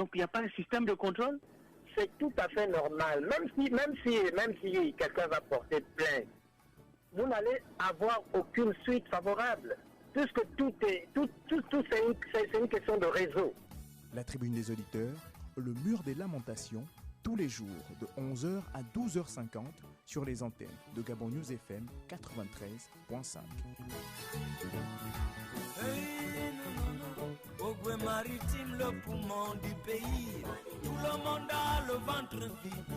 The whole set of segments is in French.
Donc il n'y a pas un système de contrôle? C'est tout à fait normal. Même si quelqu'un va porter plainte, vous n'allez avoir aucune suite favorable. Puisque c'est une question de réseau. La tribune des auditeurs, le mur des lamentations, tous les jours de 11h à 12h50 sur les antennes de Gabon News FM 93.5. Ogwe maritime, le poumon du pays. Tout le monde a le ventre vide.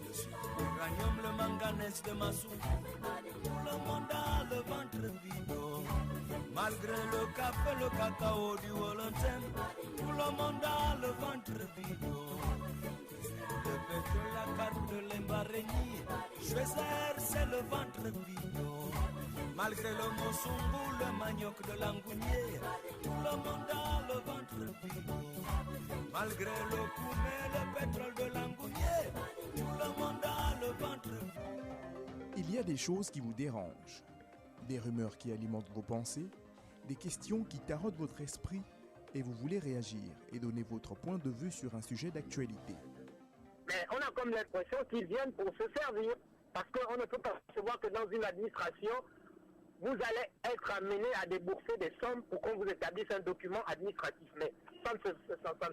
Je suis l'uranium, le manganèse de Massou. Tout le monde a le ventre vide. Malgré le café, le cacao du Wolontem, tout le monde a le ventre vide. Le pétrole, la carte de l'Embareni, Choisir, c'est le ventre vide. Malgré le mossumbu, le manioc de l'angounier, tout le monde a le ventre vide. Malgré le koumé, le pétrole de l'angounier, tout le monde a le ventre vide. Il y a des choses qui vous dérangent, des rumeurs qui alimentent vos pensées, des questions qui taraudent votre esprit et vous voulez réagir et donner votre point de vue sur un sujet d'actualité. Mais on a comme l'impression qu'ils viennent pour se servir. Parce qu'on ne peut pas savoir que dans une administration, vous allez être amené à débourser des sommes pour qu'on vous établisse un document administratif. Mais ça ne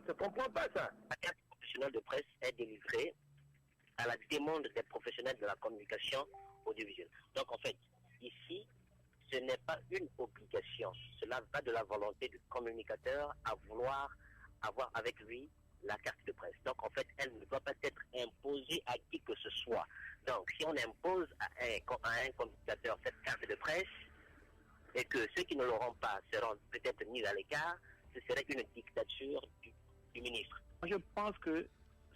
se comprend pas, ça. La carte professionnelle de presse est délivrée à la demande des professionnels de la communication audiovisuelle. Donc en fait, ici, ce n'est pas une obligation. Cela va de la volonté du communicateur à vouloir avoir avec lui la carte de presse. Donc en fait, elle ne doit pas être imposée à qui que ce soit. Donc si on impose à un communicateur cette carte de presse et que ceux qui ne l'auront pas seront peut-être mis à l'écart, ce serait une dictature du ministre. Je pense que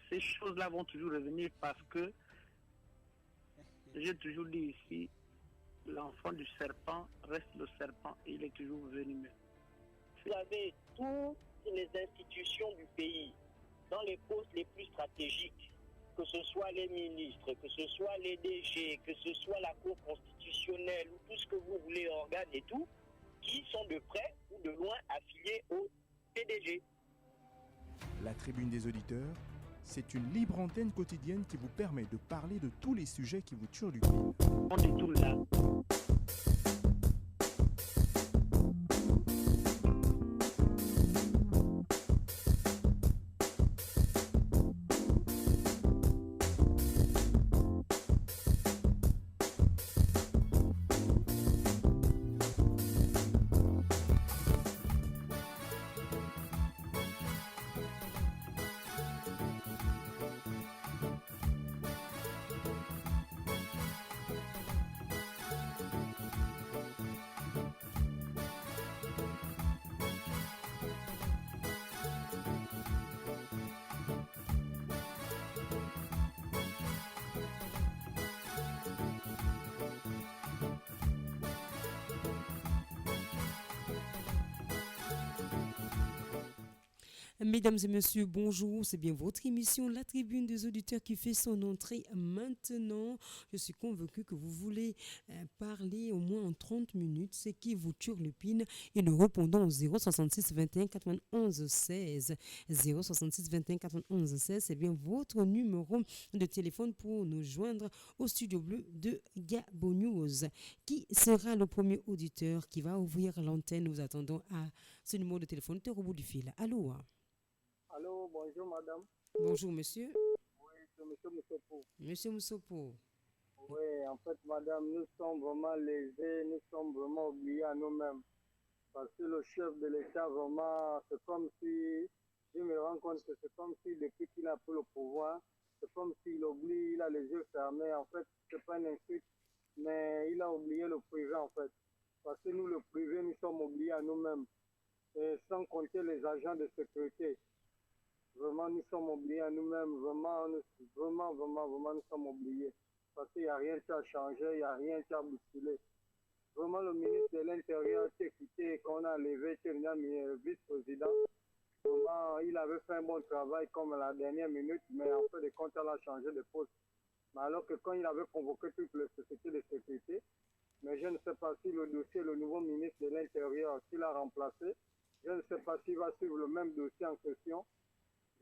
ces choses-là vont toujours revenir parce que, j'ai toujours dit ici, l'enfant du serpent reste le serpent et il est toujours venimeux. Vous avez toutes les institutions du pays, dans les postes les plus stratégiques, que ce soit les ministres, que ce soit les DG, que ce soit la Cour constitutionnelle ou tout ce que vous voulez, organes et tout, qui sont de près ou de loin affiliés au PDG. La tribune des auditeurs, c'est une libre antenne quotidienne qui vous permet de parler de tous les sujets qui vous turlupinent. On est tout là. Mesdames et messieurs, bonjour, c'est bien votre émission La Tribune des auditeurs qui fait son entrée maintenant. Je suis convaincue que vous voulez parler au moins en 30 minutes, ce qui vous turlupine, et nous répondons au 066 21 91 16. 066 21 91 16, c'est bien votre numéro de téléphone pour nous joindre au studio bleu de Gabon News. Qui sera le premier auditeur qui va ouvrir l'antenne? Nous attendons à ce numéro de téléphone. Tu es au bout du fil. Allô? Allô, bonjour madame. Bonjour monsieur. Oui, c'est monsieur Moussopo. Monsieur Moussopo. Oui, en fait madame, nous sommes vraiment lésés, nous sommes vraiment oubliés à nous-mêmes. Parce que le chef de l'État, vraiment, c'est comme si, je me rends compte que c'est comme si depuis qu'il a pris le pouvoir, c'est comme s'il oublie, il a les yeux fermés. En fait, c'est pas une insulte, mais il a oublié le privé en fait. Parce que nous, le privé, nous sommes oubliés à nous-mêmes. Et sans compter les agents de sécurité. Vraiment, nous sommes oubliés à nous-mêmes. Vraiment, nous sommes oubliés. Parce qu'il n'y a rien qui a changé, il n'y a rien qui a bousculé. Vraiment, le ministre de l'Intérieur, qu'on a levé, qui est vice-président, vraiment, il avait fait un bon travail comme à la dernière minute, mais en fait de compte, il a changé de poste. Mais alors que quand il avait convoqué toutes les sociétés de sécurité, mais je ne sais pas si le dossier, le nouveau ministre de l'Intérieur, qui l'a remplacé, je ne sais pas s'il va suivre le même dossier en question.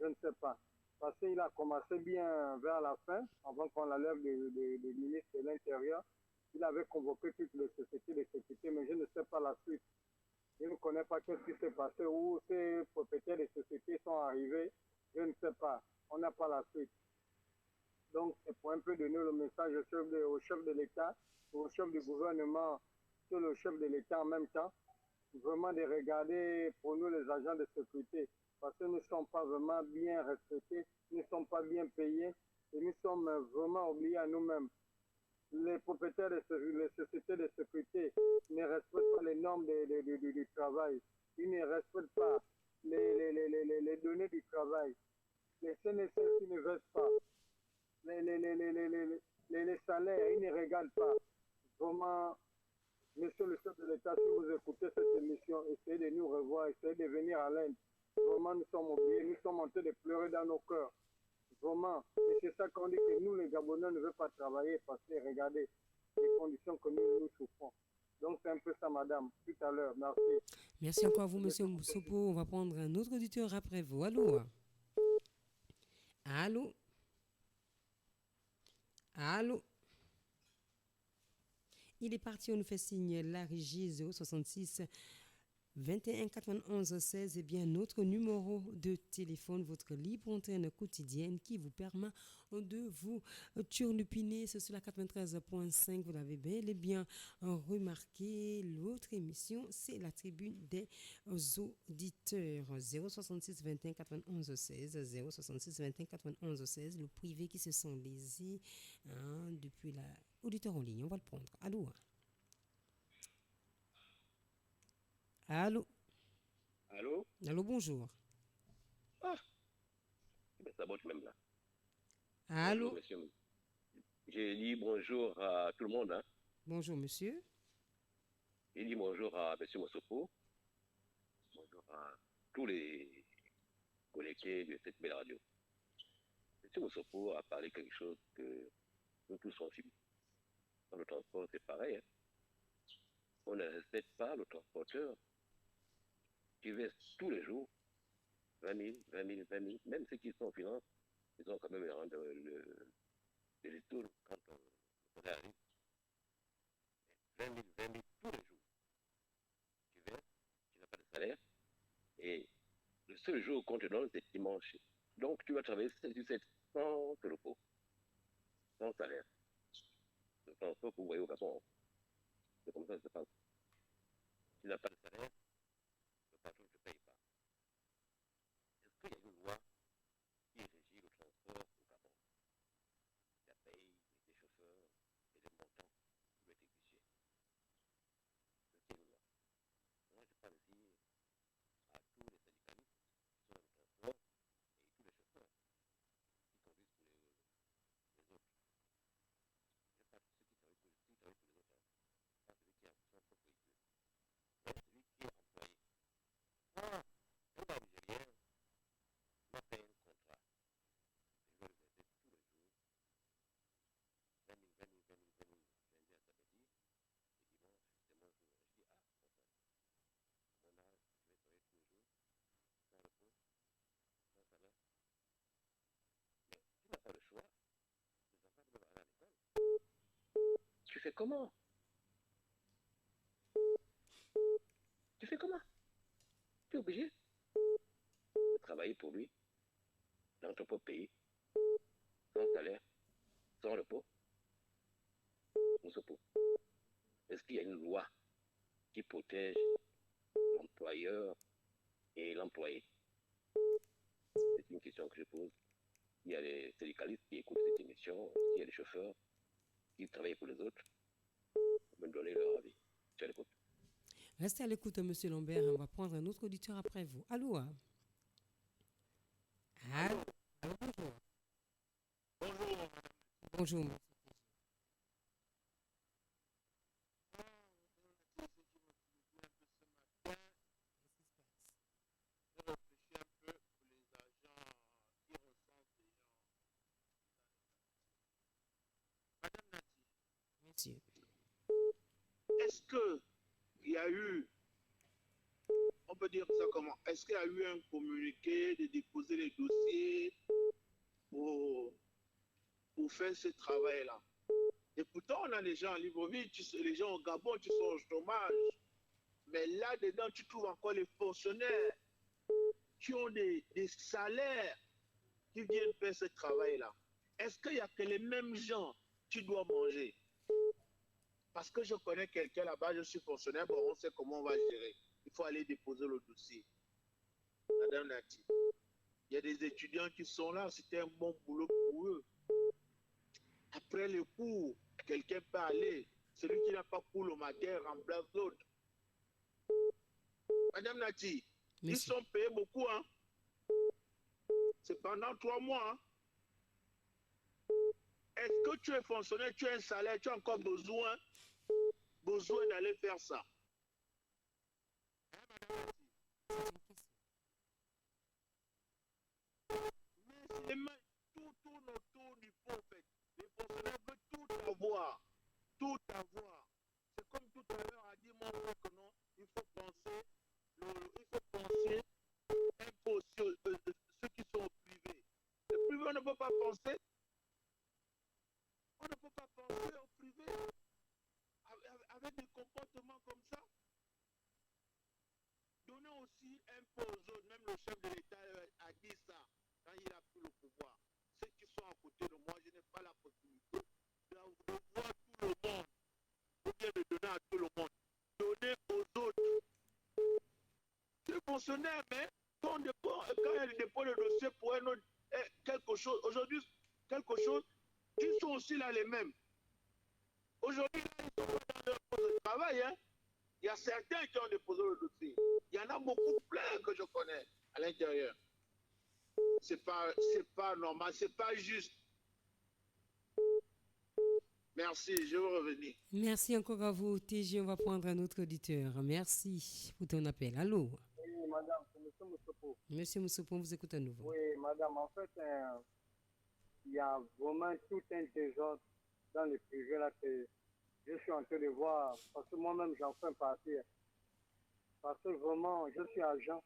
Je ne sais pas. Parce qu'il a commencé bien vers la fin, avant qu'on l'enlève des ministres de l'Intérieur. Il avait convoqué toutes les sociétés de sécurité, mais je ne sais pas la suite. Je ne connais pas ce qui s'est passé, où ces propriétaires des sociétés sont arrivés. Je ne sais pas. On n'a pas la suite. Donc, c'est pour un peu donner le message au chef de l'État, au chef du gouvernement, sur le chef de l'État en même temps, vraiment de regarder pour nous les agents de sécurité, parce que nous ne sommes pas vraiment bien respectés, nous ne sommes pas bien payés, et nous sommes vraiment oubliés à nous-mêmes. Les propriétaires les sociétés de sécurité ne respectent pas les normes du travail, ils ne respectent pas les données du travail, les CNSS qui ne versent pas, les salaires, ils ne regardent pas. Vraiment, monsieur le chef de l'État, si vous écoutez cette émission, essayez de nous revoir, essayez de venir à l'Inde. Vraiment, nous sommes oubliés, nous sommes en train de pleurer dans nos cœurs. Vraiment. Et c'est ça qu'on dit que nous, les Gabonais, ne veulent pas travailler parce que regardez les conditions que nous souffrons. Donc, c'est un peu ça, madame. Tout à l'heure. Merci. Merci encore à vous, monsieur Moussopo. On va prendre un autre auditeur après vous. Allô? Allô? Allô? Il est parti, on nous fait signe la régie 066 21 91 16 et bien notre numéro de téléphone, votre libre antenne quotidienne qui vous permet de vous turlupiner. C'est sur la 93.5, vous l'avez bel et bien remarqué. L'autre émission, c'est la tribune des auditeurs. 066 21 91 16, 066 21 91 16, le privé qui se sent lésé depuis l'auditeur en ligne. On va le prendre. Allô? Allô? Allô? Allô, bonjour. Ah, ben ça botte même là. Allô? Bonjour, monsieur. J'ai dit bonjour à tout le monde. Hein. Bonjour, monsieur. J'ai dit bonjour à monsieur Moussopo. Bonjour à tous les connectés de cette belle radio. Monsieur Moussopo a parlé quelque chose que nous tous sommes subis. Dans le transport, c'est pareil. Hein. On ne respecte pas le transporteur qui verse tous les jours 20 000, 20 000, 20 000. Même ceux qui sont en finance, ils ont quand même le retour quand on arrive. 20 000, 20 000 tous les jours. Tu verses, tu n'as pas de salaire. Et le seul jour qu'on te donne, c'est dimanche. Donc tu vas travailler sur 7 sans repos, sans salaire. Le transport que vous voyez au Gabon, c'est comme ça que ça se passe. Tu n'as pas de salaire, le patron ne te paye pas. Est-ce qu'il y a une loi qui régit le transport au Gabon? La paye des chauffeurs et les montants qui doivent être exigés. Est-ce qu'il y a une loi? Moi, je parle ici à tous les syndicalistes qui sont dans le transport et tous les chauffeurs qui conduisent pour les autres. Je parle de ceux qui travaillent pour les autres, pas celui qui a son propre véhicule. Celui qui est employé. Ah, un Nigérien m'a fait un contrat. Je dois le verser tous les jours. 20 000, 20 000, 20 000, 20 000, lundi à samedi. Et dimanche, c'est mon jour. Je dis, ah, mon frère, à mon âge, je vais travailler tous les jours, sans repos, sans salaire. Mais tu n'as pas le choix. Les enfants doivent aller à l'école. Tu fais comment? Tu fais comment? Tu es obligé de travailler pour lui, dans ton propre pays, sans salaire, sans repos. Moussopo. Est-ce qu'il y a une loi qui protège l'employeur et l'employé? C'est une question que je pose. Il y a les syndicalistes qui écoutent cette émission, il y a les chauffeurs qui travaillent pour les autres, me donner leur avis. Tu as l'écoute. Restez à l'écoute, monsieur Lambert. On va prendre un autre auditeur après vous. Allô? Allô? Allô, bonjour. Bonjour. Bonjour, monsieur. Monsieur. Est-ce qu'il y a eu, on peut dire ça comment, est-ce qu'il y a eu un communiqué de déposer les dossiers faire ce travail-là. Et pourtant, on a les gens en Libreville, les gens au Gabon, qui sont au chômage. Mais là-dedans, tu trouves encore les fonctionnaires qui ont des salaires qui viennent faire ce travail-là. Est-ce qu'il n'y a que les mêmes gens qui doivent manger? Parce que je connais quelqu'un là-bas, je suis fonctionnaire, bon, on sait comment on va gérer. Il faut aller déposer le dossier. Madame Nati, il y a des étudiants qui sont là, c'était un bon boulot pour eux. Après le cours, quelqu'un peut aller. Celui qui n'a pas cours le matin remplace l'autre. Madame Nati, ils sont payés beaucoup, hein? C'est pendant 3 mois, hein? Est-ce que tu es fonctionnaire, tu as un salaire, tu as encore besoin d'aller faire ça? Mais tout tourne autour du pot, en fait. Les fonctionnaires veulent tout avoir. Tout avoir. C'est comme tout à l'heure a dit mon frère que non, il faut penser impôt sur ceux qui sont au privé. Le privé, on ne peut pas penser. On ne peut pas penser au privé avec des comportements comme ça. Donnons aussi impôt aux autres. Même le chef de l'État a dit ça quand il a pris le pouvoir. Ceux qui sont à côté de moi, je n'ai pas la possibilité de voir tout le monde ou bien de donner à tout le monde. Donner aux autres. C'est fonctionnaire, mais quand il y a le dépôt de dossier pour un autre, quelque chose, aujourd'hui, quelque chose, ils sont aussi là les mêmes. Aujourd'hui, ils sont pas dans leur poste de travail, hein. Il y a certains qui ont déposé le dossier. Il y en a beaucoup plein que je connais à l'intérieur. C'est pas normal, c'est pas juste. Merci, je vais revenir. Merci encore à vous, TG. On va prendre un autre auditeur. Merci pour ton appel. Allô? Oui, madame, c'est M. Moussopo. Monsieur Moussopo, on vous écoute à nouveau. Oui, madame, en fait, il y a vraiment tout un désordre dans le privé là que je suis en train de voir, parce que moi-même j'en fais partie. Parce que vraiment, je suis agent,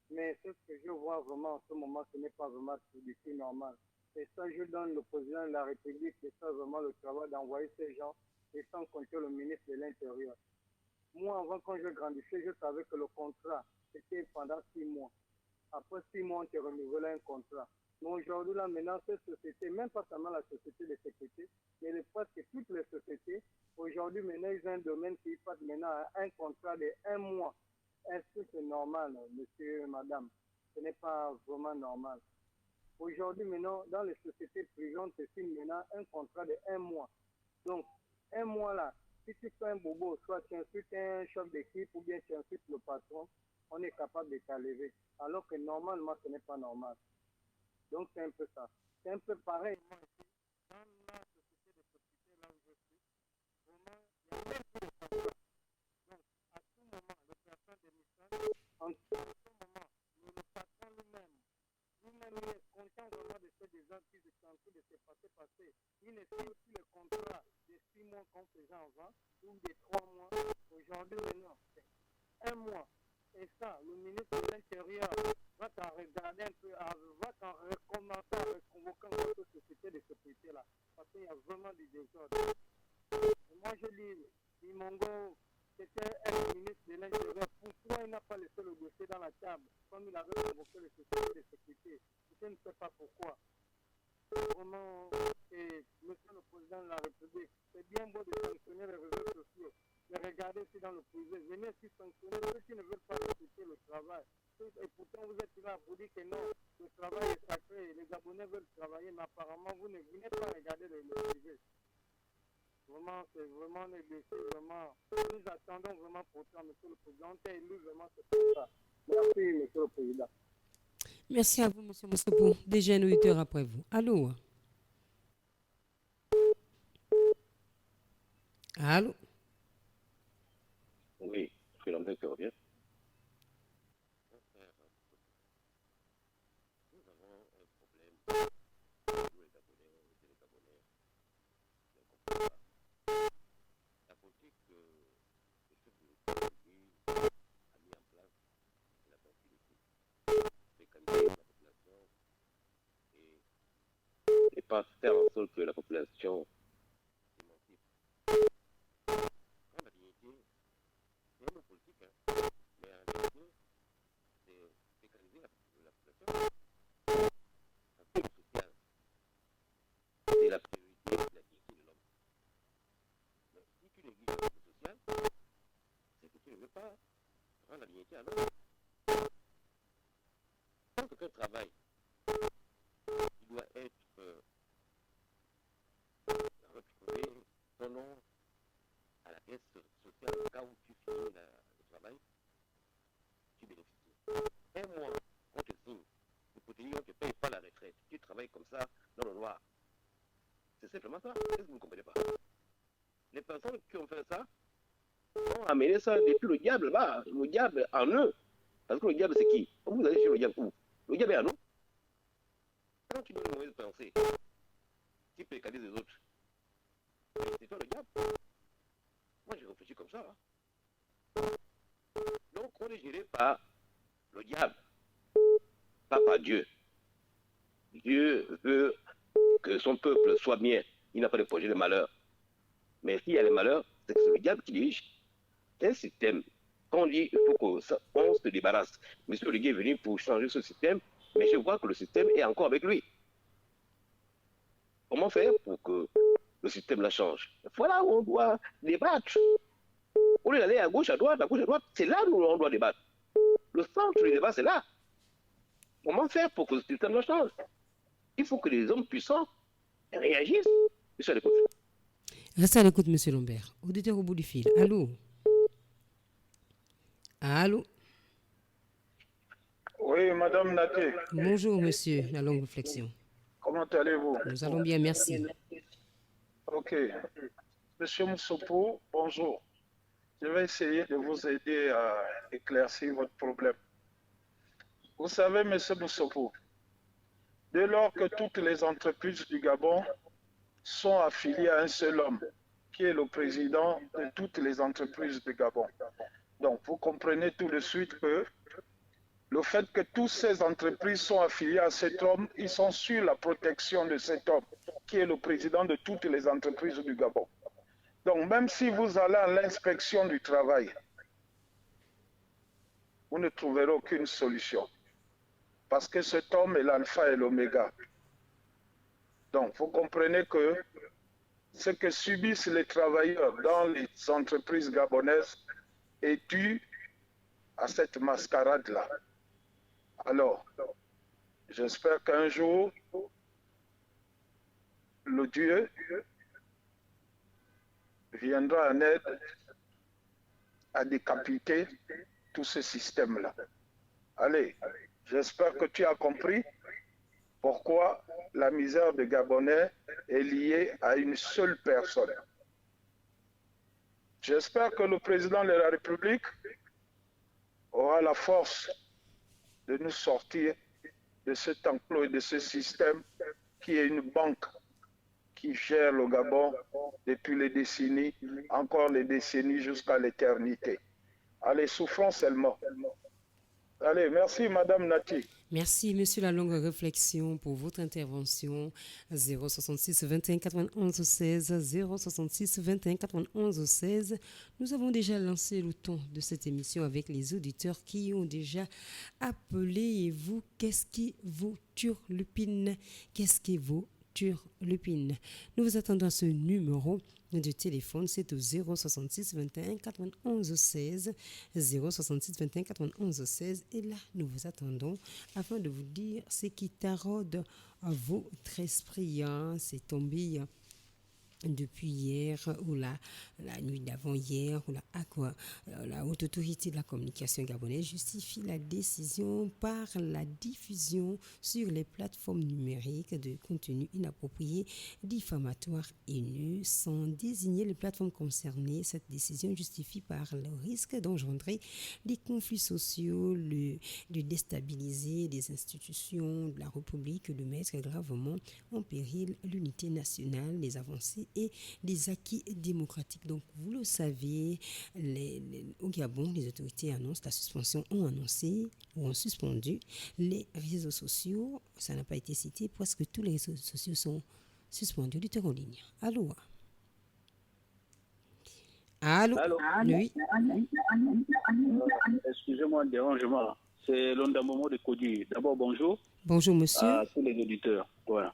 mais ce que je vois vraiment en ce moment, ce n'est pas vraiment du tout normal. Et ça, je donne le président de la République qui fait vraiment le travail d'envoyer ces gens et sans compter le ministre de l'Intérieur. Moi, avant, quand je grandissais, je savais que le contrat, c'était pendant 6 mois. Après 6 mois, on te renouvelait un contrat. Mais aujourd'hui, là, maintenant, cette société, même pas seulement la société de sécurité, mais presque toutes les sociétés, aujourd'hui, maintenant, ils ont un domaine qui passe maintenant à un contrat de 1 mois. Est-ce que c'est normal, monsieur, madame? Ce n'est pas vraiment normal. Aujourd'hui, maintenant, dans les sociétés privées, on te signe maintenant un contrat de 1 mois. Donc, 1 mois là, si tu fais un bobo, soit tu insultes un chef d'équipe ou bien tu insultes le patron, on est capable de t'enlever. Alors que normalement, ce n'est pas normal. Donc, c'est un peu ça. C'est un peu pareil. Moi, ici, dans la société de propriété, là où je suis, vraiment, il y a même plus de contrat. Donc, à tout moment, le patron démissionne. En ce moment, le patron lui-même, il est content vraiment de ce désordre qui est en train de se passer. Il ne signe plus le contrat de 6 mois qu'on faisait avant, ou de 3 mois. Aujourd'hui, maintenant, c'est 1 mois. Et ça, le ministre de l'Intérieur va t'en regarder un peu, va t'en recommencer à reconvoquer notre société de sécurité-là. Parce qu'il y a vraiment du désordre. Et moi, je dis, Limongo, c'était un ministre de l'Intérieur. Pourquoi il n'a pas laissé le dossier dans la table, comme il avait convoqué les sociétés de sécurité? Je ne sais pas pourquoi. Vraiment, monsieur le président de la République, c'est bien beau de sanctionner les réseaux sociaux. Mais regardez aussi dans le privé, venez aussi sanctionner ceux qui ne veulent pas respecter le travail. Et pourtant, vous êtes là pour dire que non, le travail est sacré, les abonnés veulent travailler, mais apparemment, vous n'êtes pas regarder le privé. Vraiment, c'est vraiment négocié, vraiment. Nous attendons vraiment pour ça, monsieur le président. On t'a élu vraiment, c'est pour ça. Merci, monsieur le président. Merci à vous, monsieur Moussopo. Déjà un auditeur après vous. Allô? Allô? Oui, je suis l'homme qui revient. Nous avons un problème. Nous, les Gabonais, on était les Gabonais. On ne comprend pas. La politique que le chef de l'État a mis en place, c'est la tranquillité. Les candidats de la population et pas faire en sorte que la population s'émancipe. Rendre la dignité, c'est un mot politique, hein. Mais en réalité, c'est mécaniser la population. Parce que le social, c'est la priorité de la dignité de l'homme. Mais si tu négliges le social, c'est que tu ne veux pas rendre la dignité à l'homme. Quand quelqu'un travaille, il doit être retrouvé son nom à la caisse sociale au cas où tu finis le travail, tu bénéficies. Un mois, on te signe, pour te dire on ne te paye pas la retraite. Tu travailles comme ça dans le noir. C'est simplement ça. Est-ce que vous ne comprenez pas? Les personnes qui ont fait ça ont amené ça depuis le diable là, le diable en eux. Parce que le diable c'est qui? Vous allez chez le diable où? Le diable est en nous. Quand tu donnes une mauvaise pensée, tu précalises les autres. C'est toi le diable. Moi j'ai réfléchi comme ça. Hein. Donc on est géré par le diable, pas par Dieu. Dieu veut que son peuple soit bien. Il n'a pas de projet de malheur. Mais s'il y a le malheur, c'est que c'est le diable qui dirige. C'est un système. Quand on dit qu'il faut qu'on se débarrasse, Monsieur Oliguet est venu pour changer ce système, mais je vois que le système est encore avec lui. Comment faire pour que le système la change? Voilà où on doit débattre. Au lieu d'aller à gauche, à droite, c'est là où on doit débattre. Le centre du débat, c'est là. Comment faire pour que le système la change? Il faut que les hommes puissants réagissent. Je suis à l'écoute. Restez à l'écoute, monsieur Lambert. Auditeur au bout du fil. Allô? Allô? Oui, Madame Naté. Bonjour, monsieur. La longue réflexion. Comment allez-vous? Nous allons bien, merci. Ok. Monsieur Moussopo, bonjour. Je vais essayer de vous aider à éclaircir votre problème. Vous savez, monsieur Moussopo, dès lors que toutes les entreprises du Gabon sont affiliées à un seul homme, qui est le président de toutes les entreprises du Gabon. Donc, vous comprenez tout de suite que le fait que toutes ces entreprises sont affiliées à cet homme, ils sont sur la protection de cet homme, qui est le président de toutes les entreprises du Gabon. Donc, même si vous allez à l'inspection du travail, vous ne trouverez aucune solution. Parce que cet homme est l'alpha et l'oméga. Donc, vous comprenez que ce que subissent les travailleurs dans les entreprises gabonaises est dû à cette mascarade-là. Alors, j'espère qu'un jour, le Dieu viendra en aide à décapiter tout ce système-là. Allez, j'espère que tu as compris pourquoi la misère des Gabonais est liée à une seule personne. J'espère que le président de la République aura la force de nous sortir de cet enclos et de ce système qui est une banque qui gère le Gabon depuis les décennies, encore les décennies jusqu'à l'éternité. Allez, souffrons seulement. Allez, merci Madame Nati. Merci, monsieur, la longue réflexion pour votre intervention. 066 21 91 16, 066 21 91 16. Nous avons déjà lancé le ton de cette émission avec les auditeurs qui ont déjà appelé. Et vous, qu'est-ce qui vous turlupine? Qu'est-ce qui vous turlupine? Nous vous attendons à ce numéro de téléphone, c'est au 066 21 91 16, 066 21 91 16, et là nous vous attendons afin de vous dire ce qui taraude à votre esprit. C'est tombé depuis hier ou la nuit d'avant-hier ou la haute autorité de la communication gabonaise justifie la décision par la diffusion sur les plateformes numériques de contenus inappropriés, diffamatoires et haineux sans désigner les plateformes concernées. Cette décision justifie par le risque d'engendrer des conflits sociaux, de déstabiliser les institutions de la République, de mettre gravement en péril l'unité nationale, les avancées et les acquis démocratiques. Donc, vous le savez, au Gabon, les autorités annoncent la suspension, ont annoncé ou ont suspendu les réseaux sociaux. Ça n'a pas été cité, presque tous les réseaux sociaux sont Suspendu, auditeur en ligne. Allô? Allô? Allô? Oui. Excusez-moi le dérangement. C'est Londamomo de Kodi. D'abord, bonjour. Bonjour, monsieur. À tous les auditeurs. Voilà.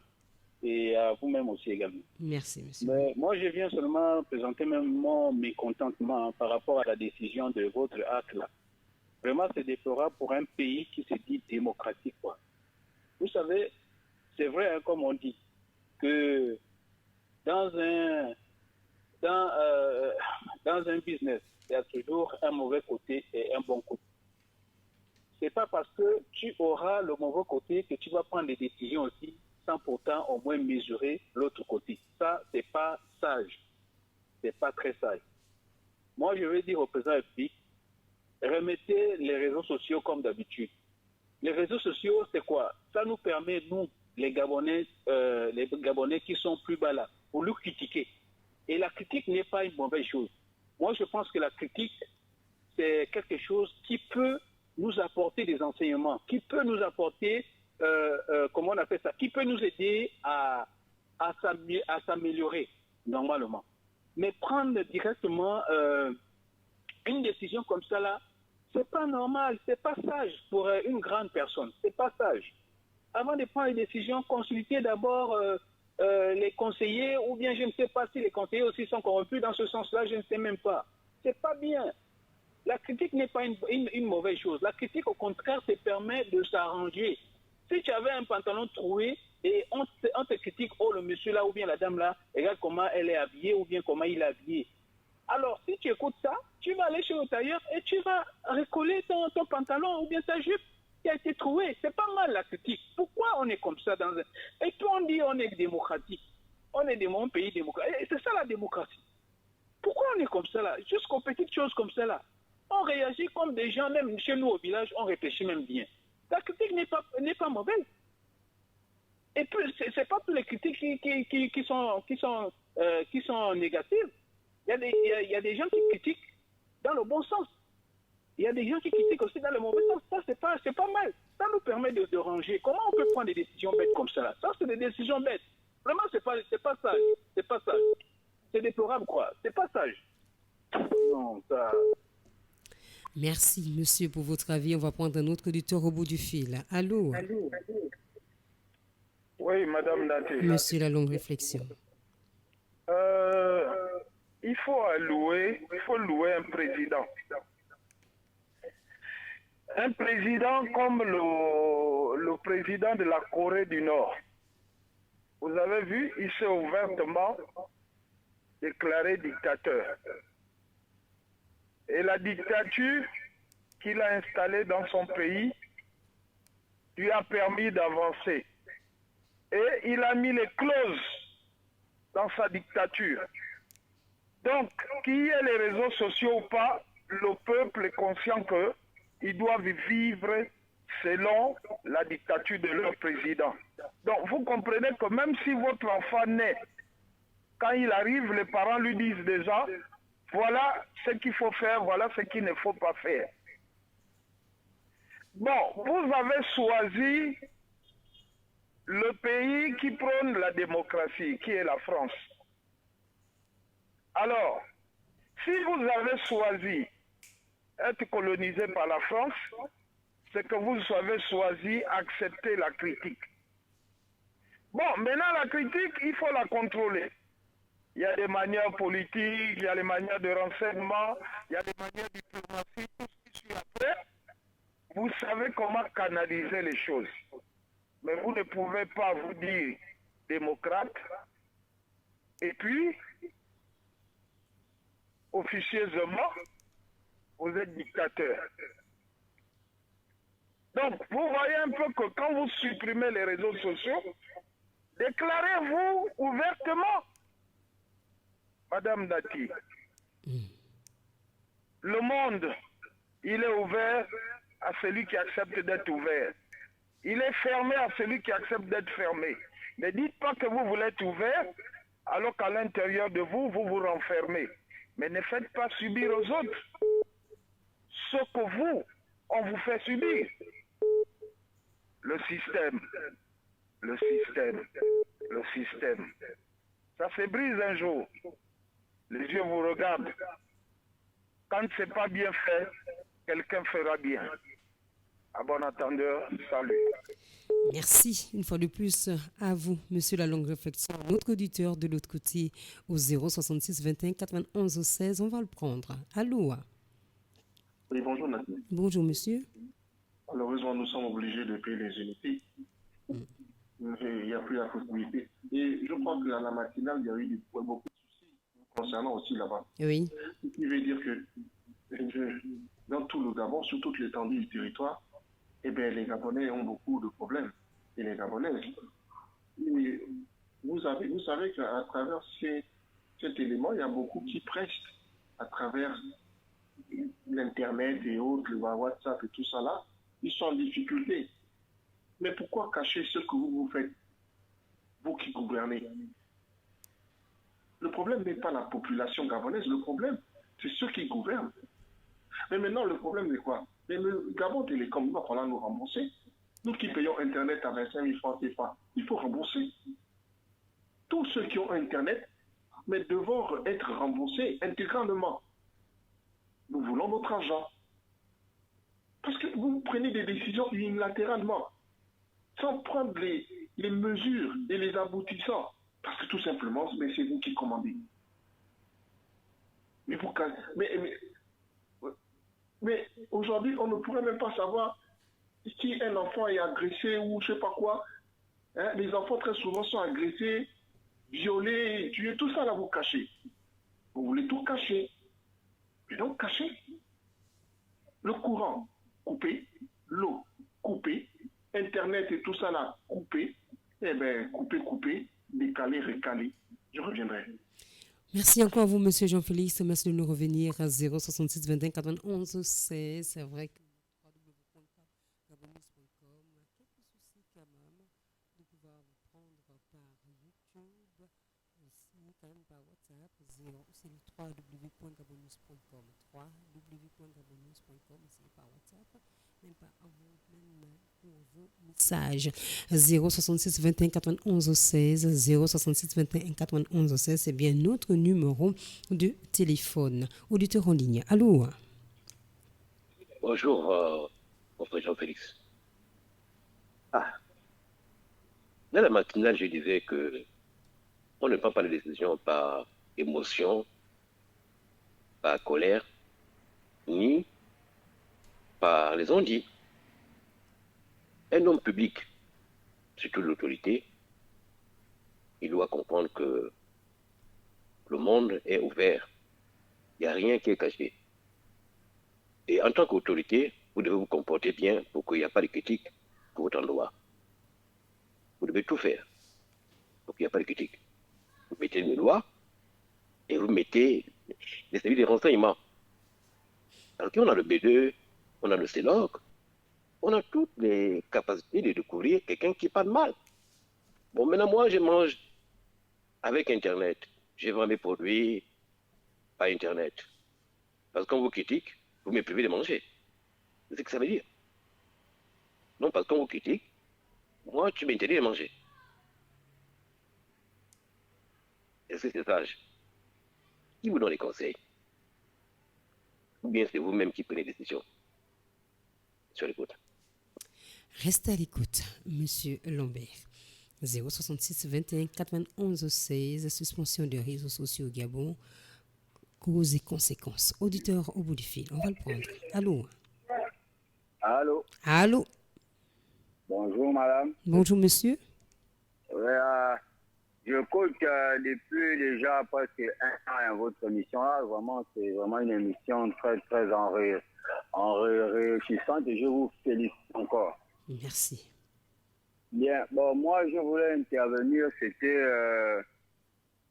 Et à vous-même aussi également. Merci, monsieur. Mais moi, je viens seulement présenter même mon mécontentement par rapport à la décision de votre acte là. Vraiment, c'est déplorable pour un pays qui se dit démocratique, quoi. Vous savez, c'est vrai, hein, comme on dit, que dans un business, il y a toujours un mauvais côté et un bon côté. C'est pas parce que tu auras le mauvais côté que tu vas prendre des décisions aussi sans pourtant au moins mesurer l'autre côté. Ça, c'est pas sage. C'est pas très sage. Moi, je vais dire au président République, remettez les réseaux sociaux comme d'habitude. Les réseaux sociaux, c'est quoi? Ça nous permet, nous, les Gabonais qui sont plus bas là, pour nous critiquer. Et la critique n'est pas une mauvaise chose. Moi, je pense que la critique, c'est quelque chose qui peut nous apporter des enseignements, qui peut nous apporter, comment on appelle ça, qui peut nous aider à s'améliorer normalement. Mais prendre directement une décision comme ça là, c'est pas normal, c'est pas sage pour une grande personne, c'est pas sage. Avant de prendre une décision, consultez d'abord les conseillers, ou bien je ne sais pas si les conseillers aussi sont corrompus dans ce sens-là, je ne sais même pas. C'est pas bien. La critique n'est pas une mauvaise chose. La critique, au contraire, te permet de s'arranger. Si tu avais un pantalon troué et on te critique, oh le monsieur là ou bien la dame là, regarde comment elle est habillée ou bien comment il est habillé. Alors, si tu écoutes ça, tu vas aller chez le tailleur et tu vas recoller ton pantalon ou bien ta jupe qui a été trouée. C'est pas mal la critique. Pourquoi on est comme ça dans un... Et puis on dit on est démocratique. On est dans un pays démocratique. Et c'est ça la démocratie. Pourquoi on est comme ça là? Jusqu'aux petites choses comme ça là. On réagit comme des gens, même chez nous au village, on réfléchit même bien. La critique n'est pas mauvaise. Et puis, c'est pas toutes les critiques qui sont négatives. Il y a des gens qui critiquent dans le bon sens. Il y a des gens qui critiquent aussi dans le mauvais sens. Ça, c'est pas mal. Ça nous permet de ranger. Comment on peut prendre des décisions bêtes comme ça là? Ça, c'est des décisions bêtes. Vraiment, c'est pas sage. C'est pas sage. C'est déplorable, quoi. C'est pas sage. Non, ça... Merci, monsieur, pour votre avis. On va prendre un autre auditeur au bout du fil. Allô? Oui, madame Dati. Monsieur, la longue réflexion. Il faut louer un président. Un président comme le président de la Corée du Nord. Vous avez vu, il s'est ouvertement déclaré dictateur. Et la dictature qu'il a installée dans son pays lui a permis d'avancer. Et il a mis les clauses dans sa dictature. Donc, qu'il y ait les réseaux sociaux ou pas, le peuple est conscient qu'ils doivent vivre selon la dictature de leur président. Donc, vous comprenez que même si votre enfant naît, quand il arrive, les parents lui disent déjà, voilà ce qu'il faut faire, voilà ce qu'il ne faut pas faire. Bon, vous avez choisi le pays qui prône la démocratie, qui est la France. Alors, si vous avez choisi être colonisé par la France, c'est que vous avez choisi accepter la critique. Bon, maintenant la critique, il faut la contrôler. Il y a des manières politiques, il y a des manières de renseignement, il y a des manières diplomatiques, tout ce qui suit après. Vous savez comment canaliser les choses. Mais vous ne pouvez pas vous dire démocrate et puis, officieusement, vous êtes dictateur. Donc, vous voyez un peu que quand vous supprimez les réseaux sociaux, déclarez-vous ouvertement. Madame Dati, le monde, il est ouvert à celui qui accepte d'être ouvert. Il est fermé à celui qui accepte d'être fermé. Ne dites pas que vous voulez être ouvert, alors qu'à l'intérieur de vous, vous vous renfermez. Mais ne faites pas subir aux autres ce que vous, on vous fait subir. Le système. le système. Ça se brise un jour. Les yeux vous regardent. Quand ce n'est pas bien fait, quelqu'un fera bien. À bon entendeur, salut. Merci une fois de plus à vous, monsieur La Longue Réflexion. Notre auditeur de l'autre côté au 066 21 91 16, on va le prendre. Allô? Oui, bonjour Nathalie. Bonjour monsieur. Malheureusement, nous sommes obligés de payer les unités. Il n'y a plus la possibilité. Et je crois qu'à la matinale, il y a eu beaucoup de soucis concernant aussi là-bas. Oui. Ce qui veut dire que dans tout le Gabon, sur toute l'étendue du territoire, eh bien, les Gabonais ont beaucoup de problèmes. Et les Gabonaises. Et vous savez qu'à travers cet élément, il y a beaucoup qui prestent à travers l'Internet et autres, le WhatsApp et tout ça là. Ils sont en difficulté. Mais pourquoi cacher ce que vous faites, vous qui gouvernez? Le problème n'est pas la population gabonaise, le problème, c'est ceux qui gouvernent. Mais maintenant, le problème est quoi? Mais le Gabon Télécom, il va falloir nous rembourser. Nous qui payons Internet à 25 000 francs CFA, il faut rembourser. Tous ceux qui ont Internet, mais devront être remboursés intégralement. Nous voulons notre argent. Parce que vous prenez des décisions unilatéralement, sans prendre les mesures et les aboutissants. Parce que tout simplement, c'est vous qui commandez. Mais aujourd'hui, on ne pourrait même pas savoir si un enfant est agressé ou je ne sais pas quoi. Hein, les enfants très souvent sont agressés, violés, tués, tout ça là vous cachez. Vous voulez tout cacher. Et donc cacher. Le courant, coupé. L'eau, coupé. Internet et tout ça là, coupé. Eh bien, coupé, décalé, recalé. Je reviendrai. Merci encore à vous, monsieur Jean-Félix. Merci de nous revenir à 066 21 91 16. C'est vrai que www.gabonis.com, quelques soucis quand même de pouvoir vous prendre par YouTube, aussi quand même par WhatsApp. C'est le www.gabonis.com, www.gabonis.com, c'est par WhatsApp, même pas à vous, même pour vos messages. 066 21 91 16, 066 21 91 16, c'est bien notre numéro de téléphone. Auditeur en ligne, allô? Bonjour, mon frère Jean-Félix. Dans la matinale, je disais que on ne prend pas les décisions par émotion, par colère, ni par les on-dit. Un homme public, surtout l'autorité, il doit comprendre que le monde est ouvert. Il n'y a rien qui est caché. Et en tant qu'autorité, vous devez vous comporter bien pour qu'il n'y ait pas de critique pour votre endroit. Vous devez tout faire pour qu'il n'y ait pas de critique. Vous mettez une loi et vous mettez les services de renseignement. Alors qu'on a le B2, on a le CELOC, on a toutes les capacités de découvrir quelqu'un qui parle mal. Bon, maintenant, moi, je mange avec Internet. Je vends mes produits par Internet. Parce qu'on vous critique, vous me privez de manger. C'est ce que ça veut dire. Non, parce qu'on vous critique, moi, tu m'interdis de manger. Est-ce que c'est sage? Qui vous donne les conseils? Ou bien c'est vous-même qui prenez les décisions? Sur l'écoute. Restez à l'écoute, monsieur Lambert. 066 21 91 16, suspension des réseaux sociaux au Gabon, causes et conséquences. Auditeur au bout du fil, on va le prendre. Allô? Allô? Allô? Bonjour madame. Bonjour monsieur. J'écoute depuis déjà presque un an votre émission là. Vraiment, c'est vraiment une émission très très enrichissante et je vous félicite encore. Merci. Bien, bon, moi je voulais intervenir, c'était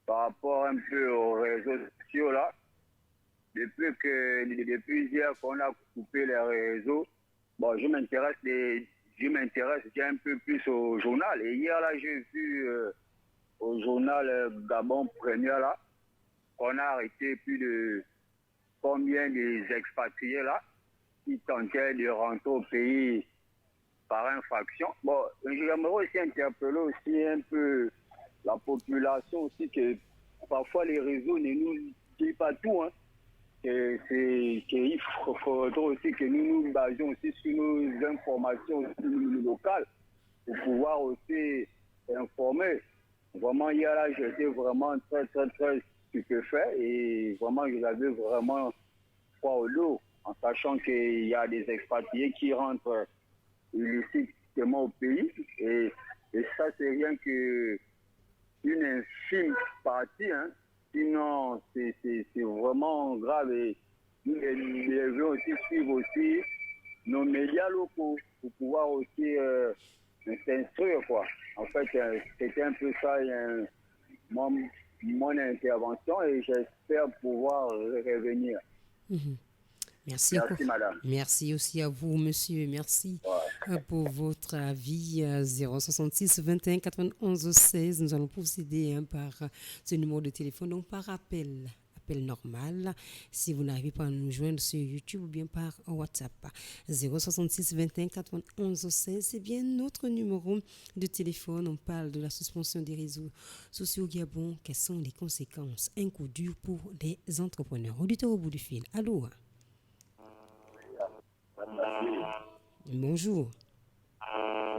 par rapport un peu aux réseaux sociaux là. Depuis hier qu'on a coupé les réseaux, bon, je m'intéresse un peu plus au journal. Et hier là, j'ai vu au journal Gabon Première là, qu'on a arrêté plus de combien des expatriés là qui tentaient de rentrer au pays par infraction. Bon, j'aimerais aussi interpeller aussi un peu la population aussi que parfois les réseaux ne nous disent pas tout, hein. Qu'il faudrait aussi que nous nous basions aussi sur nos informations aussi locales pour pouvoir aussi informer. Vraiment, hier là, j'étais vraiment très, très, très stupéfait et vraiment, je l'avais vraiment froid au dos en sachant qu'il y a des expatriés qui rentrent illicitement au pays et ça, c'est rien que une infime partie, hein. Sinon, c'est vraiment grave et nous devons aussi suivre aussi nos médias locaux pour pouvoir aussi s'instruire, quoi. En fait, c'était un peu ça mon intervention et j'espère pouvoir revenir. Merci, madame. Merci aussi à vous, monsieur. Merci pour votre avis. 066 21 91 16. Nous allons procéder par ce numéro de téléphone, donc par appel normal. Si vous n'arrivez pas à nous joindre sur YouTube ou bien par WhatsApp, 066 21 91 16, c'est bien notre numéro de téléphone. On parle de la suspension des réseaux sociaux au Gabon. Quelles sont les conséquences? Un coup dur pour les entrepreneurs. Auditeur au bout du fil. Allô? Bonjour.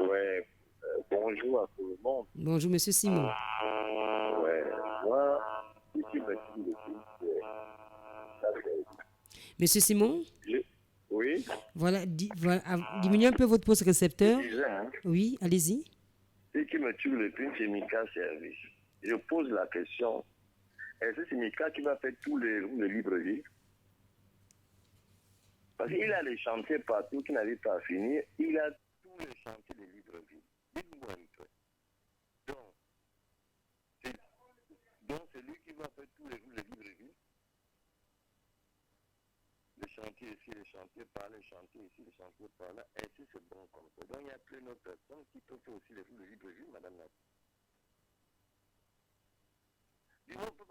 Ouais, bonjour à tout le monde. Bonjour, monsieur Simon. Ouais, moi, si tu me dis Monsieur Simon? Oui. Voilà, diminuez un peu votre poste récepteur. Hein? Oui, allez-y. Ce qui me tue le plus, c'est Mika Service. Je pose la question, est-ce que c'est Mika qui va faire tous les roues de Libreville? Parce qu'il a des chantiers partout qui n'arrivent pas à finir. Il a tous les chantiers de Libreville. Dites-moi un peu. Donc, c'est lui qui va faire tous les roues de Libreville. Les chantiers ici, les chantiers par là, les chantiers ici, les chantiers par là. Ainsi, c'est bon comme ça. Donc, il y a plein d'autres personnes qui peuvent faire aussi les roues de Libreville, madame la. On ne peut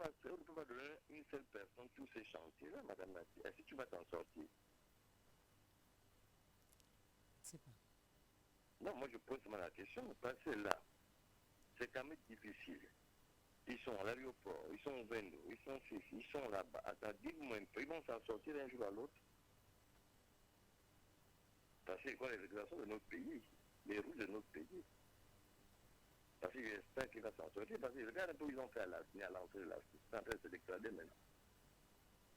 pas donner une seule personne tous ces chantiers-là, madame la. Est-ce que tu vas t'en sortir? Non, moi je pose la question, parce que là, c'est quand même difficile. Ils sont à l'aéroport, ils sont au Vendo, ils sont ici, ils sont là-bas. Attends, dis-moi un peu, ils vont s'en sortir d'un jour à l'autre. Parce que c'est quoi les régulations de notre pays, les routes de notre pays. Parce que j'espère qu'il va s'en sortir, parce que regarde un peu où ils ont fait à l'entrée de la suite. C'est en train de se dégrader maintenant.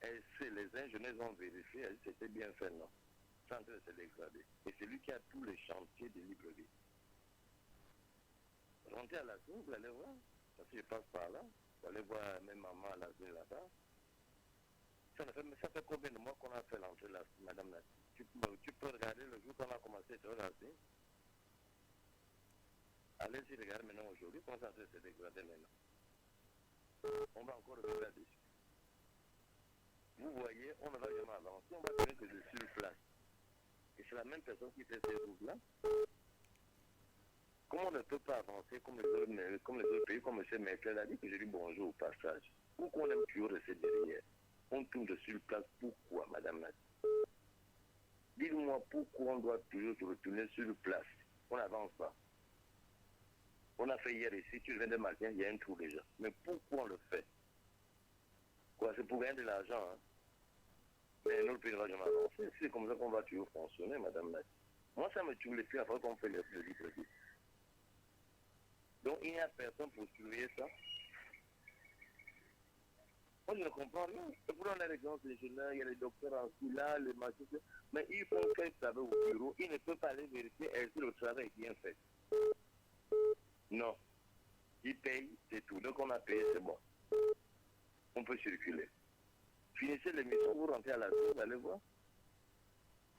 Et c'est les ingénieurs ont vérifié, c'était bien fait, non? C'est en train de se dégrader. Et c'est lui qui a tous les chantiers de Libreville. Rentrez à la zone, vous allez voir. Parce que je passe par là. Vous allez voir même maman à la zone là-bas. Ça fait combien de mois qu'on a fait l'entrée là, madame la... Tu peux regarder le jour qu'on a commencé à regarder. Allez-y, regardez maintenant aujourd'hui, comment ça se dégrader maintenant. On va encore revenir là-dessus. Vous voyez, on ne va jamais avancer, on va donner que de sur place. Et c'est la même personne qui fait ces routes-là. Comment on ne peut pas avancer comme les autres pays, comme M. Merkel a dit, que j'ai dit bonjour au passage. Pourquoi on aime toujours rester derrière? On tourne de sur place, pourquoi, madame Nati? Dites-moi pourquoi on doit toujours se retourner sur place. On n'avance pas. On a fait hier ici, tu viens de matin, il y a un trou déjà. Mais pourquoi on le fait? Quoi, c'est pour gagner de l'argent, hein? Mais notre pays ne va jamais avancer. C'est comme ça qu'on va toujours fonctionner, madame Nati. Moi, ça me tue les pieds après qu'on fait le livre. Donc, il n'y a personne pour surveiller ça. Moi, je ne comprends rien. Et pour les régions régionales, il y a les docteurs en dessous là, les magistrats. Mais ils font faire le travail au bureau. Ils ne peuvent pas aller vérifier est-ce que le travail est bien fait. Non. Ils payent, c'est tout. Donc, on a payé, c'est bon. On peut circuler. Finissez l'émission, vous rentrez à la zone, vous allez voir.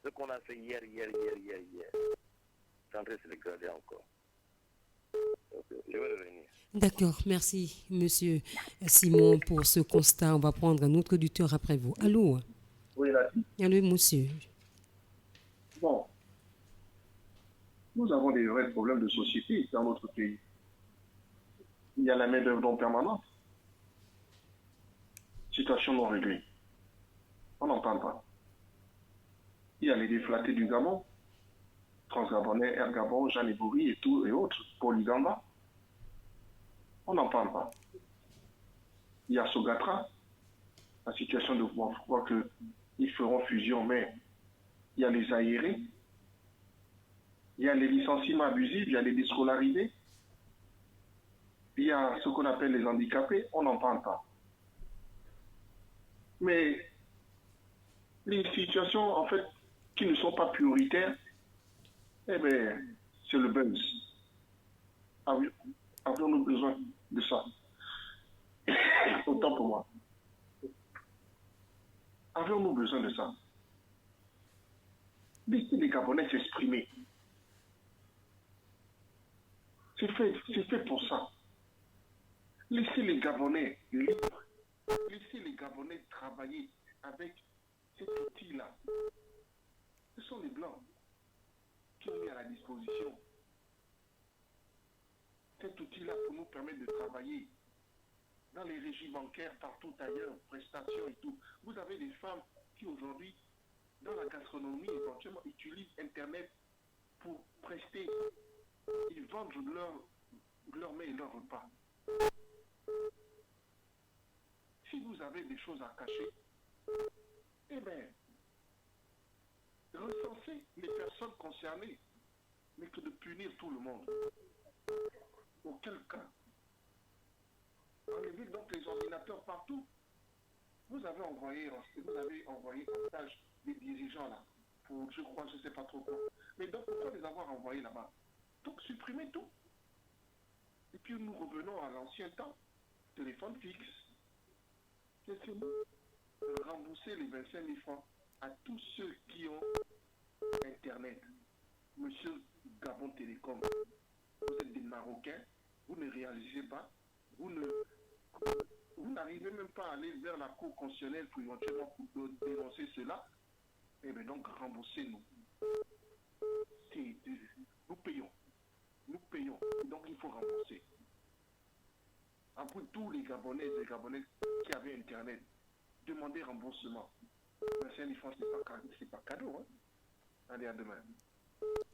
Ce qu'on a fait hier. C'est en train de se dégrader encore. Okay, je vais revenir. D'accord, merci monsieur Simon pour ce constat. On va prendre un autre auditeur après vous. Allô? Oui, là. Allô, monsieur. Bon. Nous avons des vrais problèmes de société dans notre pays. Il y a la main-d'œuvre non permanente. Situation non réglée. On n'en parle pas. Il y a les déflatés du Gabon. Transgabonais, Air Gabon, Jean Ebouri et tout et autres, Paul Ligamba. On n'en parle pas. Il y a Sogatra, la situation de pouvoir croire qu'ils feront fusion, mais il y a les aérés, il y a les licenciements abusifs, il y a les déscolarisés, il y a ce qu'on appelle les handicapés, on n'en parle pas. Mais les situations, en fait, qui ne sont pas prioritaires, eh bien, c'est le buzz. Avons-nous besoin de ça? Autant pour moi. Avons-nous besoin de ça? Laissez les Gabonais s'exprimer. C'est fait pour ça. Laissez les Gabonais libres. Laissez les Gabonais travailler avec cet outil-là. Ce sont les Blancs qui ont mis à la disposition cet outil-là pour nous permettre de travailler dans les régies bancaires, partout ailleurs, prestations et tout. Vous avez des femmes qui aujourd'hui, dans la gastronomie, éventuellement, utilisent Internet pour prester et vendre leur mets et leur repas. Si vous avez des choses à cacher, eh bien, recensez les personnes concernées, mais que de punir tout le monde. Auquel cas, enlevez donc les ordinateurs partout. Vous avez envoyé en stage des dirigeants là, pour, je crois, je ne sais pas trop quoi. Mais donc, pourquoi les avoir envoyés là-bas? Donc, supprimez tout. Et puis, nous revenons à l'ancien temps. Téléphone fixe. Laissez-nous rembourser les 25 000 francs à tous ceux qui ont Internet. Monsieur Gabon Télécom, vous êtes des Marocains, vous ne réalisez pas, vous n'arrivez même pas à aller vers la cour constitutionnelle pour éventuellement dénoncer cela. Eh bien donc, remboursez-nous. Nous payons. Nous payons. Donc, il faut rembourser. Après tous les Gabonais qui avaient Internet, demandez remboursement. 25 000 francs, c'est pas cadeau. Hein? Allez, à demain.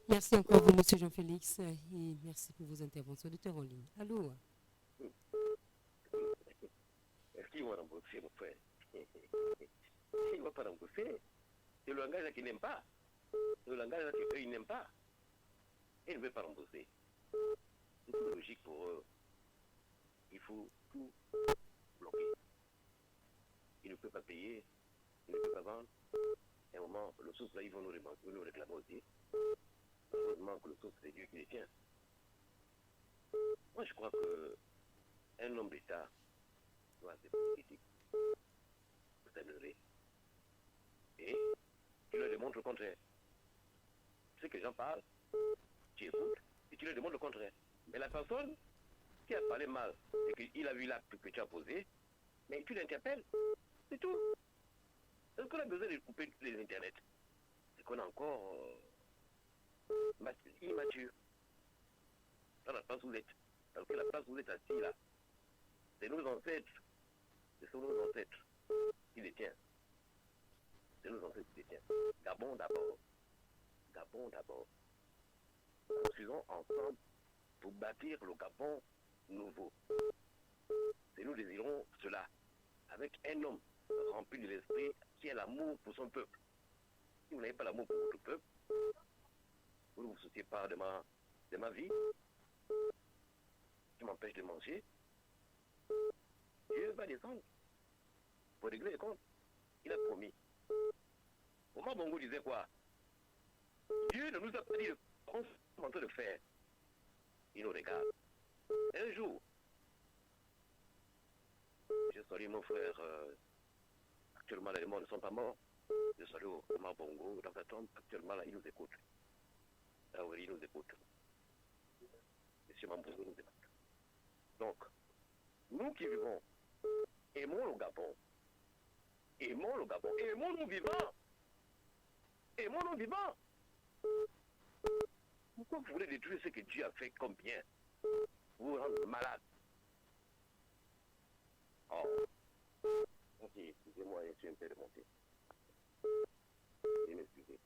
Merci encore vous, monsieur Jean-Félix, et merci pour vos interventions. Auditeur en ligne. Allô? Est-ce qu'ils vont rembourser, mon frère? S'ils ne vont pas rembourser, c'est le langage qu'ils n'aiment pas. Le langage qu'ils n'aiment pas. Ils ne veulent pas rembourser. C'est tout logique pour eux. Il faut tout bloquer. Ils ne peuvent pas payer, ils ne peuvent pas vendre. À un moment, le souffle, là, ils vont nous réclamer aussi. Heureusement que le souffle, c'est Dieu qui les tient. Moi, je crois qu'un homme d'État doit être politique, s'améliorer. Et tu leur démontres le contraire. Tu sais que les gens parlent, tu écoutes, et tu leur démontres le contraire. Mais la personne qui a parlé mal et qu'il a vu l'acte que tu as posé, mais tu l'interpelles. C'est tout. Est-ce qu'on a besoin de couper les internets? C'est qu'on est encore immature. Dans la place où vous êtes. Parce que la place où vous êtes assis là, c'est nos ancêtres. Ce sont nos ancêtres qui les tiennent. C'est nos ancêtres qui les tiennent. Gabon d'abord. Gabon d'abord. Construisons ensemble pour bâtir le Gabon nouveau. Et nous désirons cela avec un homme rempli de l'esprit qui a l'amour pour son peuple. Si vous n'avez pas l'amour pour votre peuple, vous ne vous souciez pas de ma vie, qui m'empêche de manger, Dieu va descendre pour régler les comptes. Il a promis. Omar Bongo disait quoi? Dieu ne nous a pas dit de qu'on est en train de faire. Il nous regarde. Un jour, je salue mon frère, actuellement les morts ne sont pas morts. Je salue Omar Bongo dans sa tombe, actuellement là, il nous écoute. Ah oui, il nous écoute. Monsieur Mambongo nous écoute. Donc, nous qui vivons, aimons le Gabon. Aimons le Gabon. Aimons nos vivants. Aimons nos vivants. Pourquoi vous voulez détruire ce que Dieu a fait comme bien? Vous rendre malade. Oh. Ok, excusez-moi, je suis un peu remonté. Veuillez m'excuser.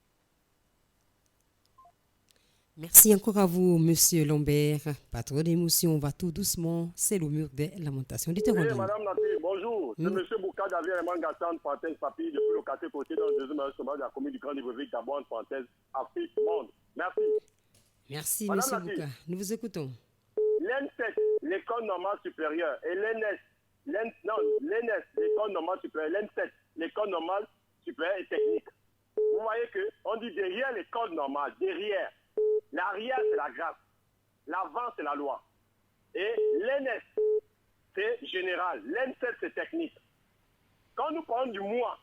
Merci encore à vous, Monsieur Lambert. Pas trop d'émotion, on va tout doucement. C'est le mur des lamentations. Dites-moi. Oui, Madame Nati, bonjour. C'est Monsieur Bouka Davier Mangassan, parenthèse papier, depuis le quartier côté dans le deuxième arrondissement de la commune du Grand Libreville, d'abord, parenthèse Afrique, monde. Merci. Merci, Madame Monsieur Nati, Bouka. Nous vous écoutons. l'ENSEC, l'école normale supérieure, et l'ENS, l'école normale supérieure, l'ENSEC, l'école normale supérieure et technique. Vous voyez qu'on dit derrière l'école normale, derrière. L'arrière, c'est la grâce. L'avant, c'est la loi. Et l'ENS, c'est général. L'ENSEC, c'est technique. Quand nous parlons du moi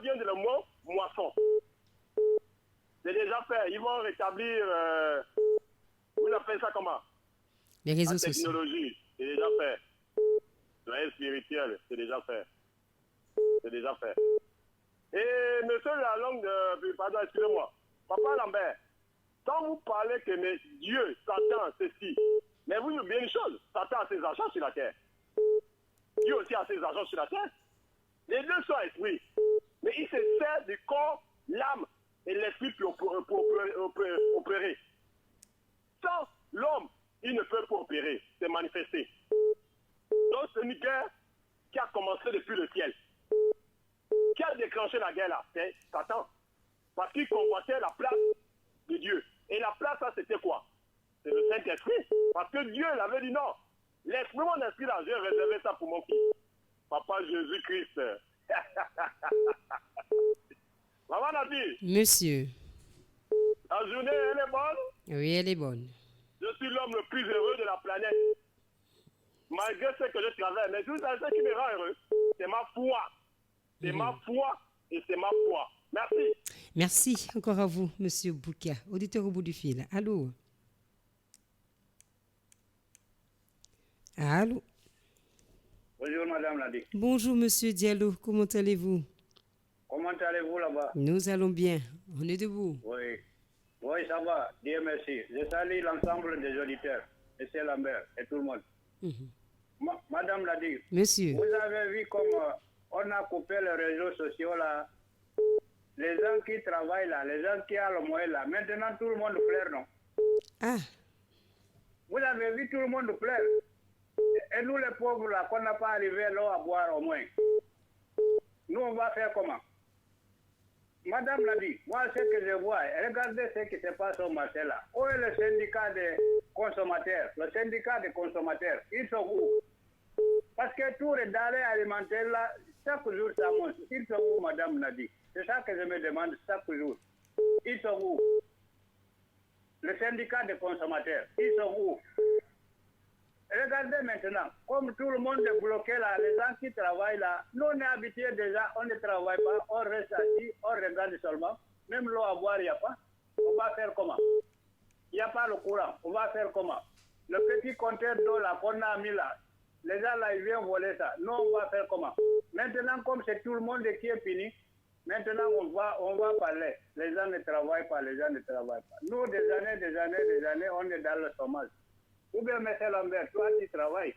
vient de le mot moisson. C'est déjà fait. Ils vont rétablir, vous appelez ça comment? Les réseaux la sociaux. technologie, c'est déjà fait. La spirituelle, c'est déjà fait. C'est déjà fait. Et monsieur la langue de... Pardon, excusez-moi. Papa Lambert, quand vous parlez que mais Dieu, Satan, ceci, mais vous oubliez une chose, Satan a ses agents sur la terre. Dieu aussi a ses agents sur la terre. Les deux sont esprits. Mais il se sert du corps, l'âme et l'esprit pour opérer. Sans l'homme, il ne peut pas opérer, se manifester. Donc c'est une guerre qui a commencé depuis le ciel. Qui a déclenché la guerre là? C'est Satan. Parce qu'il convoitait la place de Dieu. Et la place là, c'était quoi? C'est le Saint-Esprit. Parce que Dieu l'avait dit non. Laisse-moi mon esprit là, j'ai réservé ça pour mon fils. Papa Jésus-Christ. Maman a dit. Monsieur. La journée, elle est bonne? Oui, elle est bonne. Je suis l'homme le plus heureux de la planète. Malgré ce que je travaille. Mais tout ça, ce qui me rend heureux, c'est ma foi. C'est ma foi et c'est ma foi. Merci. Merci encore à vous, Monsieur Bouka. Auditeur au bout du fil. Allô? Allô? Bonjour, Madame Ladi. Bonjour, Monsieur Diallo. Comment allez-vous? Comment allez-vous là-bas? Nous allons bien. On est debout. Oui. Oui, ça va. Dieu merci. Je salue l'ensemble des auditeurs, M. Lambert et tout le monde. Madame Ladi. Monsieur. Vous avez vu comme on a coupé les réseaux sociaux là. Les gens qui travaillent là, les gens qui ont le moyen là. Maintenant, tout le monde pleure, non? Ah. Vous avez vu, tout le monde pleure. Et nous, les pauvres là, qu'on n'a pas arrivé l'eau à boire au moins. Nous, on va faire comment? Madame l'a dit, moi, ce que je vois, regardez ce qui se passe au marché là. Où est le syndicat des consommateurs? Le syndicat des consommateurs, ils sont où? Parce que tout les denrées alimentaires là, chaque jour ça monte. Ils sont où, Madame l'a dit? C'est ça que je me demande chaque jour. Ils sont où? Le syndicat des consommateurs, ils sont où? Regardez maintenant, comme tout le monde est bloqué là, les gens qui travaillent là, nous on est habitués déjà, on ne travaille pas, on reste assis, on regarde seulement. Même l'eau à boire, il n'y a pas. On va faire comment? Il n'y a pas le courant, on va faire comment? Le petit compteur d'eau là qu'on a mis là, les gens là, ils viennent voler ça. Nous, on va faire comment? Maintenant, comme c'est tout le monde qui est fini, maintenant on va parler. Les gens ne travaillent pas, les gens ne travaillent pas. Nous, des années, on est dans le chômage. Ou bien, M. Lambert, toi, tu travailles.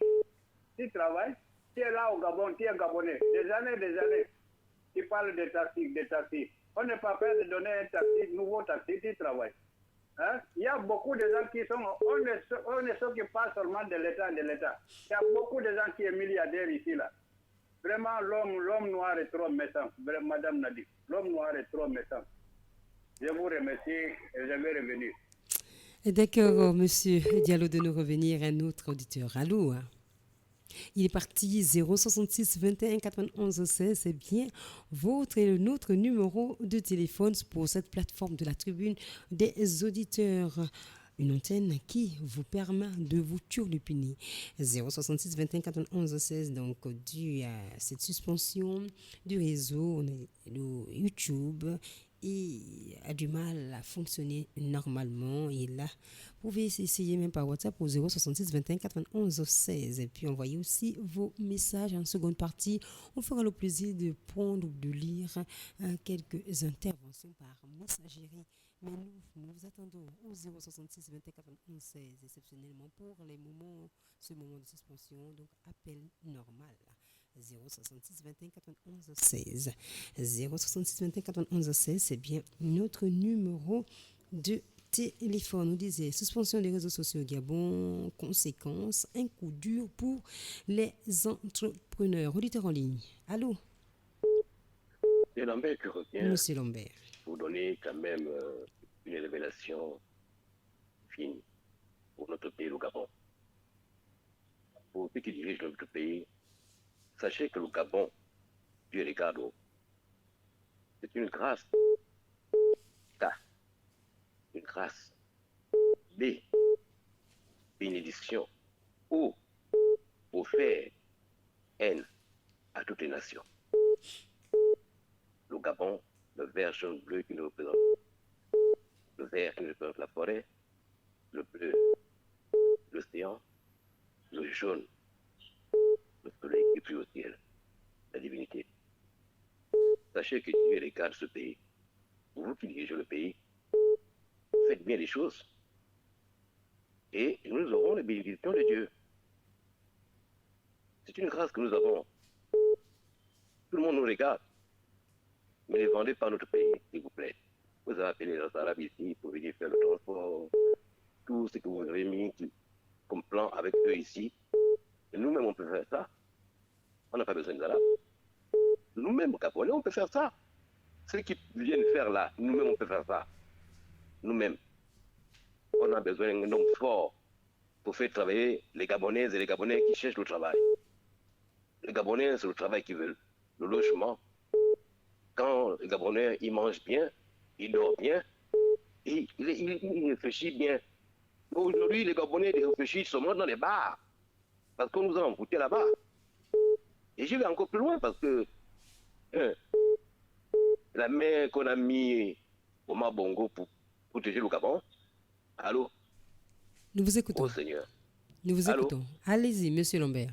Tu travailles, tu es là au Gabon, tu es Gabonais. Des années, tu parles de taxis. On n'est pas prêt de donner un taxi, nouveau taxi, tu travailles. Hein? Il y a beaucoup de gens qui sont... On ne s'occupe pas seulement de l'État. Il y a beaucoup de gens qui sont milliardaires ici, là. Vraiment, l'homme noir est trop méchant. Madame Nadi, l'homme noir est trop méchant. Je vous remercie et je vais revenir. D'accord, Monsieur Diallo, de nous revenir un autre auditeur. Allô? Il est parti 066 21 91 16. C'est bien votre et notre numéro de téléphone pour cette plateforme de la tribune des auditeurs. Une antenne qui vous permet de vous turlupiner. 066 21 91 16. Donc, dû à cette suspension du réseau, le YouTube et a du mal à fonctionner normalement. Et là, vous pouvez essayer même par WhatsApp au 066 21 91 16 et puis envoyer aussi vos messages en seconde partie. On fera le plaisir de prendre ou de lire quelques interventions par messagerie. Mais nous vous attendons au 066 21 91 16 exceptionnellement pour ce moment de suspension. Donc, appel normal. 066 21 91 16. 066 21 91 16, c'est bien notre numéro de téléphone. On disait suspension des réseaux sociaux au Gabon, conséquences, un coup dur pour les entrepreneurs. Auditeur en ligne. Allô? C'est Lambert qui revient. Monsieur Lambert. Pour donner quand même une révélation fine pour notre pays, le Gabon. Pour ceux qui dirigent notre pays, sachez que le Gabon, Dieu les garde, c'est une grâce. Une grâce. B. Bénédiction. O. Pour faire haine à toutes les nations. Le Gabon, le vert jaune bleu qui nous représente. Le vert qui nous représente la forêt. Le bleu, l'océan. Le jaune, le soleil qui brille au ciel. La divinité. Sachez que Dieu regarde ce pays. Vous qui dirigez le pays, faites bien les choses. Et nous aurons les bénédictions de Dieu. C'est une grâce que nous avons. Tout le monde nous regarde. Mais ne vendez pas notre pays, s'il vous plaît. Vous avez appelé les Arabes ici pour venir faire le transport. Tout ce que vous avez mis comme plan avec eux ici. Et nous-mêmes, on peut faire ça. On n'a pas besoin des Arabes. Nous-mêmes, Gabonais, on peut faire ça. Ceux qui viennent faire là, nous-mêmes, on peut faire ça. Nous-mêmes. On a besoin d'un homme fort pour faire travailler les Gabonaises et les Gabonais qui cherchent le travail. Les Gabonais, c'est le travail qu'ils veulent. Le logement. Quand les Gabonais, ils mangent bien, ils dorment bien, et ils réfléchissent bien. Aujourd'hui, les Gabonais ils réfléchissent seulement dans les bars. Parce qu'on nous a envoûtés là-bas. Et je vais encore plus loin parce que la main qu'on a mis au Mabongo pour protéger le Gabon. Allô? Nous vous écoutons. Oh Seigneur. Nous vous Allô? écoutons. Allez-y, monsieur Lambert.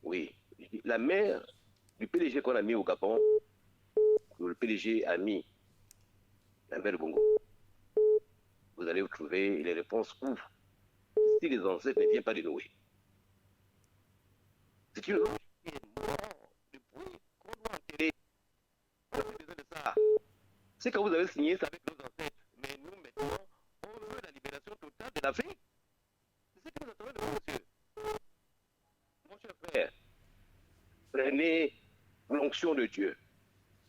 Oui. La main du PDG qu'on a mis au Gabon, le PDG a mis la main de Bongo. Vous allez trouver les réponses où si les ancêtres ne viennent pas de Noé. C'est une loi qui est morte depuis qu'on doit enterrer. On a besoin de ça. C'est quand vous avez signé ça avec nos ancêtres. Mais nous, maintenant, on veut la libération totale de l'Afrique. C'est ce que nous attendons de vous, monsieur. Mon cher frère, prenez l'onction de Dieu.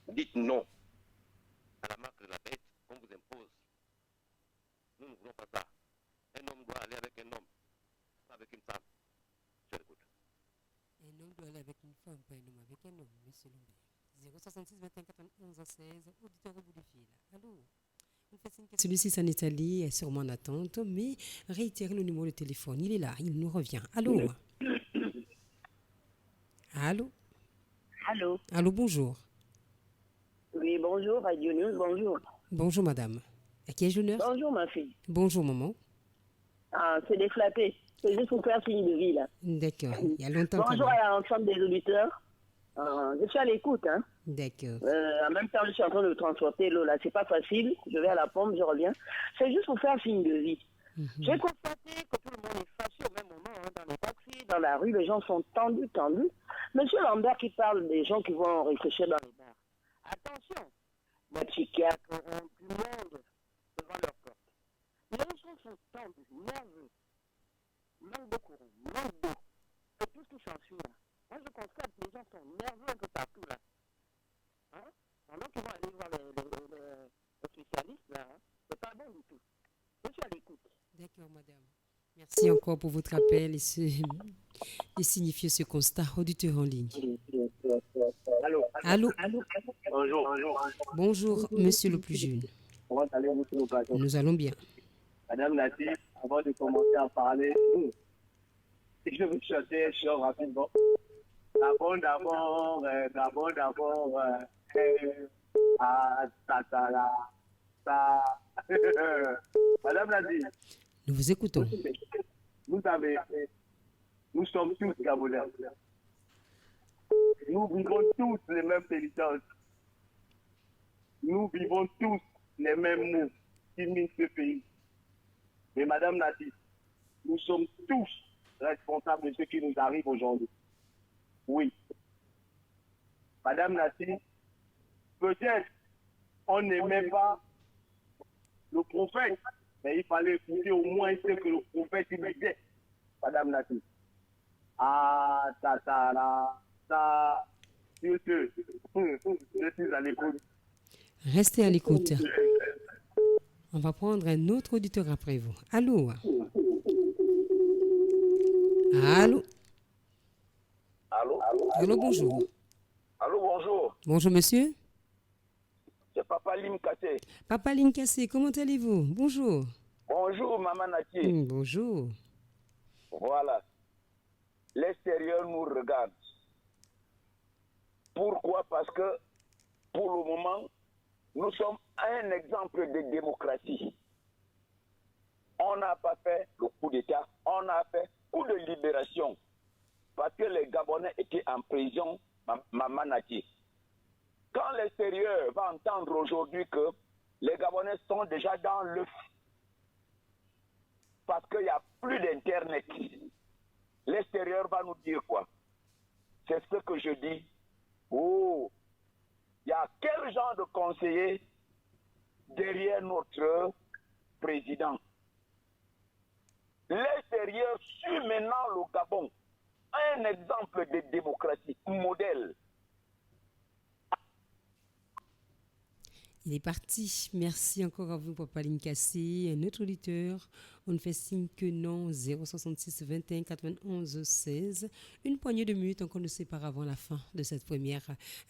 Dites non à la marque de la bête qu'on vous impose. Nous ne voulons pas ça. Un homme doit aller avec un homme, pas avec une femme. Je l'écoute. Un homme doit aller avec une femme, pas un homme avec un homme, monsieur Lambert. 066 21 91 16, auditeur au bout du fil. Allô? Celui-ci, c'est en Italie, est sûrement en attente, mais réitérez le numéro de téléphone. Il est là, il nous revient. Allô? Allô? Allô? Allô, bonjour. Oui, bonjour, Radio News, bonjour. Bonjour, madame. À qui ai-je l'honneur? Bonjour, ma fille. Bonjour, maman. Ah, c'est des flattés. C'est juste pour faire signe de vie, là. D'accord, il y a longtemps. Bonjour à l'ensemble des auditeurs. Je suis à l'écoute, hein. D'accord. En même temps, je suis en train de transporter l'eau, là. C'est pas facile. Je vais à la pompe, je reviens. C'est juste pour faire signe de vie. J'ai constaté que tout le monde est fâché au même moment, hein, dans les taxis, dans la rue. Les gens sont tendus. Monsieur Lambert qui parle des gens qui vont réfléchir dans les bars. Attention, les psychiatres ont du monde devant leur porte. Les gens sont tendus, nerveux, manque de courant, manque d'eau, et tout ce qui s'ensuit là. Moi je constate que les gens sont nerveux un peu partout là. Hein? Pendant qu'ils vont aller voir les spécialistes là, hein? C'est pas bon du tout. Je suis à l'écoute. D'accord, madame. Merci encore pour votre appel et signifier ce constat. Auditeur en ligne. Allô? Bonjour. Bonjour, monsieur le plus jeune. Comment allez-vous, s'il vous plaît? Nous allons bien. Madame Natif, avant de commencer à parler, je veux chanter rapidement. D'abord, Madame Natif. Nous vous écoutons. Vous savez, nous sommes tous Gabonais. Nous vivons tous les mêmes pénitences. Nous vivons tous les mêmes mots qui minent ce pays. Mais Madame Natif, nous sommes tous responsables de ce qui nous arrive aujourd'hui. Oui. Madame Natif, peut-être on n'aimait pas le prophète Mais il fallait écouter au moins ce que le prophète il disait, Madame Nati. Ah, ça, sur ce, je suis à l'écoute. Restez à l'écoute. On va prendre un autre auditeur après vous. Allô? Allô? Allô? Allô, bonjour. Allô, bonjour. Bonjour, monsieur. C'est Papa Lim Kassé. Papa Linkassé, comment allez-vous? Bonjour. Bonjour, Maman Nati. Bonjour. Voilà. L'extérieur nous regarde. Pourquoi? Parce que, pour le moment, nous sommes un exemple de démocratie. On n'a pas fait le coup d'État, on a fait coup de libération. Parce que les Gabonais étaient en prison, Maman Nati. Quand l'extérieur va entendre aujourd'hui que les Gabonais sont déjà dans le feu, parce qu'il n'y a plus d'Internet, l'extérieur va nous dire quoi? C'est ce que je dis. Oh, il y a quel genre de conseiller derrière notre président? L'extérieur suit maintenant le Gabon. Un exemple de démocratie, un modèle. Il est parti. Merci encore à vous, Papa Linkassé. Un autre auditeur, on fait signe que non. 066 21 91 16. Une poignée de minutes encore nous sépare avant la fin de cette première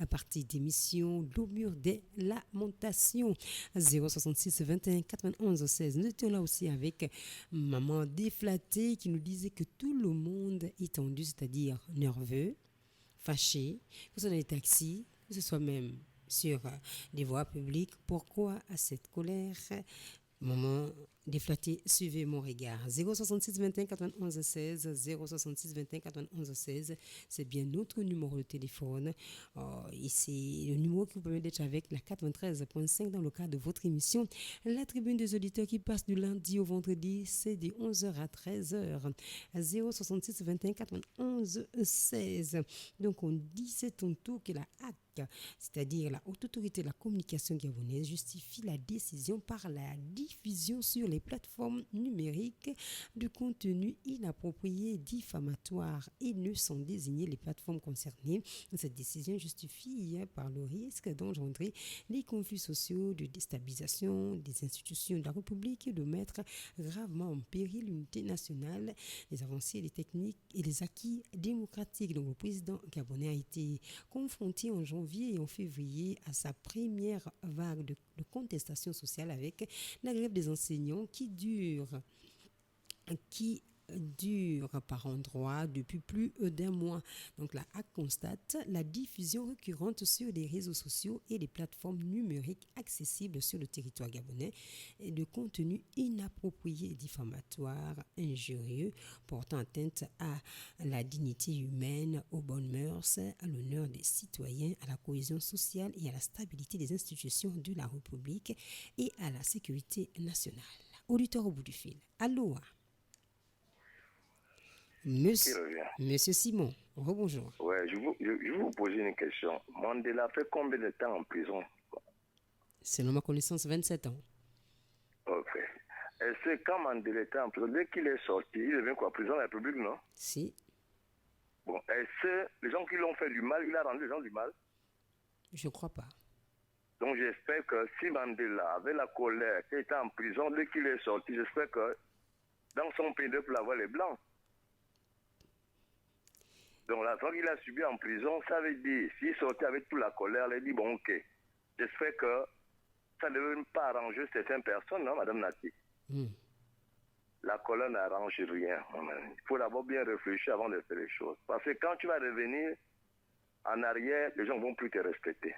partie d'émission. L'au mur des lamentations. 066 21 91 16. Nous étions là aussi avec Maman Déflattée qui nous disait que tout le monde est tendu, c'est-à-dire nerveux, fâché, que ce soit dans les taxis, que ce soit même sur des voies publiques. Pourquoi à cette colère? Maman Déflattée, suivez mon regard. 066 21 91 16, 066 21 91 16, c'est bien notre numéro de téléphone. Et c'est le numéro qui vous permet d'être avec la 93.5 dans le cadre de votre émission La Tribune des auditeurs qui passe du lundi au vendredi, c'est de 11h à 13h. 066 21 91 16. Donc on dit c'est ton tour que la HAC, c'est-à-dire la Haute Autorité de la Communication gabonaise, justifie la décision par la diffusion sur les plateformes numériques de contenu inapproprié, diffamatoire et ne sont désignées les plateformes concernées. Cette décision justifie par le risque d'engendrer des conflits sociaux, de déstabilisation des institutions de la République et de mettre gravement en péril l'unité nationale, les avancées, les techniques et les acquis démocratiques. Donc, le président gabonais a été confronté en janvier et en février à sa première vague de contestation sociale avec la grève des enseignants qui dure par endroits depuis plus d'un mois. Donc la HAC constate la diffusion récurrente sur les réseaux sociaux et les plateformes numériques accessibles sur le territoire gabonais et de contenu inapproprié, diffamatoire, injurieux, portant atteinte à la dignité humaine, aux bonnes mœurs, à l'honneur des citoyens, à la cohésion sociale et à la stabilité des institutions de la République et à la sécurité nationale. Auditeur au bout du fil. Allô? Monsieur Simon, rebonjour. Ouais, je vais vous poser une question. Mandela fait combien de temps en prison? Selon ma connaissance, 27 ans. Ok. Est-ce que quand Mandela était en prison, dès qu'il est sorti, il devient quoi? Prison de la République, non? Si. Bon, est-ce que les gens qui l'ont fait du mal, il a rendu les gens du mal? Je crois pas. Donc j'espère que si Mandela avait la colère, qu'il était en prison, dès qu'il est sorti, j'espère que dans son pays de peut avoir les blancs. Donc la fois qu'il a subi en prison, ça veut dire, s'il sortait avec toute la colère, il dit, bon ok, j'espère que ça ne veut pas arranger certaines personnes, non, Madame Nati? La colère n'arrange rien. Il faut d'abord bien réfléchir avant de faire les choses. Parce que quand tu vas revenir en arrière, les gens ne vont plus te respecter.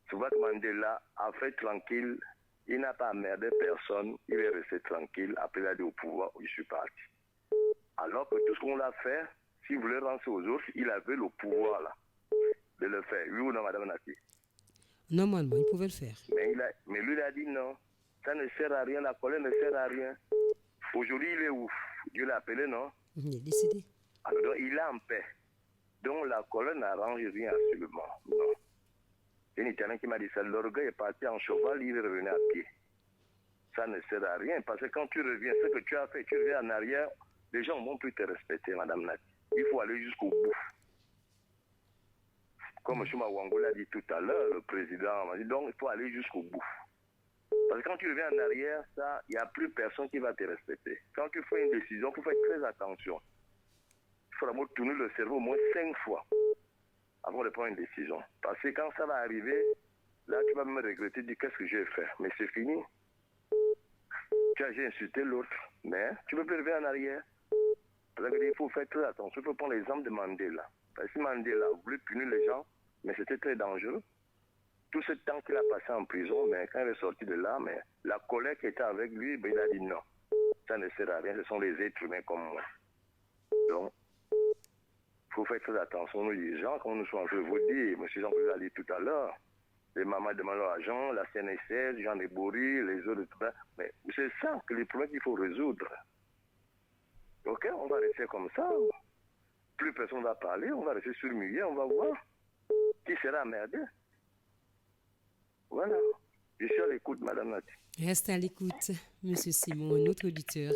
Souvent Mandela a fait tranquille, il n'a pas emmerdé personne, il est resté tranquille, après il a dit au pouvoir, je suis parti. Alors que tout ce qu'on l'a fait, s'il voulait rendre aux autres, il avait le pouvoir là, de le faire. Oui ou non, Madame Nati? Normalement, il pouvait le faire. Mais lui, il a dit non, ça ne sert à rien, la colère ne sert à rien. Aujourd'hui, il est où? Dieu l'a appelé, non? Il est décédé. Alors, il est en paix. Donc, la colère n'arrange rien absolument. Non. C'est un Italien qui m'a dit ça. L'orgueil est parti en cheval, il est revenu à pied. ça ne sert à rien. Parce que quand tu reviens, ce que tu as fait, tu reviens en arrière, les gens ne vont plus te respecter, Madame Nati. Il faut aller jusqu'au bout. Comme M. Mawangou l'a dit tout à l'heure, le président m'a dit, donc il faut aller jusqu'au bout. Parce que quand tu reviens en arrière, ça, il n'y a plus personne qui va te respecter. Quand tu fais une décision, il faut faire très attention. Il faut d'abord tourner le cerveau au moins 5 fois avant de prendre une décision. Parce que quand ça va arriver, là, tu vas me regretter, dire qu'est-ce que j'ai fait. Mais c'est fini. J'ai insulté l'autre, mais tu ne peux plus revenir en arrière. Parce qu'il faut faire très attention. Il faut prendre l'exemple de Mandela. Parce que Mandela voulait punir les gens, mais c'était très dangereux. Tout ce temps qu'il a passé en prison, mais quand il est sorti de là, mais la colère qui était avec lui, ben, il a dit non. Ça ne sert à rien, ce sont les êtres humains comme moi. Donc, il faut faire très attention, nous les gens, comme nous sommes, je vous dis, M. Jean-Claude l'a dit tout à l'heure, les mamans demandent l'argent, la CNSS, Jean Desbourris, les autres, mais c'est ça que les problèmes qu'il faut résoudre. Ok, on va rester comme ça. Plus personne ne va parler, on va rester surmuyé, on va voir qui sera merdé. Voilà. Je suis à l'écoute, Madame Nati. Reste à l'écoute, Monsieur Simon, notre auditeur,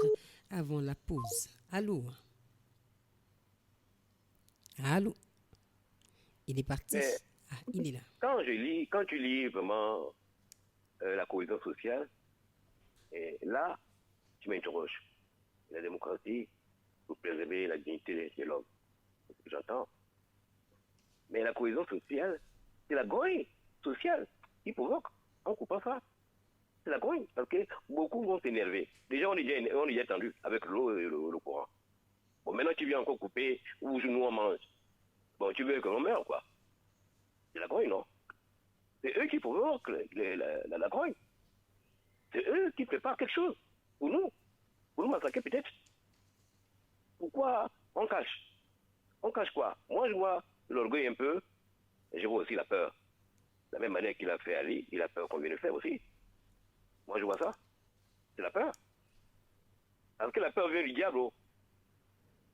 avant la pause. Allô? Allô? Il est parti. Mais, il est là. Quand tu lis vraiment la cohésion sociale, et là, tu m'interroges. La démocratie pour préserver la dignité de l'homme. C'est ce que j'entends. Mais la cohésion sociale, c'est la grogne sociale qui provoque. On ne coupe pas ça. C'est la grogne. Parce que beaucoup vont s'énerver. Déjà, on est déjà tendu avec l'eau et le courant. Bon, maintenant, tu viens encore couper où nous on mange. Bon, tu veux que l'on meure, quoi. C'est la grogne, non? C'est eux qui provoquent la grogne. C'est eux qui préparent quelque chose pour nous. Pour nous massacrer, peut-être. Pourquoi on cache? On cache quoi? Moi, je vois l'orgueil un peu, et je vois aussi la peur. De la même manière qu'il a fait Ali, il a peur qu'on vienne le faire aussi. Moi, je vois ça. C'est la peur. Parce que la peur vient du diable. Oh.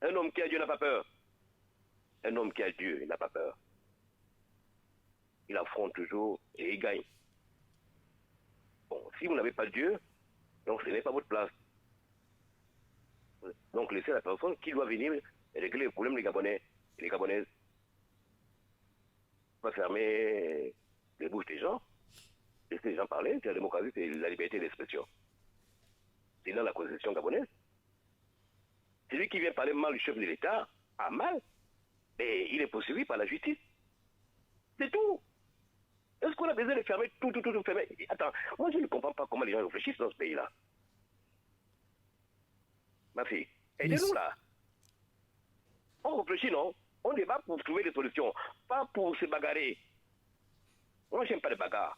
Un homme qui a Dieu n'a pas peur. Un homme qui a Dieu, il n'a pas peur. Il affronte toujours et il gagne. Bon, si vous n'avez pas Dieu, donc ce n'est pas votre place. Donc laissez la personne qui doit venir régler les problèmes des Gabonais et les Gabonaises. Pas fermer les bouches des gens. Laissez les gens parler. C'est la démocratie, c'est la liberté d'expression. C'est dans la constitution gabonaise. Celui qui vient parler mal du chef de l'État, a mal, et il est poursuivi par la justice. C'est tout. Est-ce qu'on a besoin de fermer tout fermer? Attends, moi je ne comprends pas comment les gens réfléchissent dans ce pays-là. Ma fille, aidez-nous là. On réfléchit, non? On débat pour trouver des solutions, pas pour se bagarrer. Moi, j'aime pas les bagarres.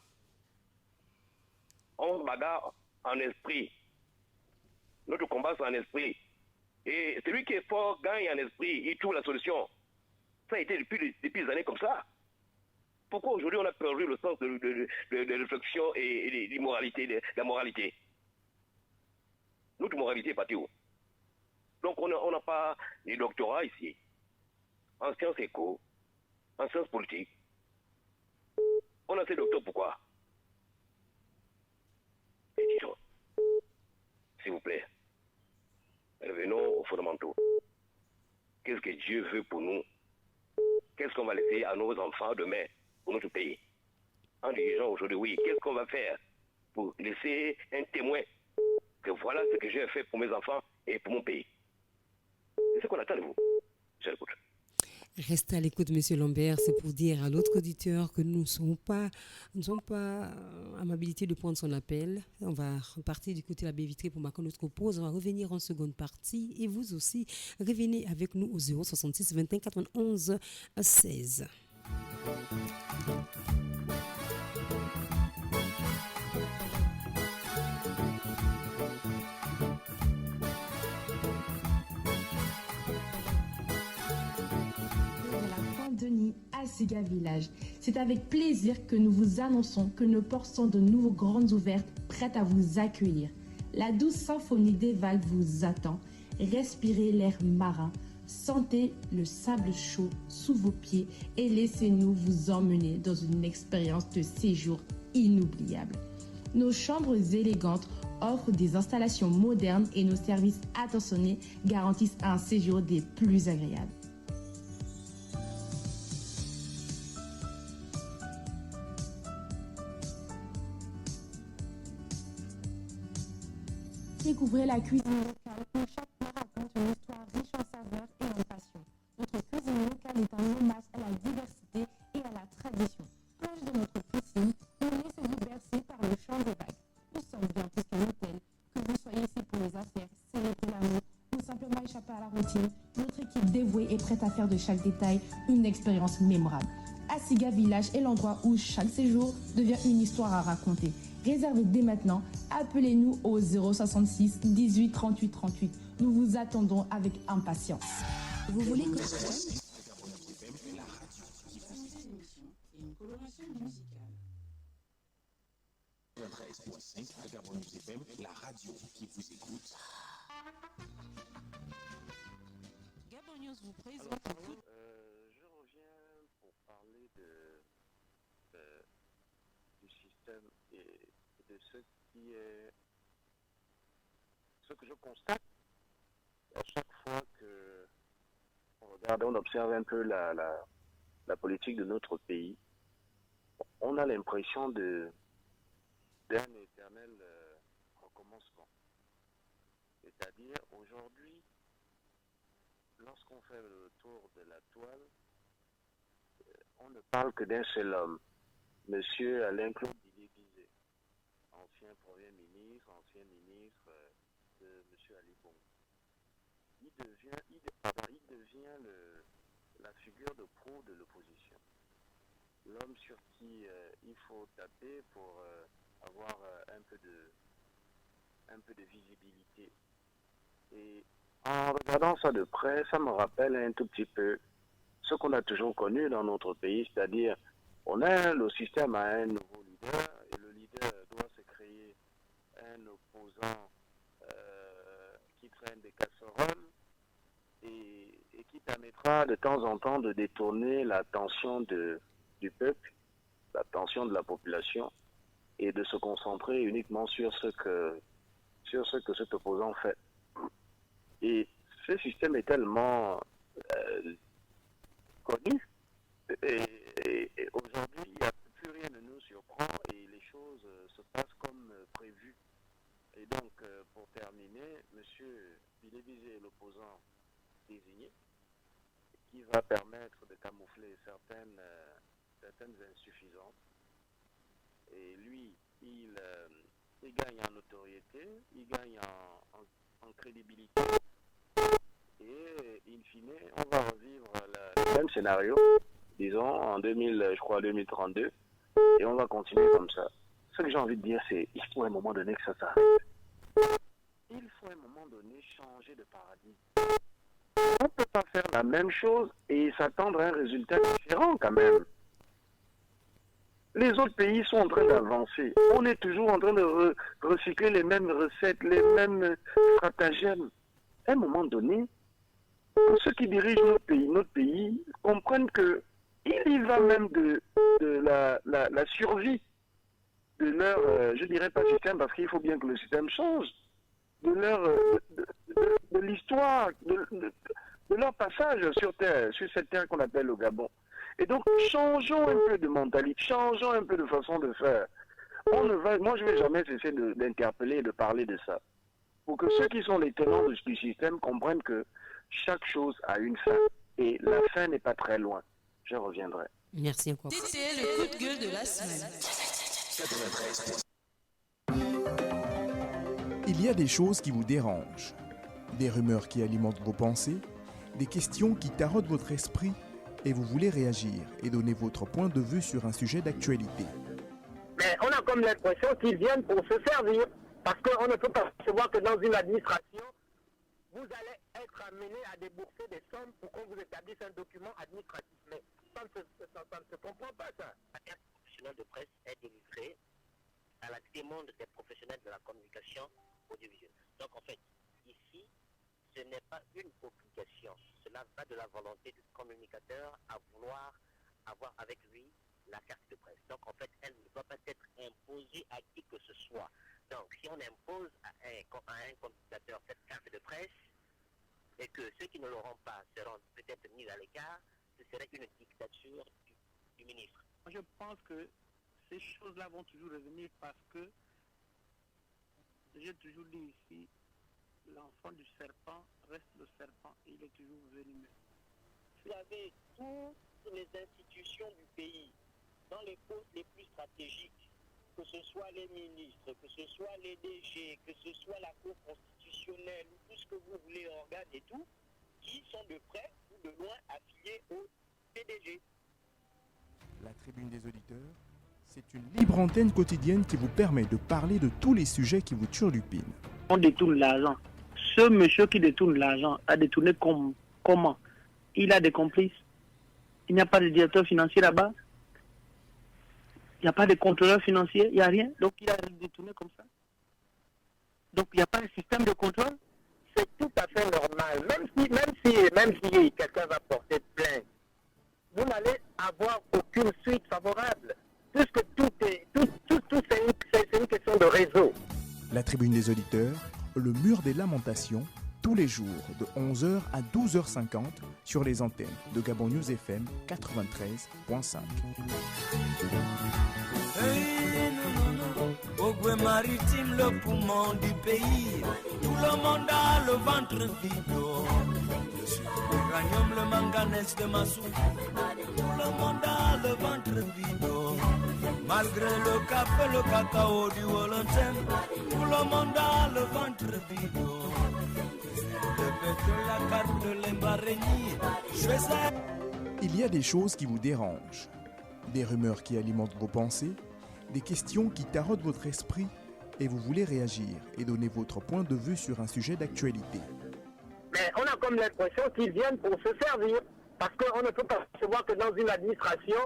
On bagarre en esprit. Notre combat, c'est en esprit. Et celui qui est fort gagne en esprit, il trouve la solution. Ça a été depuis des années comme ça. Pourquoi aujourd'hui on a perdu le sens de réflexion et de la moralité? Notre moralité est partie où? Donc on n'a pas de doctorat ici. En sciences éco, en sciences politiques. On a ces docteurs pourquoi? S'il vous plaît, revenons aux fondamentaux. Qu'est-ce que Dieu veut pour nous? Qu'est-ce qu'on va laisser à nos enfants demain pour notre pays? En disant aujourd'hui, oui, qu'est-ce qu'on va faire pour laisser un témoin que voilà ce que j'ai fait pour mes enfants et pour mon pays? C'est ce qu'on attend de vous. Je l'écoute. Restez à l'écoute, Monsieur Lambert. C'est pour dire à l'autre auditeur que nous ne sommes pas amabilité de prendre son appel. On va repartir du côté de la baie vitrée pour marquer notre pause. On va revenir en seconde partie. Et vous aussi, revenez avec nous au 066 21 91 16. À Siga Village. C'est avec plaisir que nous vous annonçons que nos portes sont de nouveau grandes ouvertes, prêtes à vous accueillir. La douce symphonie des vagues vous attend. Respirez l'air marin, sentez le sable chaud sous vos pieds et laissez-nous vous emmener dans une expérience de séjour inoubliable. Nos chambres élégantes offrent des installations modernes et nos services attentionnés garantissent un séjour des plus agréables. Découvrez la cuisine locale où chaque plat raconte une histoire riche en saveurs et en passion. Notre cuisine locale est un hommage à la diversité et à la tradition. Plonge dans notre cuisine et laissez-vous bercer par le chant des vagues. Nous sommes bien plus qu'un hôtel. Que vous soyez ici pour les affaires, célébrer l'amour ou simplement échapper à la routine, notre équipe dévouée est prête à faire de chaque détail une expérience mémorable. Asiga Village est l'endroit où chaque séjour devient une histoire à raconter. Réservez dès maintenant. Appelez-nous au 066 18 38 38. Nous vous attendons avec impatience. Vous voulez que une coloration musicale. 13.5 Vagabond News FM, la radio qui vous écoute. Gabon News vous présente. Je reviens pour parler du système et de ce qui est ce que je constate à chaque fois que on regarde, on observe un peu la politique de notre pays. On a l'impression d'un éternel recommencement. C'est-à-dire, aujourd'hui, lorsqu'on fait le tour de la toile, on ne parle que d'un seul homme, Monsieur Alain-Claude Didier-Guizet, ancien Premier ministre, ancien ministre de Monsieur Ali Bongo. Il devient la figure de proue de l'opposition. L'homme sur qui il faut taper pour avoir un peu de visibilité. Et en regardant ça de près, ça me rappelle un tout petit peu ce qu'on a toujours connu dans notre pays, c'est-à-dire le système a un nouveau leader et le leader doit se créer un opposant qui traîne des casseroles et qui permettra de temps en temps de détourner l'attention du peuple, l'attention de la population et de se concentrer uniquement sur ce que cet opposant fait. Et ce système est tellement connu et aujourd'hui, il n'y a plus rien ne nous surprend et les choses se passent comme prévu. Et donc, pour terminer, M. Didier-Guizet est l'opposant désigné qui va permettre de camoufler certaines insuffisances. Et lui, il gagne en notoriété, il gagne en crédibilité. Et in fine, on va revivre le même scénario, disons, en 2032, et on va continuer comme ça. Ce que j'ai envie de dire, c'est qu'il faut à un moment donné que ça s'arrête. Il faut à un moment donné changer de paradigme. On ne peut pas faire la même chose et s'attendre à un résultat différent quand même. Les autres pays sont en train d'avancer. On est toujours en train de recycler les mêmes recettes, les mêmes stratagèmes. À un moment donné, ceux qui dirigent notre pays comprennent que il y va même de la survie de leur, je dirais pas système, parce qu'il faut bien que le système change, de l'histoire, de leur passage sur cette terre qu'on appelle le Gabon. Et donc, changeons un peu de mentalité, changeons un peu de façon de faire. Moi, je ne vais jamais cesser d'interpeller et de parler de ça. Pour que ceux qui sont les tenants du système comprennent que chaque chose a une fin. Et la fin n'est pas très loin. Je reviendrai. Merci encore. C'était le coup de gueule de la semaine. Il y a des choses qui vous dérangent, des rumeurs qui alimentent vos pensées, des questions qui taraudent votre esprit et vous voulez réagir et donner votre point de vue sur un sujet d'actualité. Mais on a comme l'impression qu'ils viennent pour se servir, parce qu'on ne peut pas se voir que dans une administration, vous allez être amené à débourser des sommes pour qu'on vous établisse un document administratif. Mais ça ne se comprend pas, ça. La carte professionnelle de presse est délivrée à la demande des professionnels de la communication audiovisuelle. Donc en fait, ici, ce n'est pas une obligation. Cela va de la volonté du communicateur à vouloir avoir avec lui la carte de presse. Donc en fait, elle ne doit pas être imposer à qui que ce soit. Donc, si on impose à un communicateur cette carte de presse, et que ceux qui ne l'auront pas seront peut-être mis à l'écart, ce serait une dictature du ministre. Moi, je pense que ces choses-là vont toujours revenir parce que, j'ai toujours dit ici, l'enfant du serpent reste le serpent et il est toujours venimeux. Vous avez toutes les institutions du pays, dans les postes les plus stratégiques, que ce soit les ministres, que ce soit les DG, que ce soit la Cour constitutionnelle, ou tout ce que vous voulez, organes et tout, qui sont de près ou de loin affiliés au PDG. La tribune des auditeurs, c'est une libre antenne quotidienne qui vous permet de parler de tous les sujets qui vous turlupinent. On détourne l'argent. Ce monsieur qui détourne l'argent a détourné comment? Il a des complices. Il n'y a pas de directeur financier là-bas. Il n'y a pas de contrôleur financier. Il n'y a rien. Donc il a détourné comme ça. Donc il n'y a pas un système de contrôle. C'est tout à fait normal. Même si quelqu'un va porter plainte, vous n'allez avoir aucune suite favorable. Puisque tout c'est une question de réseau. La tribune des auditeurs, le mur des lamentations, tous les jours de 11h à 12h50 sur les antennes de Gabon News FM 93.5. Ogwe maritime, le poumon du pays. Tout le monde a le ventre vide. Uranium, le manganèse de Massou. Tout le monde a le ventre vide. Malgré le café, le cacao du Wolontem, tout le monde a le ventre vide. Le pétrole, la carte de l'Embarégny. Il y a des choses qui vous dérangent, des rumeurs qui alimentent vos pensées, des questions qui taraudent votre esprit et vous voulez réagir et donner votre point de vue sur un sujet d'actualité. Mais on a comme l'impression qu'ils viennent pour se servir. Parce qu'on ne peut pas savoir que dans une administration,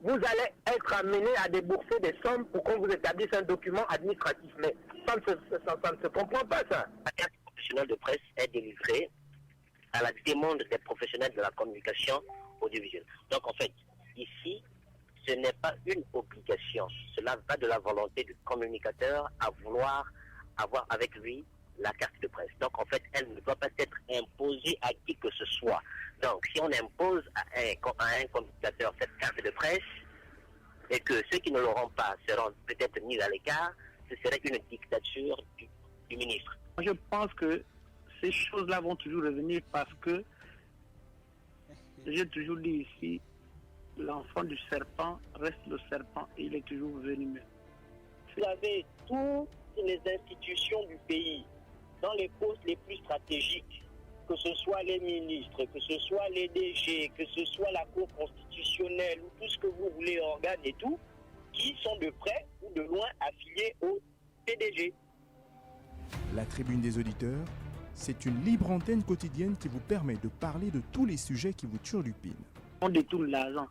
vous allez être amené à débourser des sommes pour qu'on vous établisse un document administratif. Mais ça ne se comprend pas, ça. La carte professionnelle de presse est délivrée à la demande des professionnels de la communication audiovisuelle. Donc en fait, ici, ce n'est pas une obligation. Cela va de la volonté du communicateur à vouloir avoir avec lui la carte de presse. Donc en fait, elle ne doit pas être imposée à qui que ce soit. Donc si on impose à un communicateur cette carte de presse et que ceux qui ne l'auront pas seront peut-être mis à l'écart, ce serait une dictature du ministre. Je pense que ces choses-là vont toujours revenir parce que, j'ai toujours dit ici, l'enfant du serpent reste le serpent et il est toujours venimeux. Vous avez toutes les institutions du pays, dans les postes les plus stratégiques, que ce soit les ministres, que ce soit les DG, que ce soit la Cour constitutionnelle ou tout ce que vous voulez, organes et tout, qui sont de près ou de loin affiliés au PDG. La tribune des auditeurs, c'est une libre antenne quotidienne qui vous permet de parler de tous les sujets qui vous turlupinent. On détourne l'argent.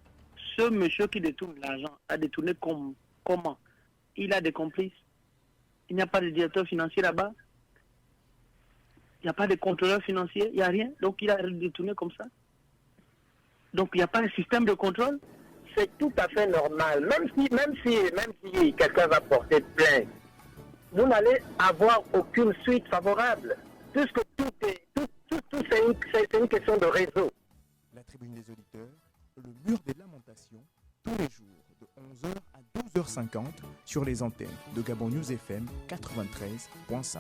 Ce monsieur qui détourne l'argent a détourné comment? Il a des complices. Il n'y a pas de directeur financier là-bas. Il n'y a pas de contrôleur financier. Il n'y a rien. Donc il a détourné comme ça. Donc il n'y a pas un système de contrôle. C'est tout à fait normal. Même si quelqu'un va porter plainte, vous n'allez avoir aucune suite favorable. Puisque tout c'est une question de réseau. La tribune des auditeurs, le mur des lamentations, tous les jours de 11h à 12h50 sur les antennes de Gabon News FM 93.5.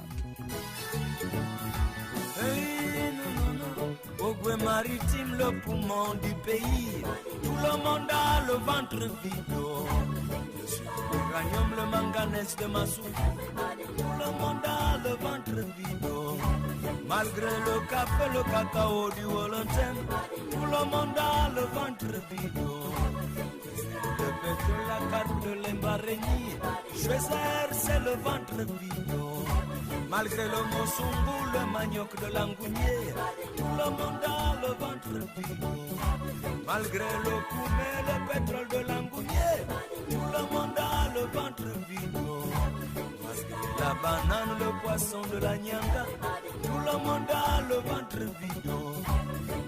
Ogwe maritime, le poumon du pays. Tout le monde a le ventre vide. Uranium, le manganèse de Massou. Tout le monde a le ventre vide. Malgré le café, le cacao du Wolontem, tout le monde a le ventre vide. Le pétrole, la carte de l'Embarégny. Choisir, c'est le ventre vide. Malgré le mossumbu, le manioc de l'angounier, tout le monde a le ventre vide. Malgré le koumé, le pétrole de l'angounier, tout le monde a le ventre vide. La banane, le poisson de la nyanga, tout le monde a le ventre vide.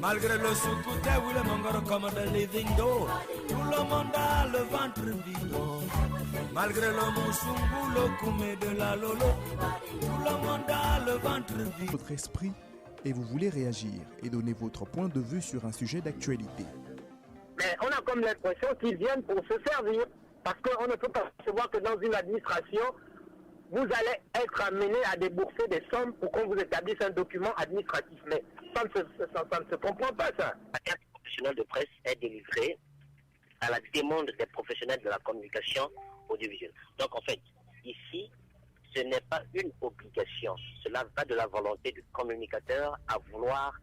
Malgré le soukouté ou le mangoro comme de living do, tout le monde a le ventre vide. Malgré le moussoungou, le koumé de la lolo, tout le monde a le ventre vide. Votre esprit et vous voulez réagir et donner votre point de vue sur un sujet d'actualité. Mais on a comme l'impression qu'ils viennent pour se servir. Parce qu'on ne peut pas savoir que dans une administration, vous allez être amené à débourser des sommes pour qu'on vous établisse un document administratif. Mais ça ne se comprend pas, ça. La carte professionnelle de presse est délivrée à la demande des professionnels de la communication audiovisuelle. Donc en fait, ici, ce n'est pas une obligation. Cela va de la volonté du communicateur à vouloir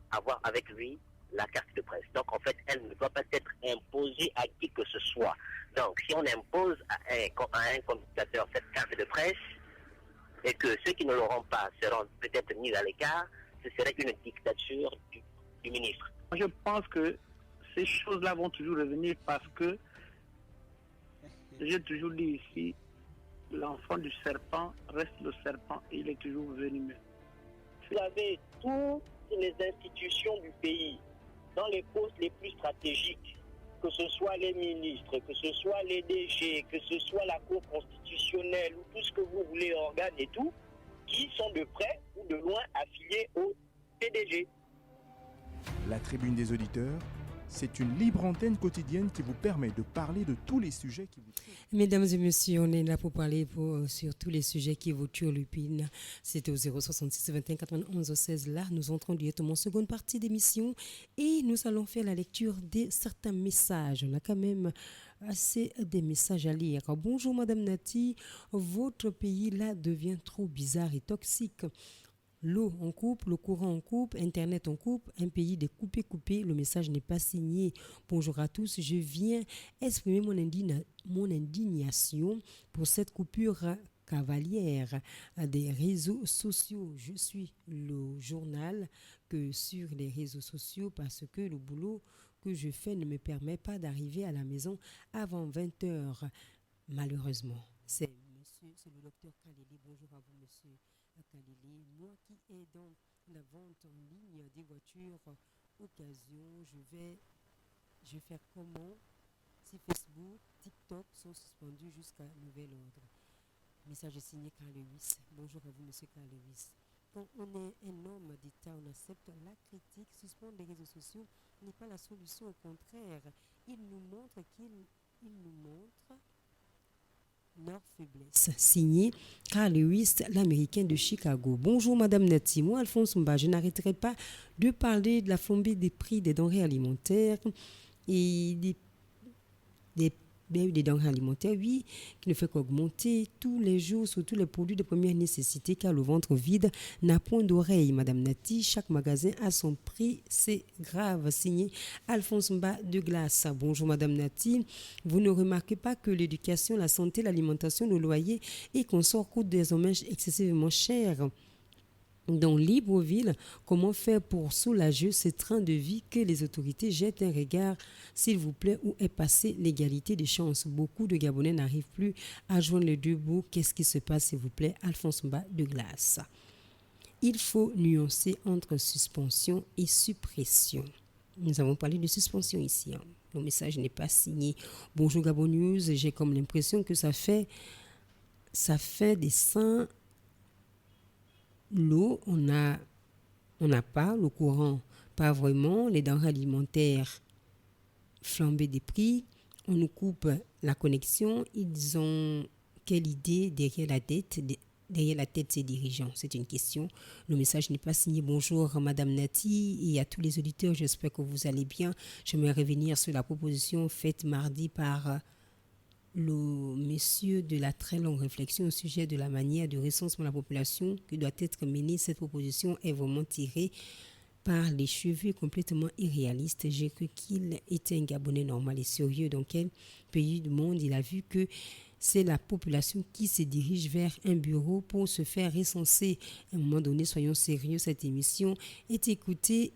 avoir avec lui la carte de presse. Donc en fait, elle ne doit pas être imposée à qui que ce soit. Donc si on impose à un communicateur cette carte de presse et que ceux qui ne l'auront pas seront peut-être mis à l'écart, ce serait une dictature du ministre. Je pense que ces choses-là vont toujours revenir parce que j'ai toujours dit ici, l'enfant du serpent reste le serpent et il est toujours venimeux. Vous avez toutes les institutions du pays dans les postes les plus stratégiques, que ce soit les ministres, que ce soit les DG, que ce soit la Cour constitutionnelle ou tout ce que vous voulez, organes et tout, qui sont de près ou de loin affiliés au PDG. La tribune des auditeurs, c'est une libre antenne quotidienne qui vous permet de parler de tous les sujets qui vous touchent. Mesdames et messieurs, on est là pour parler sur tous les sujets qui vous turlupinent. C'est au 066 21 91 16. Là, nous entrons directement en seconde partie d'émission et nous allons faire la lecture de certains messages. On a quand même assez des messages à lire. Bonjour Madame Nati, votre pays là devient trop bizarre et toxique. L'eau on coupe, le courant on coupe, Internet on coupe, un pays de coupé, le message n'est pas signé. Bonjour à tous, je viens exprimer mon indignation pour cette coupure cavalière des réseaux sociaux. Je suis le journal que sur les réseaux sociaux parce que le boulot que je fais ne me permet pas d'arriver à la maison avant 20h. Malheureusement, c'est le docteur Kaleli. Bonjour à vous, monsieur Kaleli. Moi qui est dans la vente en ligne des voitures occasion, je vais faire comment si Facebook, TikTok sont suspendus jusqu'à nouvel ordre. Message signé Carl Lewis. Bonjour à vous, monsieur Carl Lewis. Quand on est un homme d'État, on accepte la critique. Suspendre les réseaux sociaux n'est pas la solution, au contraire. Il nous montre leur faiblesse. Signé Carl Lewis, l'américain de Chicago. Bonjour Madame Nati, moi Alphonse Mba, je n'arrêterai pas de parler de la flambée des prix des denrées alimentaires et des denrées alimentaires, oui, qui ne fait qu'augmenter tous les jours, surtout les produits de première nécessité, car le ventre vide n'a point d'oreille. Madame Nati, chaque magasin a son prix, c'est grave. Signé Alphonse Mba de Glace. Bonjour Madame Nati, vous ne remarquez pas que l'éducation, la santé, l'alimentation, le loyer et consorts coûtent désormais excessivement cher? Dans Libreville, comment faire pour soulager ce train de vie que les autorités jettent un regard, s'il vous plaît, où est passée l'égalité des chances? Beaucoup de Gabonais n'arrivent plus à joindre les deux bouts. Qu'est-ce qui se passe, s'il vous plaît? Alphonse Mba de Glace. Il faut nuancer entre suspension et suppression. Nous avons parlé de suspension ici. Le message n'est pas signé. Bonjour Gabon News, j'ai comme l'impression que ça fait des seins. L'eau, on n'a pas, le courant, pas vraiment, les denrées alimentaires, flambée des prix, on nous coupe la connexion, ils ont quelle idée derrière la tête ces dirigeants? C'est une question. Le message n'est pas signé. Bonjour Madame Nati et à tous les auditeurs, j'espère que vous allez bien. J'aimerais revenir sur la proposition faite mardi par le monsieur de la très longue réflexion au sujet de la manière de recensement de la population qui doit être menée. Cette proposition est vraiment tirée par les cheveux, complètement irréaliste. J'ai cru qu'il était un Gabonais normal et sérieux. Dans quel pays du monde il a vu que c'est la population qui se dirige vers un bureau pour se faire recenser? À un moment donné, soyons sérieux, cette émission est écoutée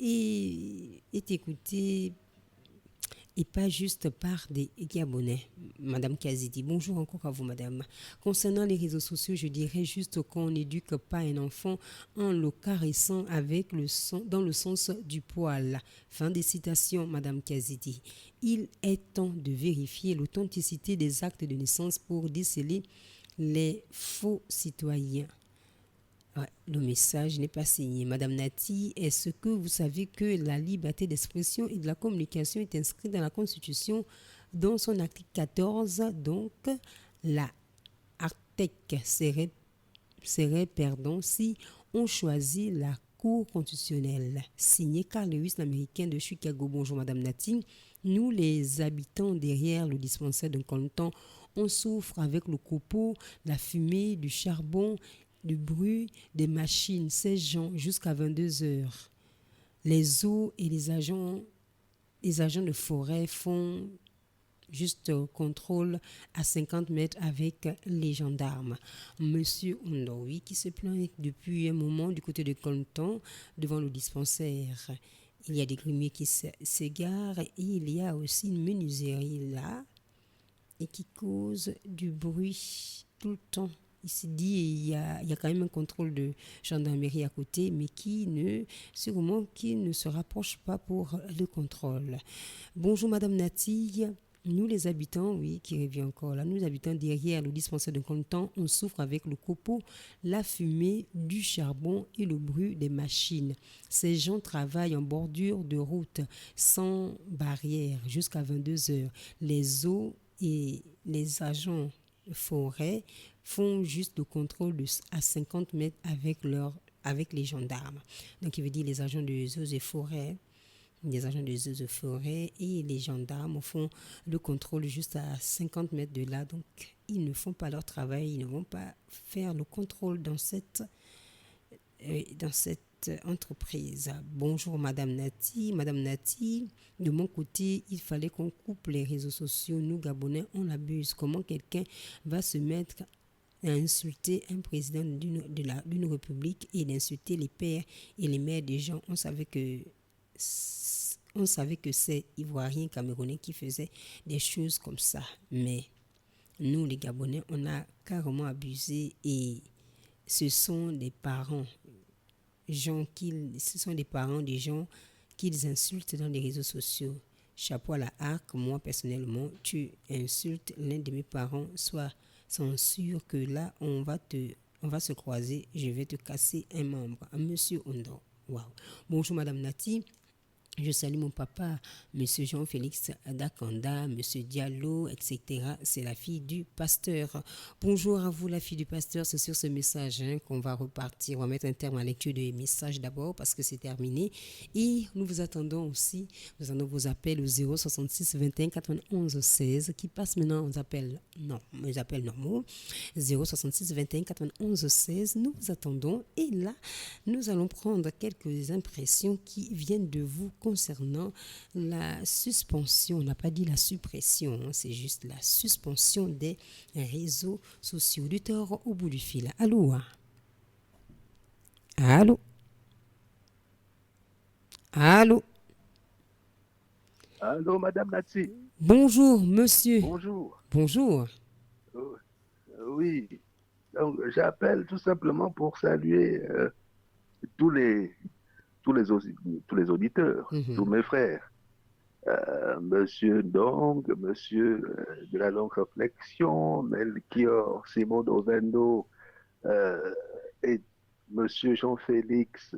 et pas juste par des Gabonais. Madame Kazidi, bonjour encore à vous, madame. Concernant les réseaux sociaux, je dirais juste qu'on n'éduque pas un enfant en le caressant avec le son, dans le sens du poil. Fin des citations, madame Kazidi. Il est temps de vérifier l'authenticité des actes de naissance pour déceler les faux citoyens. Ouais, le message n'est pas signé. Madame Nati, est-ce que vous savez que la liberté d'expression et de la communication est inscrite dans la Constitution dans son article 14? Donc, la Artec serait si on choisit la Cour constitutionnelle. Signé Carl Lewis, l'Américain de Chicago. Bonjour Madame Nati. Nous, les habitants derrière le dispensaire d'un canton, on souffre avec le copeau, la fumée, du charbon, du bruit des machines, ces gens jusqu'à 22 heures. Les eaux et les agents de forêt font juste contrôle à 50 mètres avec les gendarmes. Monsieur Ondowi qui se plaint depuis un moment du côté de Canton devant le dispensaire. Il y a des grumiers qui s'égarent et il y a aussi une menuiserie là et qui cause du bruit tout le temps. Il s'est dit il y a quand même un contrôle de gendarmerie à côté, mais qui ne se rapproche pas pour le contrôle. Bonjour Madame Nati. Nous les habitants, oui, qui revient encore là, nous habitants derrière le dispensaire de Canton, on souffre avec le copeau, la fumée, du charbon et le bruit des machines. Ces gens travaillent en bordure de route, sans barrière, jusqu'à 22 heures. Les eaux et les agents forêt font juste le contrôle à 50 mètres avec les gendarmes. Donc, il veut dire les agents des eaux et forêts. Les agents des eaux et forêts et les gendarmes font le contrôle juste à 50 mètres de là. Donc, ils ne font pas leur travail. Ils ne vont pas faire le contrôle dans cette entreprise. Bonjour Madame Nati. Madame Nati, de mon côté, il fallait qu'on coupe les réseaux sociaux. Nous, Gabonais, on l'abuse. Comment quelqu'un va se mettre à insulter un président d'une république et d'insulter les pères et les mères des gens? On savait que c'est Ivoiriens, Camerounais qui faisaient des choses comme ça. Mais nous, les Gabonais, on a carrément abusé et ce sont des parents des gens qu'ils insultent dans les réseaux sociaux. Chapeau à la arc, moi personnellement, tu insultes l'un de mes parents, sois sûr que là, on va se croiser, je vais te casser un membre. Monsieur Ondo. Wow. Bonjour Madame Nati. Je salue mon papa, Monsieur Jean-Félix Dakanda, Monsieur Diallo, etc. C'est la fille du pasteur. Bonjour à vous, la fille du pasteur. C'est sur ce message qu'on va repartir. On va mettre un terme à la lecture des messages d'abord parce que c'est terminé. Et nous vous attendons aussi. Nous attendons vos appels au 066 21 91 16 qui passent maintenant aux appels normaux. 066 21 91 16. Nous vous attendons. Et là, nous allons prendre quelques impressions qui viennent de vous concernant la suspension, on n'a pas dit la suppression, c'est juste la suspension des réseaux sociaux. Auditeur au bout du fil. Allô? Allô? Allô? Allô, Madame Nati. Bonjour, monsieur. Bonjour. Bonjour. Oui, donc j'appelle tout simplement pour saluer tous les auditeurs, tous mes frères, Monsieur Dong, Monsieur de la longue réflexion, Melchior, Simon Ovendo, et Monsieur Jean-Félix,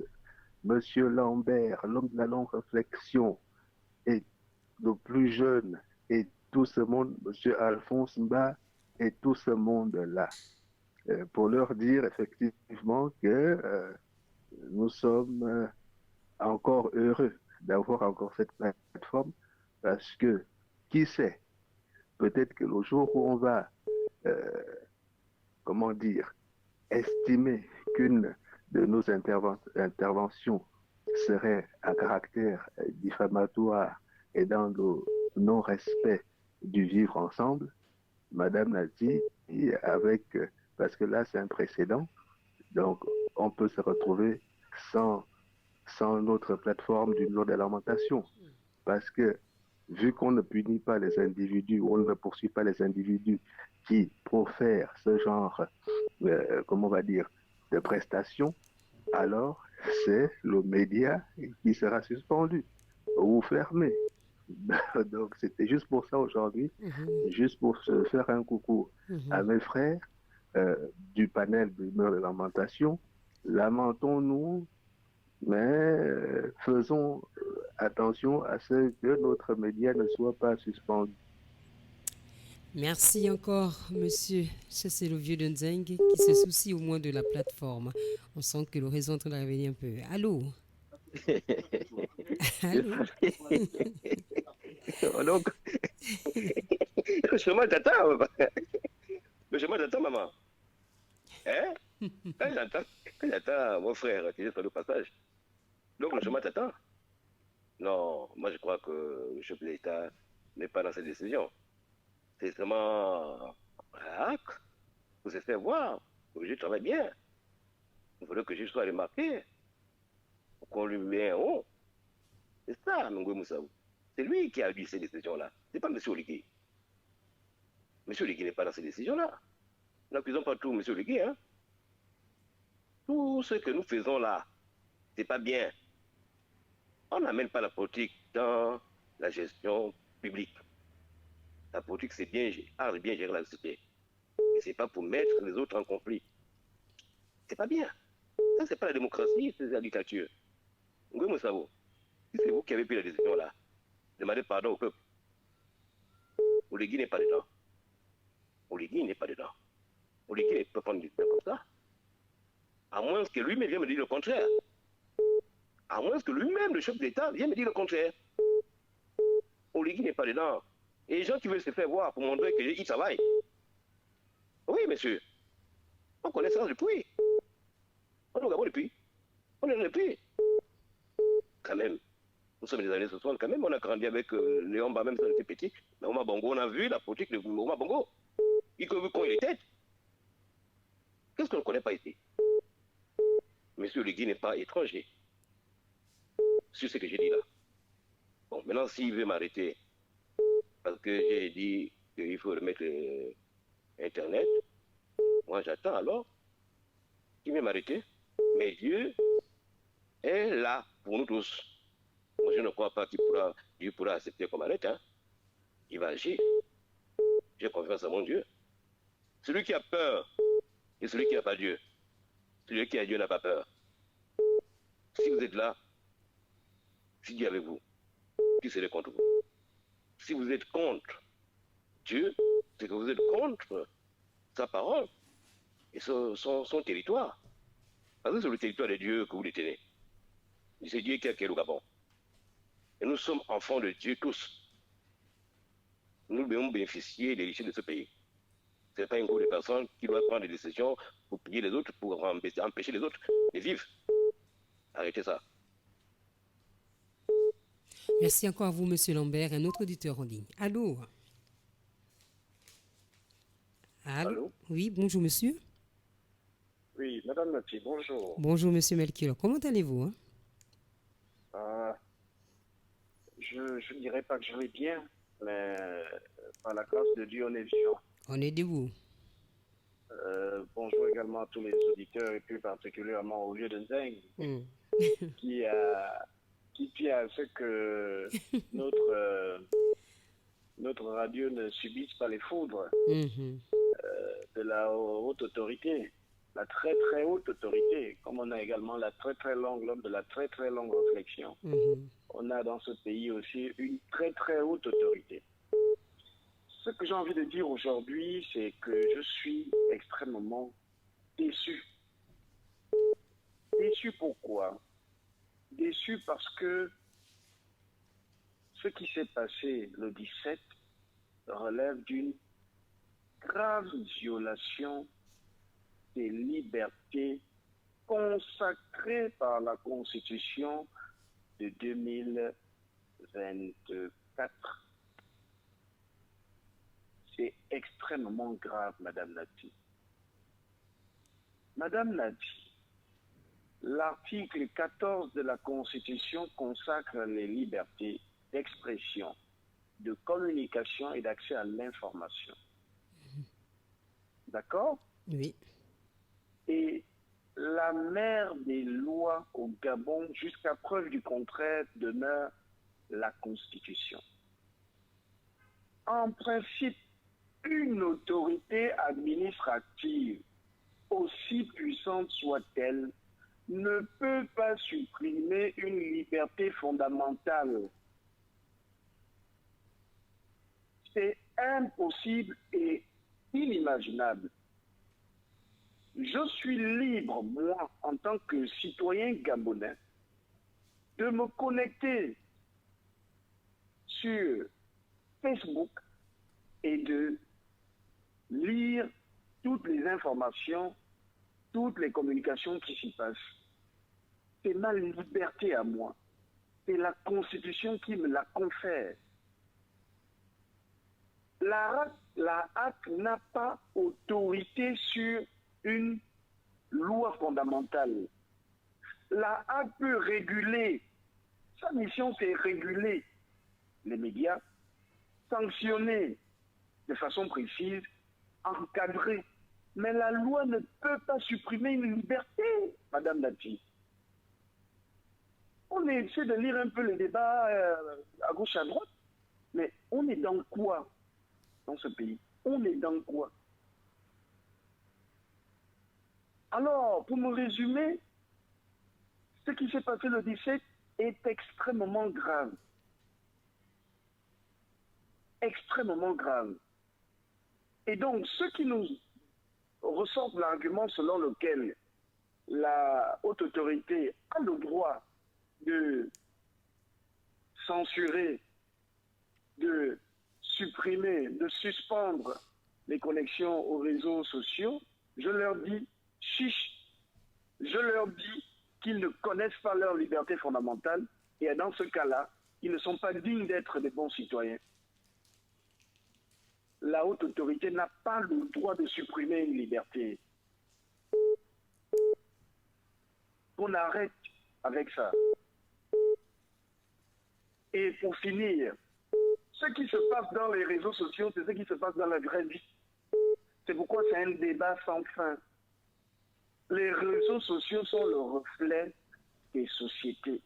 Monsieur Lambert, l'homme de la longue réflexion, et le plus jeune, et tout ce monde, Monsieur Alphonse Mba, et tout ce monde-là, pour leur dire effectivement que nous sommes encore heureux d'avoir encore cette plateforme parce que, qui sait, peut-être que le jour où on va, estimer qu'une de nos interventions serait à caractère diffamatoire et dans le non-respect du vivre ensemble, Madame Nati, parce que là c'est un précédent, donc on peut se retrouver sans notre plateforme d'une lourde alimentation. Parce que vu qu'on ne punit pas les individus, on ne poursuit pas les individus qui profèrent ce genre, comment on va dire, de prestations, alors c'est le média qui sera suspendu ou fermé. Donc c'était juste pour ça aujourd'hui, juste pour se faire un coucou à mes frères du panel d'humeur et lamentation. Lamentons-nous, mais faisons attention à ce que notre média ne soit pas suspendu. Merci encore, monsieur. Ça, c'est le vieux Dunzeng qui se soucie au moins de la plateforme. On sent que le réseau est en train de revenir un peu. Allô? Allô? Donc, je m'attends. Je m'attends, maman. Hein? Quand j'attends mon frère qui est sur le passage. Donc, je m'attends. Non, moi je crois que le chef de l'État n'est pas dans cette décision. C'est vraiment pour se faire voir, pour que je travaille bien. Il faudrait que je sois remarqué, pour qu'on lui mette un haut. C'est ça, Mungwe Moussaou. C'est lui qui a eu ces décisions-là. C'est pas M. Oligui. M. Oligui n'est pas dans ces décisions-là. Nous n'accusons pas tout M. Oligui, hein. Tout ce que nous faisons là, c'est pas bien. On n'amène pas la politique dans la gestion publique. La politique, c'est bien gérer la société. Et c'est pas pour mettre les autres en conflit. C'est pas bien. Ça, c'est pas la démocratie, c'est la dictature. Ngwe Moussavo, si c'est vous qui avez pris la décision là, demandez pardon au peuple. Oligui n'est pas dedans. Oligui n'est pas dedans. Oligui ne peut pas prendre une décision comme ça. À moins que lui-même vienne me dire le contraire. À moins que lui-même, le chef de l'État, vienne me dire le contraire. Oligui n'est pas dedans. Et les gens qui veulent se faire voir pour montrer qu'ils travaillent. Oui, monsieur. On connaît ça depuis. On est au Gabon depuis. On est depuis. Quand même. Nous sommes des années 60, quand même. On a grandi avec Léon Ba, même si on était petit. Mais Oma Bongo, on a vu la politique de Oma Bongo. Il a vu quand il était. Qu'est-ce qu'on ne connaît pas ici? Monsieur Oligui n'est pas étranger. Sur ce que j'ai dit là. Bon, maintenant, s'il veut m'arrêter, parce que j'ai dit qu'il faut remettre Internet, moi j'attends alors qu'il veut m'arrêter. Mais Dieu est là pour nous tous. Moi je ne crois pas Dieu pourra accepter qu'on m'arrête. Hein. Il va agir. J'ai confiance à mon Dieu. Celui qui a peur et celui qui n'a pas Dieu. Celui qui a Dieu n'a pas peur. Si vous êtes là, si Dieu est avec vous, qui serait contre vous? Si vous êtes contre Dieu, c'est que vous êtes contre sa parole et son territoire. Parce que c'est le territoire de Dieu que vous détenez. Et c'est Dieu qui a créé le Gabon. Et nous sommes enfants de Dieu tous. Nous devons bénéficier des richesses de ce pays. Ce n'est pas une groupe de personnes qui doivent prendre des décisions pour piller les autres, pour empêcher les autres de vivre. Arrêtez ça. Merci encore à vous, monsieur Lambert. Un autre auditeur en ligne. Allô? Allô? Oui, bonjour, monsieur. Oui, madame Nati, bonjour. Bonjour, monsieur Melchior. Comment allez-vous? Je ne dirais pas que je vais bien, mais par la grâce de Dieu, on est vivant. On est debout. Bonjour également à tous les auditeurs et plus particulièrement au vieux de Nzeng, qui tient à ce que notre radio ne subisse pas les foudres de la haute autorité, la très très haute autorité, comme on a également l'homme de la très très longue réflexion. On a dans ce pays aussi une très très haute autorité. Ce que j'ai envie de dire aujourd'hui, c'est que je suis extrêmement déçu. Déçu pourquoi? Déçu parce que ce qui s'est passé le 17 relève d'une grave violation des libertés consacrées par la Constitution de 2024. C'est extrêmement grave, Madame Nati. Madame Nati, l'article 14 de la Constitution consacre les libertés d'expression, communication et d'accès à l'information. D'accord? Oui. Et la mère des lois au Gabon, jusqu'à preuve du contraire, demeure la Constitution. En principe, une autorité administrative, aussi puissante soit-elle, ne peut pas supprimer une liberté fondamentale. C'est impossible et inimaginable. Je suis libre, moi, en tant que citoyen gabonais, de me connecter sur Facebook et de lire toutes les informations, toutes les communications qui s'y passent. C'est ma liberté à moi. C'est la Constitution qui me la confère. La HAC n'a pas autorité sur une loi fondamentale. La HAC peut réguler. Sa mission, c'est réguler les médias, sanctionner de façon précise, encadrer. Mais la loi ne peut pas supprimer une liberté, Madame Dati. On essaie de lire un peu les débats à gauche, à droite, mais on est dans quoi dans ce pays? On est dans quoi? Alors, pour me résumer, ce qui s'est passé le 17 est extrêmement grave. Extrêmement grave. Et donc, ce qui nous ressort de l'argument selon lequel la haute autorité a le droit de censurer, de supprimer, de suspendre les connexions aux réseaux sociaux, je leur dis chiche. Je leur dis qu'ils ne connaissent pas leur liberté fondamentale et dans ce cas-là, ils ne sont pas dignes d'être des bons citoyens. La haute autorité n'a pas le droit de supprimer une liberté. On arrête avec ça. Et pour finir, ce qui se passe dans les réseaux sociaux, c'est ce qui se passe dans la vraie vie. C'est pourquoi c'est un débat sans fin. Les réseaux sociaux sont le reflet des sociétés.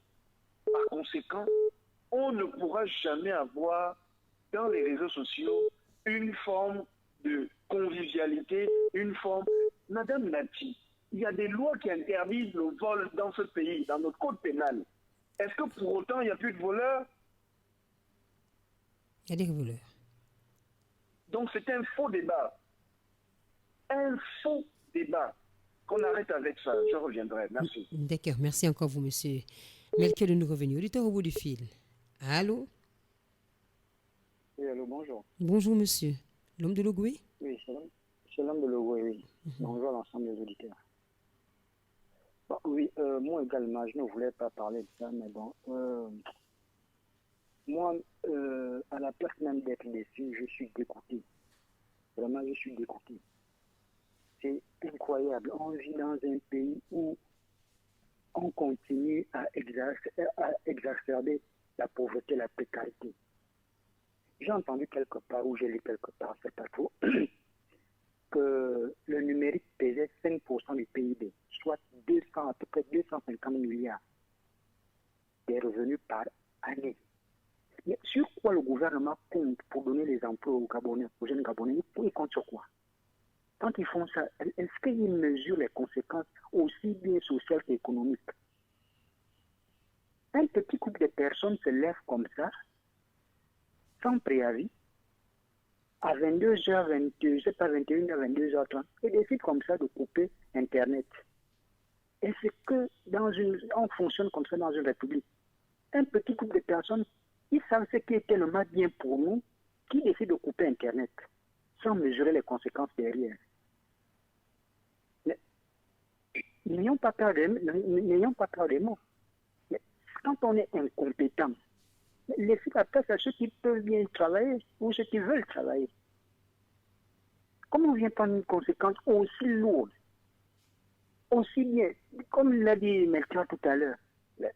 Par conséquent, on ne pourra jamais avoir dans les réseaux sociaux une forme de convivialité, une forme... Madame Nati, il y a des lois qui interdisent le vol dans ce pays, dans notre code pénal. Est-ce que pour autant il n'y a plus de voleurs? Il y a des voleurs. Donc c'est un faux débat. Un faux débat. Qu'on arrête avec ça. Je reviendrai. Merci. D'accord. Merci encore vous, monsieur. Melchior de nous revenir. Auditeur au bout du fil. Allô? Oui, allô, bonjour. Bonjour, monsieur. L'homme de Logoué? Oui, c'est l'homme de Logoué, oui. Bonjour à l'ensemble des auditeurs. Bon, oui, moi également, je ne voulais pas parler de ça, mais bon, moi, à la place même d'être déçu, je suis dégoûté. Vraiment, je suis dégoûté. C'est incroyable. On vit dans un pays où on continue à exacerber la pauvreté, la précarité. J'ai entendu quelque part, ou j'ai lu quelque part, c'est pas faux, que le numérique pesait 5% du PIB, soit à peu près 250 milliards des revenus par année. Mais sur quoi le gouvernement compte pour donner les emplois aux Gabonais, aux jeunes Gabonais? Il compte sur quoi? Quand ils font ça, est-ce qu'ils mesurent les conséquences aussi bien sociales qu'économiques? Un petit groupe de personnes se lève comme ça, sans préavis, à 22h, 21h, 22h30, et décide comme ça de couper Internet. Est-ce que on fonctionne comme ça dans une république? Un petit groupe de personnes, ils savent ce qui est tellement bien pour nous, qui décide de couper Internet, sans mesurer les conséquences derrière. N'ayons pas peur des mots. Mais quand on est incompétent, laissez la place à ceux qui peuvent bien travailler ou ceux qui veulent travailler. Comment on vient prendre une conséquence aussi lourde, aussi bien, comme l'a dit Melchior tout à l'heure?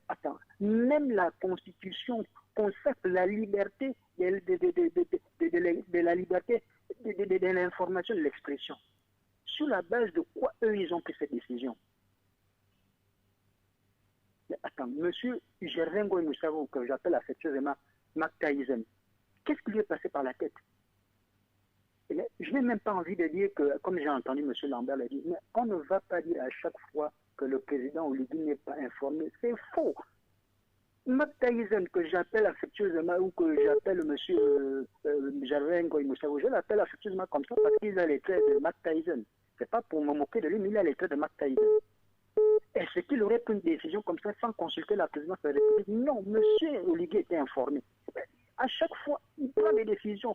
Attends, même la Constitution consacre la liberté de la liberté de l'information, de l'expression. Sur la base de quoi eux, ils ont pris cette décision? Mais attends, monsieur Gervais Ngoy Moussavo, que j'appelle affectueusement Mac Tyson, qu'est-ce qui lui est passé par la tête? Je n'ai même pas envie de dire que, comme j'ai entendu M. Lambert le dire, mais on ne va pas dire à chaque fois que le président Oligui n'est pas informé. C'est faux. Mac Tyson, que j'appelle affectueusement, ou que j'appelle M. Gervais Ngoy Moussavo, je l'appelle affectueusement comme ça parce qu'il a les traits de Mac Tyson. C'est pas pour me moquer de lui, mais il a les traits de Mac Tyson. Est-ce qu'il aurait pris une décision comme ça sans consulter la présidence de la République? Non, M. Oligui était informé. À chaque fois, il prend des décisions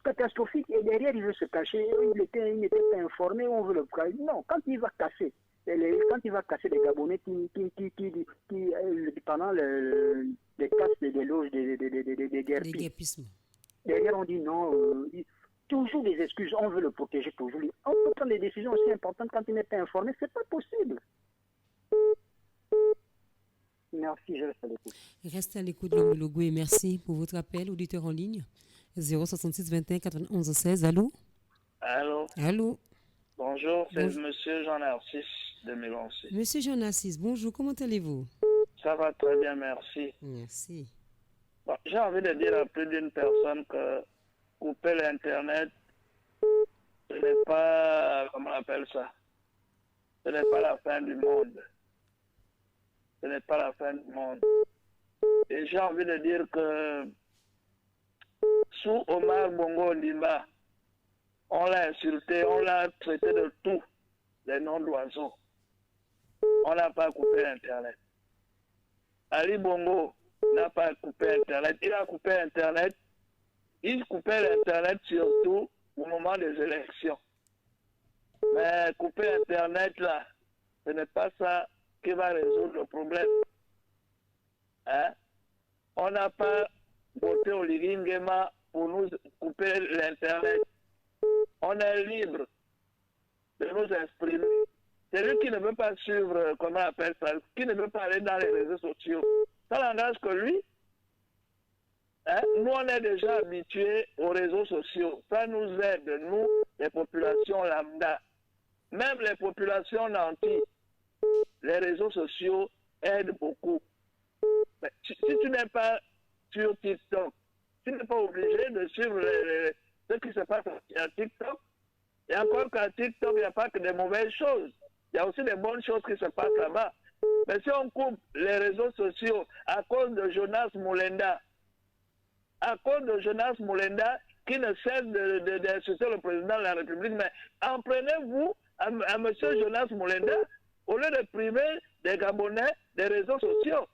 catastrophiques et derrière, il veut se cacher. Il n'était pas informé, on veut le croire. Non, quand il va casser les Gabonais pendant les casses des loges des guerpismes, derrière, on dit non. Toujours des excuses, on veut le protéger toujours. On peut prendre des décisions aussi importantes quand il n'est pas informé, c'est pas possible. Merci, je reste à l'écoute. Restez à l'écoute de Logo et merci pour votre appel, auditeur en ligne. 066 21 91 16. Allô? Allô? Allô? Bonjour, c'est Monsieur Jean-Narcisse de Mélancy. Monsieur Jean-Narcisse, bonjour, comment allez-vous? Ça va très bien, merci. Merci. Bon, j'ai envie de dire à plus d'une personne que couper l'Internet, ce n'est pas, comment on appelle ça? Ce n'est pas la fin du monde. Ce n'est pas la fin du monde. Et j'ai envie de dire que sous Omar Bongo Ondimba, on l'a insulté, on l'a traité de tout, les noms d'oiseaux. On n'a pas coupé l'Internet. Ali Bongo n'a pas coupé Internet. Il a coupé Internet. Il coupait l'Internet surtout au moment des élections. Mais couper Internet, là, ce n'est pas ça qui va résoudre le problème. Hein? On n'a pas voté au Ligingema pour nous couper l'Internet. On est libre de nous exprimer. Celui qui ne veut pas suivre, comment on appelle ça, qui ne veut pas aller dans les réseaux sociaux, ça n'engage que lui. Hein? Nous, on est déjà habitués aux réseaux sociaux. Ça nous aide, nous, les populations lambda. Même les populations nantis, les réseaux sociaux aident beaucoup. Mais si tu n'es pas sur TikTok, tu n'es pas obligé de suivre ce qui se passe à TikTok. Et encore qu'à TikTok, il n'y a pas que des mauvaises choses. Il y a aussi des bonnes choses qui se passent là-bas. Mais si on coupe les réseaux sociaux à cause de Jonas Moulenda, qui ne cesse d'insulter le président de la République, mais en prenez-vous à M. Jonas Moulenda au lieu de priver des Gabonais des réseaux sociaux.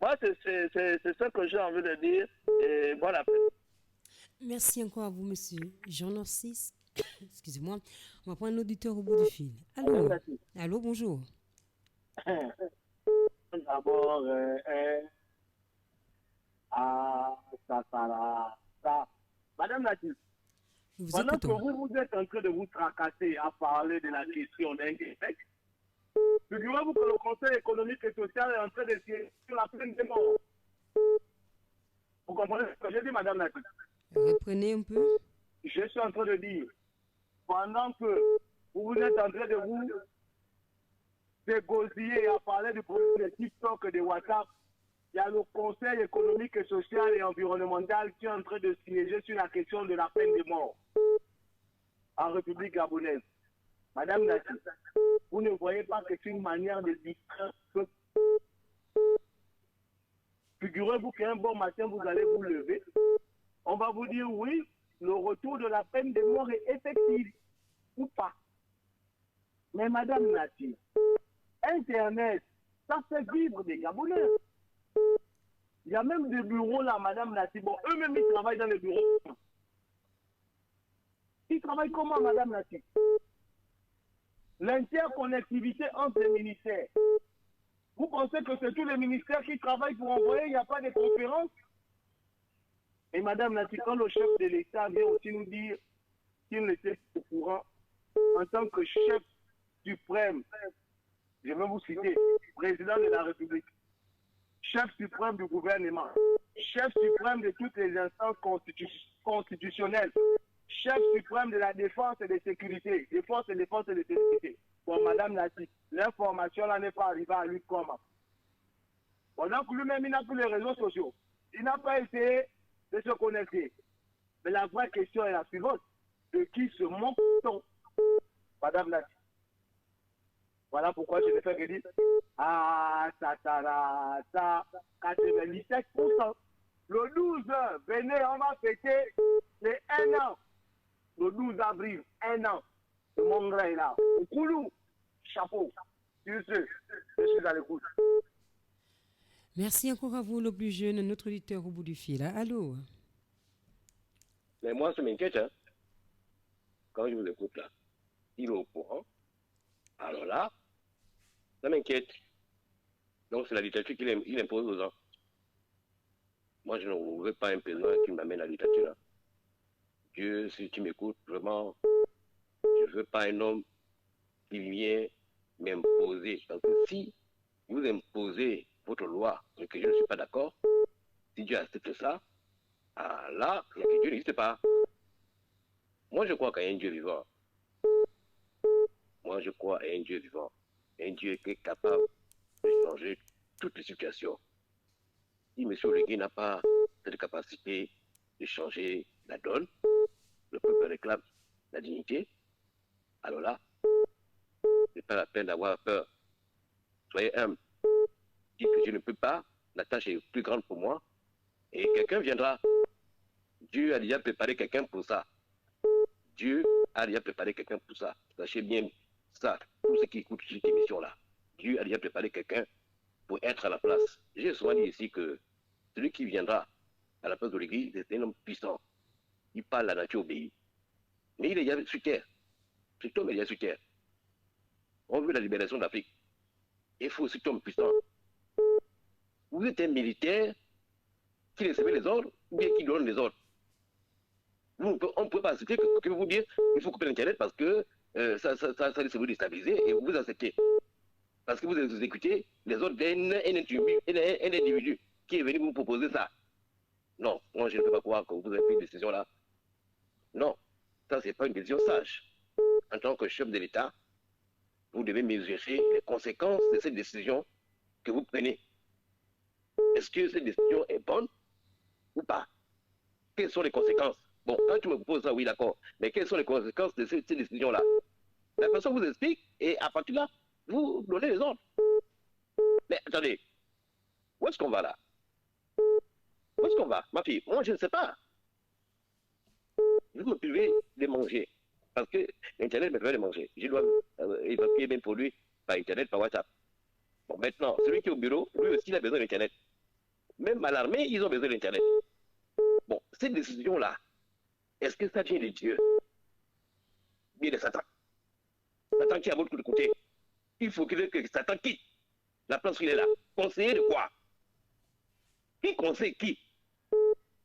Moi, c'est ce que j'ai envie de dire. Et bon appétit. Merci encore à vous, monsieur Jean-Narcisse. Excusez-moi. On va prendre l'auditeur au bout du fil. Allô? Allô, bonjour. D'abord, Madame Natif, pendant que vous êtes en train de vous tracasser à parler de la question d'un Québec, figurez-vous que le Conseil économique et social est en train de tirer sur la peine de mort. Vous comprenez ce que je dis, Madame Natif? Reprenez un peu. Je suis en train de dire, pendant que vous êtes en train de vous dégosiller à parler du problème de TikTok et de WhatsApp, il y a le Conseil économique, social et environnemental qui est en train de siéger sur la question de la peine de mort en République gabonaise. Madame Natif, vous ne voyez pas que c'est une manière de distraire. Figurez-vous qu'un bon matin, vous allez vous lever. On va vous dire oui, le retour de la peine de mort est effectif ou pas. Mais Madame Natif, Internet, ça fait vivre des Gabonais. Il y a même des bureaux là, Madame Natif. Bon, eux-mêmes, ils travaillent dans les bureaux. Ils travaillent comment, Madame Natif? L'interconnectivité entre les ministères. Vous pensez que c'est tous les ministères qui travaillent pour envoyer, il n'y a pas de conférences? Et Madame Natif, quand le chef de l'État vient aussi nous dire qu'il n'était pas au courant, en tant que chef suprême, je vais vous citer, président de la République, chef suprême du gouvernement, chef suprême de toutes les instances constitutionnelles, chef suprême de la défense et de sécurité, défense et de sécurité. Bon, Madame Nati, l'information là n'est pas arrivée à lui comment? Pendant que lui-même, il n'a plus les réseaux sociaux. Il n'a pas essayé de se connecter. Mais la vraie question est la suivante. De qui se moque-t-on, Madame Nati? Voilà pourquoi je vais faire que dire ah, ça, 97%. Le 12, venez, on va fêter les 1 an. Le 12 avril, 1 an. De mon grain là. Au Koulou, chapeau. Sur ce, je suis à l'écoute. Merci encore à vous, le plus jeune, notre auditeur au bout du fil. Allô? Mais moi, ça m'inquiète, hein. Quand je vous écoute là, il est au courant. Alors là, ça m'inquiète. Donc c'est la dictature qu'il impose aux gens. Moi, je ne veux pas un président qui m'amène à la dictature. Dieu, si tu m'écoutes, vraiment, je ne veux pas un homme qui vient m'imposer. Parce que si vous imposez votre loi et que je ne suis pas d'accord, si Dieu accepte ça, là, il y a que Dieu n'existe pas. Moi, je crois qu'il y a un Dieu vivant. Moi, je crois à un Dieu vivant. Un Dieu qui est capable de changer toutes les situations. Si M. Oligui n'a pas cette capacité de changer la donne, le peuple réclame la dignité, alors là, ce n'est pas la peine d'avoir peur. Soyez humble. Dites que je ne peux pas, la tâche est plus grande pour moi, et quelqu'un viendra. Dieu a déjà préparé quelqu'un pour ça. Dieu a déjà préparé quelqu'un pour ça. Sachez bien ça, tous ceux qui écoutent cette émission-là. Dieu a déjà préparé quelqu'un pour être à la place. J'ai souvent dit ici que celui qui viendra à la place de l'Église, c'est un homme puissant. Il parle, la nature obéit. Mais il est déjà sur terre. Cet homme est déjà sur terre. On veut la libération d'Afrique. Il faut cet homme puissant. Vous êtes un militaire qui recevait les ordres ou bien qui donne les ordres. On ne peut pas accepter que vous dites qu'il faut couper l'Internet parce que ça risque de vous déstabiliser et vous acceptez. Parce que vous exécutez les ordres d'un individu qui est venu vous proposer ça. Non, moi je ne peux pas croire que vous avez pris une décision là. Non, ça c'est pas une décision sage. En tant que chef de l'État, vous devez mesurer les conséquences de cette décision que vous prenez. Est-ce que cette décision est bonne ou pas? Quelles sont les conséquences? Bon, quand tu me proposes ça, oui, d'accord. Mais quelles sont les conséquences de cette décision-là? La personne vous explique et à partir de là, vous donnez les ordres. Mais attendez, où est-ce qu'on va là? Où est-ce qu'on va, ma fille? Moi, je ne sais pas. Vous me privez de manger. Parce que l'Internet me fait de manger. Je dois évacuer même pour lui par Internet, par WhatsApp. Bon, maintenant, celui qui est au bureau, lui aussi, il a besoin d'Internet. Même à l'armée, ils ont besoin d'Internet. Bon, cette décision-là, est-ce que ça vient de Dieu? Bien de Satan. Satan qui est à votre côté. Il faut que Satan quitte la place où il est là. Conseiller de quoi? Qui conseille qui?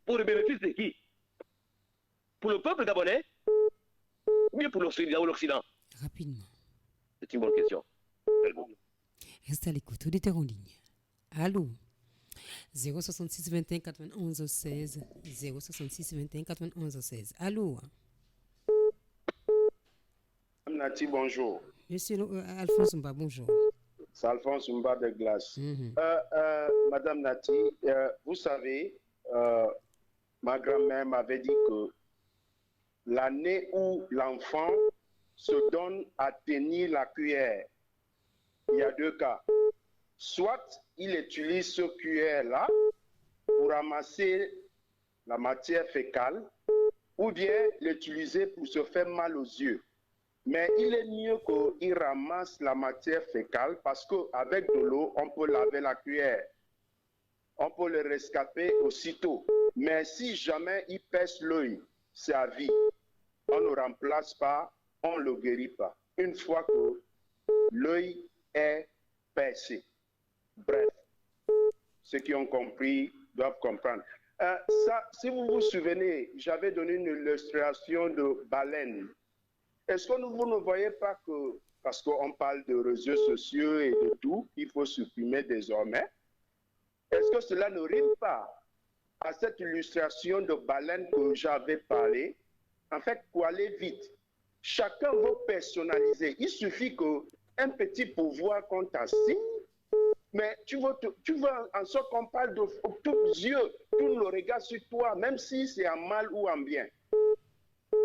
Pour le bénéfice de qui? Pour le peuple gabonais? Ou bien pour l'Occident? Rapidement. C'est une bonne question. Restez à l'écoute, auditeur en ligne. Allô? 066 21 91 16 066 21 91 16. Allô? Madame Nati, bonjour. Monsieur Alphonse Mba, bonjour. C'est Alphonse Mba de Glace. Madame Nati, vous savez, ma grand-mère m'avait dit que l'année où l'enfant se donne à tenir la cuillère, il y a deux cas. Soit il utilise ce cuillère-là pour ramasser la matière fécale, ou bien l'utiliser pour se faire mal aux yeux. Mais il est mieux qu'il ramasse la matière fécale parce qu'avec de l'eau, on peut laver la cuillère. On peut le rescaper aussitôt. Mais si jamais il pèse l'œil, c'est à vie. On ne le remplace pas, on ne le guérit pas. Une fois que l'œil est percé. Bref, ceux qui ont compris doivent comprendre. Si vous vous souvenez, j'avais donné une illustration de baleine. Est-ce que vous ne voyez pas que, parce qu'on parle de réseaux sociaux et de tout, il faut supprimer désormais, Est-ce que cela ne rime pas à cette illustration de baleine que j'avais parlé? En fait, pour aller vite, chacun veut personnaliser. Il suffit qu'un petit pouvoir qu'on t'assigne, mais tu veux en sorte qu'on parle de tous les yeux, tout le regard sur toi, même si c'est en mal ou en bien.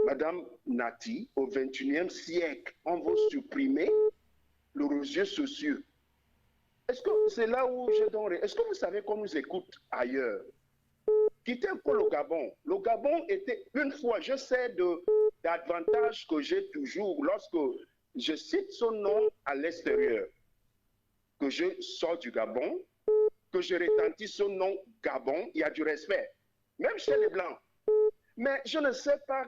Madame Nati, au XXIe siècle, on veut supprimer le réseau social. Est-ce que c'est là où je donnerai? Est-ce que vous savez qu'on nous écoute ailleurs? Quittez un peu le Gabon. Le Gabon était, une fois, je sais d'avantages que j'ai toujours lorsque je cite son nom à l'extérieur, que je sors du Gabon, que je retentis son nom Gabon, il y a du respect, même chez les Blancs. Mais je ne sais pas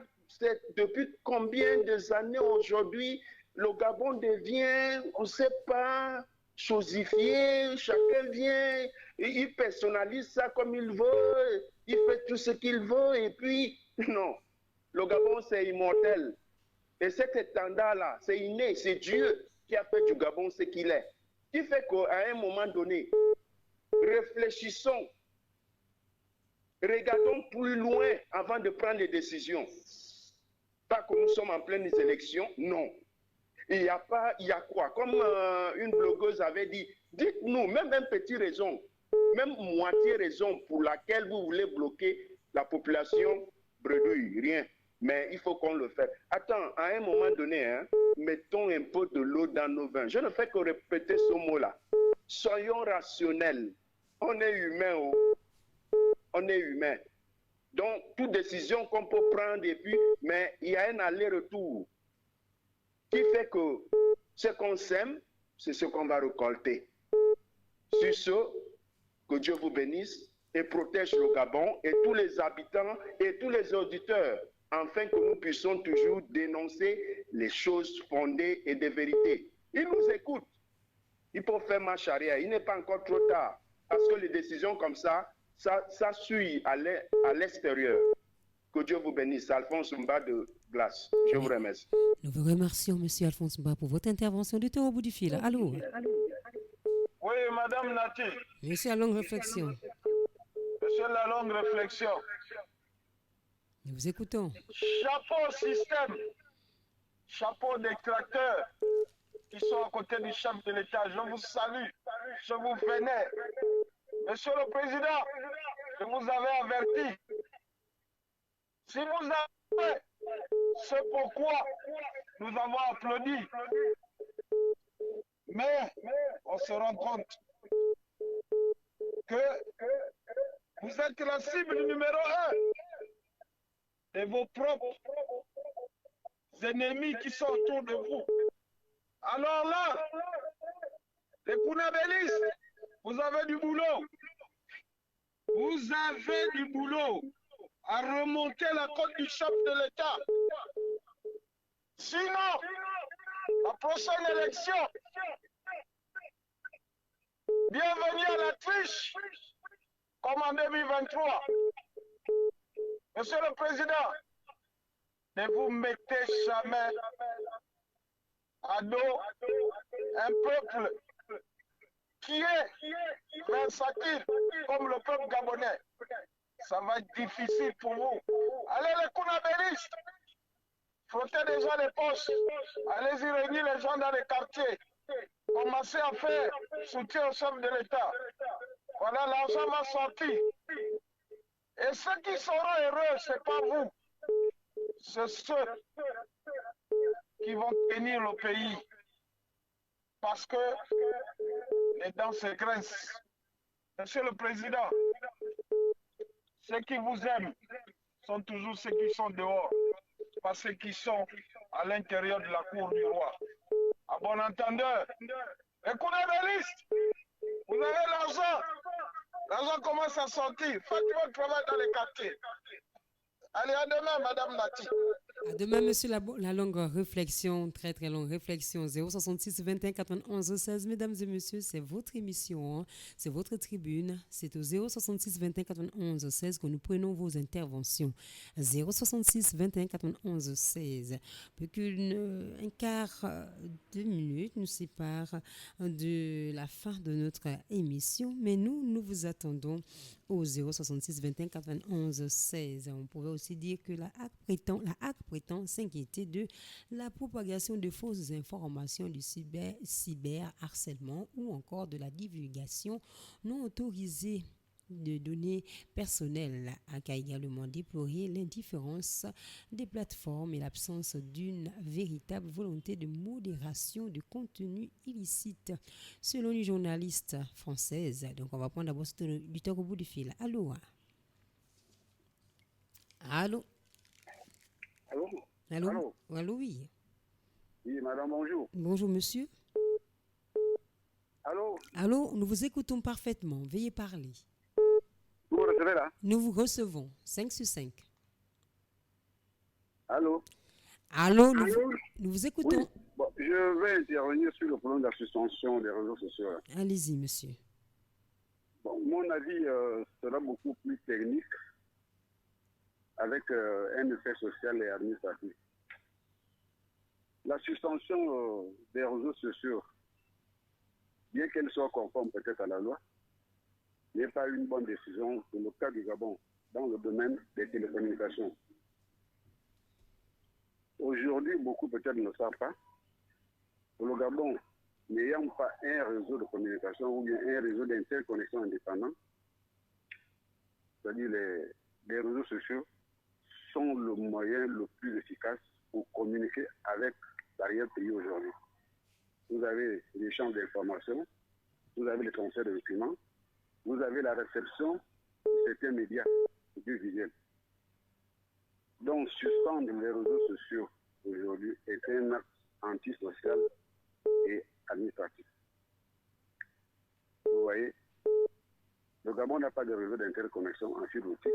depuis combien de années aujourd'hui, le Gabon devient, on ne sait pas, chosifié, chacun vient, et il personnalise ça comme il veut, il fait tout ce qu'il veut, et puis, non, le Gabon c'est immortel. Et cet étendard-là, c'est inné, c'est Dieu qui a fait du Gabon ce qu'il est. Qui fait qu'à un moment donné, réfléchissons, regardons plus loin avant de prendre des décisions. Pas que nous sommes en pleine élection, non. Il y a pas, il y a quoi? Comme une blogueuse avait dit, dites-nous, même une petite raison, même moitié raison pour laquelle vous voulez bloquer la population bredouille, rien. Mais il faut qu'on le fasse. Attends, à un moment donné, hein, mettons un peu de l'eau dans nos vins. Je ne fais que répéter ce mot-là. Soyons rationnels. On est humain, oh. On est humain. Donc, toute décision qu'on peut prendre, et puis, mais il y a un aller-retour qui fait que ce qu'on sème, c'est ce qu'on va récolter. Sur ce, que Dieu vous bénisse et protège le Gabon et tous les habitants et tous les auditeurs, afin que nous puissions toujours dénoncer les choses fondées et de vérité. Ils nous écoutent. Il faut faire marche arrière. Il n'est pas encore trop tard. Parce que les décisions comme ça suit à l'extérieur. Que Dieu vous bénisse. Alphonse Mba de Glace. Je vous remercie. Nous vous remercions, M. Alphonse Mba, pour votre intervention. Du temps au bout du fil. Allô? Oui, Madame Nati. Monsieur, la longue réflexion. Monsieur, la longue réflexion. Nous vous écoutons. Chapeau système. Chapeau des tracteurs qui sont à côté du chef de l'État. Je vous salue. Je vous vénère. Monsieur le Président, je vous avais averti. Si vous avez, c'est pourquoi nous avons applaudi. Mais on se rend compte que vous êtes la cible numéro 1 de vos propres ennemis qui sont autour de vous. Alors là, les Kounabélistes, vous avez du boulot. Vous avez du boulot à remonter la côte du chef de l'État. Sinon, la prochaine élection, bienvenue à la triche, comme en 2023. Monsieur le Président, ne vous mettez jamais à dos un peuple qui est versatile comme le peuple gabonais. Ça va être difficile pour vous. Allez les Kounabélistes, frottez déjà les poches, allez-y réunir les gens dans les quartiers, commencez à faire soutien au chef de l'État. Voilà, l'argent va sortir. Et ceux qui seront heureux, ce n'est pas vous, c'est ceux qui vont tenir le pays. Parce que les dents se grincent. Monsieur le Président, ceux qui vous aiment sont toujours ceux qui sont dehors, pas ceux qui sont à l'intérieur de la cour du roi. À bon entendeur, les Kounabélistes, vous avez l'argent. L'argent commence à sortir. Faites votre travail dans les quartiers. Allez, à demain, Madame Nati. À demain, monsieur, la longue réflexion, très très longue réflexion. 066 21 91 16. Mesdames et messieurs, c'est votre émission, hein. C'est votre tribune. C'est au 066 21 91 16 que nous prenons vos interventions. 066 21 91 16. Peu qu'un quart de minute nous sépare de la fin de notre émission, mais nous vous attendons au 066 21 91 16. On pourrait aussi dire que la HAC prétend s'inquiéter de la propagation de fausses informations, du cyberharcèlement ou encore de la divulgation non autorisée de données personnelles. La HAC a également déploré l'indifférence des plateformes et l'absence d'une véritable volonté de modération de contenu illicite. Selon une journaliste française, donc on va prendre d'abord du temps au bout du fil. Allô? Allô? Allô? Allô? Allô? Allô, oui. Oui, madame, bonjour. Bonjour, monsieur. Allô? Allô, nous vous écoutons parfaitement. Veuillez parler. Vous me recevez là? Nous vous recevons. 5 sur 5. Allô? Allô, nous vous écoutons. Oui. Bon, je vais intervenir sur le problème de la suspension des réseaux sociaux. Allez-y, monsieur. Bon, mon avis sera beaucoup plus technique avec un effet social et administratif. La suspension des réseaux sociaux, bien qu'elle soit conforme peut-être à la loi, n'est pas une bonne décision pour le cas du Gabon dans le domaine des télécommunications. Aujourd'hui, beaucoup peut-être ne savent pas, pour le Gabon, n'ayant pas un réseau de communication ou bien un réseau d'interconnexion indépendant, c'est-à-dire les réseaux sociaux sont le moyen le plus efficace pour communiquer avec l'arrière-pays aujourd'hui. Vous avez l'échange d'informations, vous avez le transfert de documents, vous avez la réception de certains médias audiovisuels. Donc, suspendre les réseaux sociaux aujourd'hui est un acte antisocial et administratif. Vous voyez, le Gabon n'a pas de réseau d'interconnexion en fibre optique,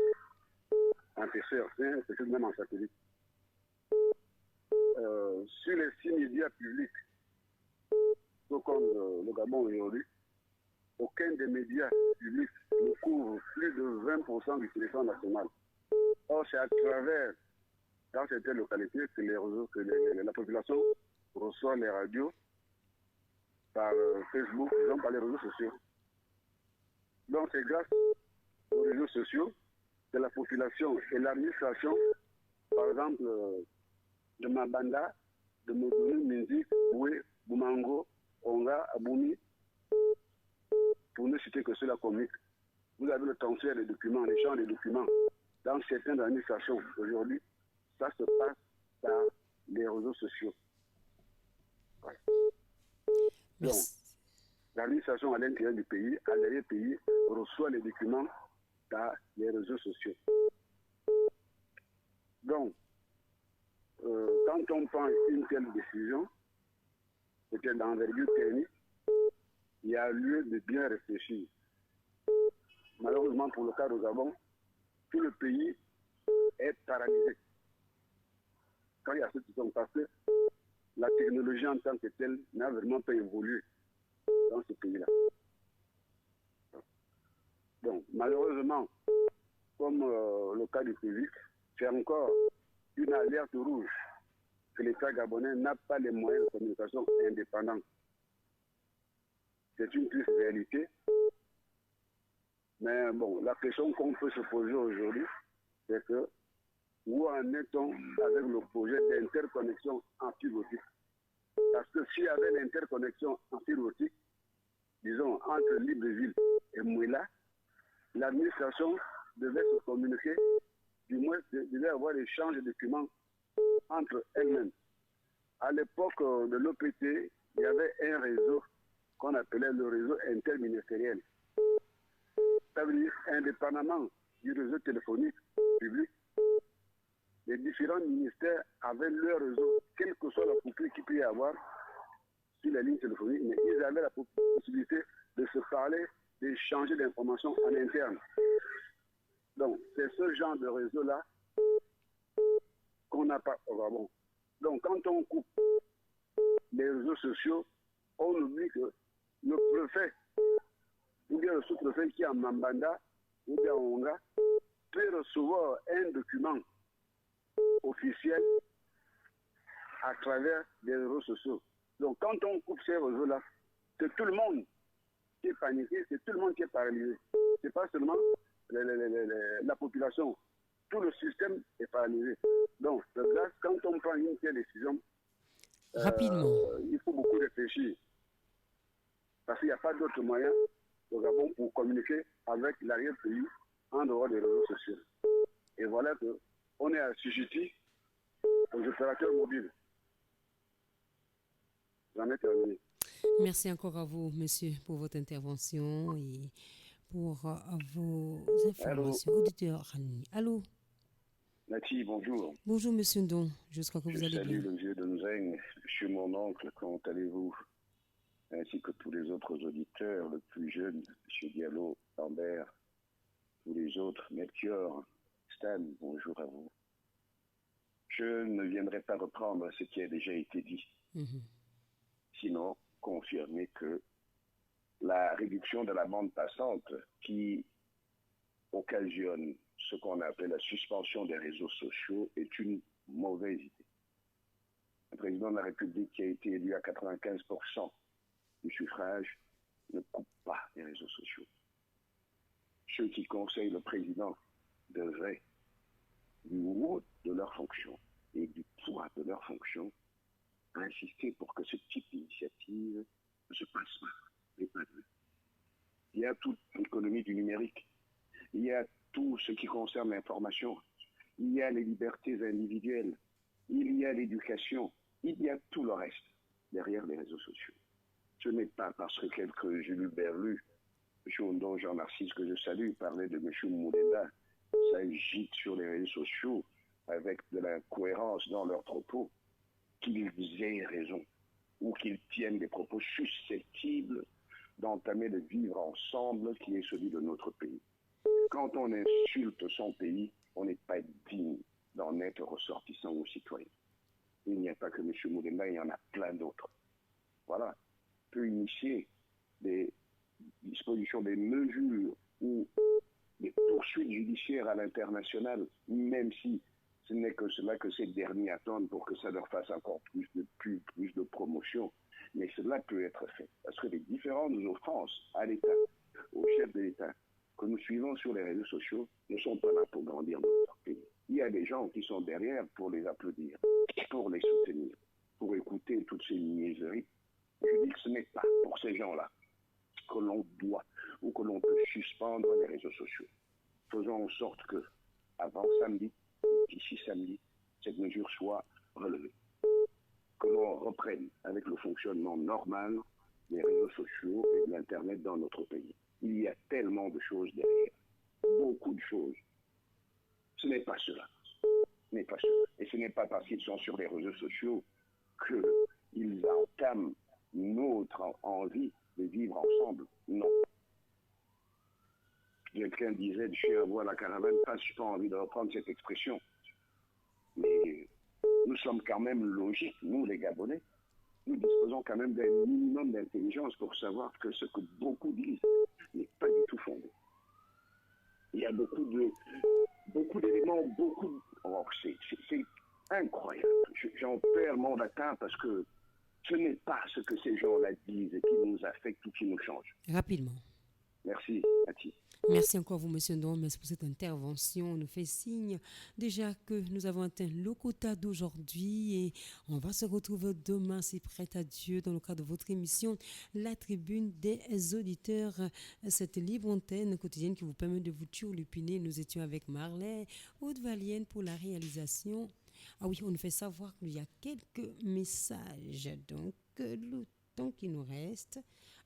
en TCR5, peut-être même en satellite. Sur les 6 médias publics, tout comme le Gabon aujourd'hui, aucun des médias publics ne couvre plus de 20% du territoire national. Or, c'est à travers, dans certaines localités, que la population reçoit les radios par Facebook, disons par les réseaux sociaux. Donc, c'est grâce aux réseaux sociaux que la population et l'administration, par exemple, de Mabanda, de Modoni, Minzik, Boué, Boumango, Onga, Aboumi, pour ne citer que cela communique. Vous avez le transfert des documents, l'échange des documents. Dans certaines administrations aujourd'hui, ça se passe par les réseaux sociaux. Ouais. Donc, l'administration à l'intérieur du pays, à l'arrière-pays, reçoit les documents par les réseaux sociaux. Donc, quand on prend une telle décision, peut-être d'envergure technique, il y a lieu de bien réfléchir. Malheureusement, pour le cas du Gabon, tout le pays est paralysé. Quand il y a cette situation, parce que la technologie en tant que telle n'a vraiment pas évolué dans ce pays-là. Donc, malheureusement, comme le cas du public, c'est encore une alerte rouge que l'État gabonais n'a pas les moyens de communication indépendants. C'est une triste réalité. Mais bon, la question qu'on peut se poser aujourd'hui, c'est que où en est-on avec le projet d'interconnexion en fibre optique? Parce que s'il y avait l'interconnexion en fibre optique, disons entre Libreville et Mouila, l'administration devait se communiquer, du moins devait avoir l'échange de documents entre elles-mêmes. À l'époque de l'OPT, il y avait un réseau qu'on appelait le réseau interministériel. Ça veut dire, indépendamment du réseau téléphonique public, les différents ministères avaient leur réseau, quelle que soit la coupure qu'il peut y avoir sur la ligne téléphonique, mais ils avaient la possibilité de se parler, d'échanger d'informations en interne. Donc, c'est ce genre de réseau-là qu'on n'a pas vraiment. Donc, quand on coupe les réseaux sociaux, on oublie que le préfet, ou bien le sous-préfet qui est en Mambanda, ou bien en Onga, peut recevoir un document officiel à travers les réseaux sociaux. Donc, quand on coupe ces réseaux-là, c'est tout le monde qui est paniqué, c'est tout le monde qui est paralysé. C'est pas seulement la population. Tout le système est paralysé. Donc, de grâce, quand on prend une telle décision, rapidement, il faut beaucoup réfléchir. Parce qu'il n'y a pas d'autre moyen au Gabon pour communiquer avec l'arrière-pays en dehors des réseaux sociaux. Et voilà qu'on est assujetti aux opérateurs mobiles. J'en ai terminé. Merci encore à vous, monsieur, pour votre intervention et pour vos informations. Auditeur, allô? Nati, bonjour. Bonjour, monsieur Ndon. J'espère que vous allez bien. Salut le vieux de Nzeng. Je suis mon oncle. Comment allez-vous? Ainsi que tous les autres auditeurs, le plus jeune, M. Diallo, Lambert, tous les autres, Melchior, Stan, bonjour à vous. Je ne viendrai pas reprendre ce qui a déjà été dit. Sinon, confirmer que la réduction de la bande passante qui occasionne ce qu'on appelle la suspension des réseaux sociaux est une mauvaise idée. Le président de la République qui a été élu à 95% du suffrage ne coupe pas les réseaux sociaux. Ceux qui conseillent le président devraient, du haut de leur fonction et du poids de leur fonction, insister pour que ce type d'initiative ne se passe pas. Il y a toute l'économie du numérique. Il y a tout ce qui concerne l'information. Il y a les libertés individuelles. Il y a l'éducation. Il y a tout le reste derrière les réseaux sociaux. Ce n'est pas parce que quelques Jules Berlu, M. Ondon Jean-Narcisse, que je salue, parlait de M. Moulenda, s'agitent sur les réseaux sociaux avec de la cohérence dans leurs propos, qu'ils aient raison ou qu'ils tiennent des propos susceptibles d'entamer le vivre ensemble qui est celui de notre pays. Quand on insulte son pays, on n'est pas digne d'en être ressortissant ou citoyen. Il n'y a pas que M. Moulenda, il y en a plein d'autres. Voilà. On peut initier des dispositions, des mesures ou des poursuites judiciaires à l'international, même si ce n'est que cela que ces derniers attendent pour que ça leur fasse encore plus de promotion. Mais cela peut être fait. Parce que les différentes offenses à l'État, au chef de l'État, que nous suivons sur les réseaux sociaux, ne sont pas là pour grandir notre pays. Il y a des gens qui sont derrière pour les applaudir, pour les soutenir, pour écouter toutes ces niaiseries. Je dis que ce n'est pas pour ces gens-là que l'on doit ou que l'on peut suspendre les réseaux sociaux. Faisons en sorte que, avant samedi, d'ici samedi, cette mesure soit relevée. Que l'on reprenne avec le fonctionnement normal des réseaux sociaux et de l'Internet dans notre pays. Il y a tellement de choses derrière, beaucoup de choses. Ce n'est pas cela. Ce n'est pas cela. Et ce n'est pas parce qu'ils sont sur les réseaux sociaux qu'ils entament notre envie de vivre ensemble. Non. Quelqu'un disait de chez Avoua la caravane passe, je n'ai pas envie de reprendre cette expression. Mais nous sommes quand même logiques, nous les Gabonais. Nous disposons quand même d'un minimum d'intelligence pour savoir que ce que beaucoup disent n'est pas du tout fondé. Il y a beaucoup d'éléments, Oh, c'est incroyable. J'en perds mon latin parce que ce n'est pas ce que ces gens-là disent qui nous affecte ou qui nous change. Rapidement. Merci, Nati. Merci encore vous, monsieur Ndon, merci pour cette intervention. On nous fait signe déjà que nous avons atteint le quota d'aujourd'hui et on va se retrouver demain, si prêt à Dieu, dans le cadre de votre émission La Tribune des auditeurs, cette libre antenne quotidienne qui vous permet de vous turlupiner. Nous étions avec Marley Haute-Valienne pour la réalisation. Ah oui, on nous fait savoir qu'il y a quelques messages, donc le temps qui nous reste.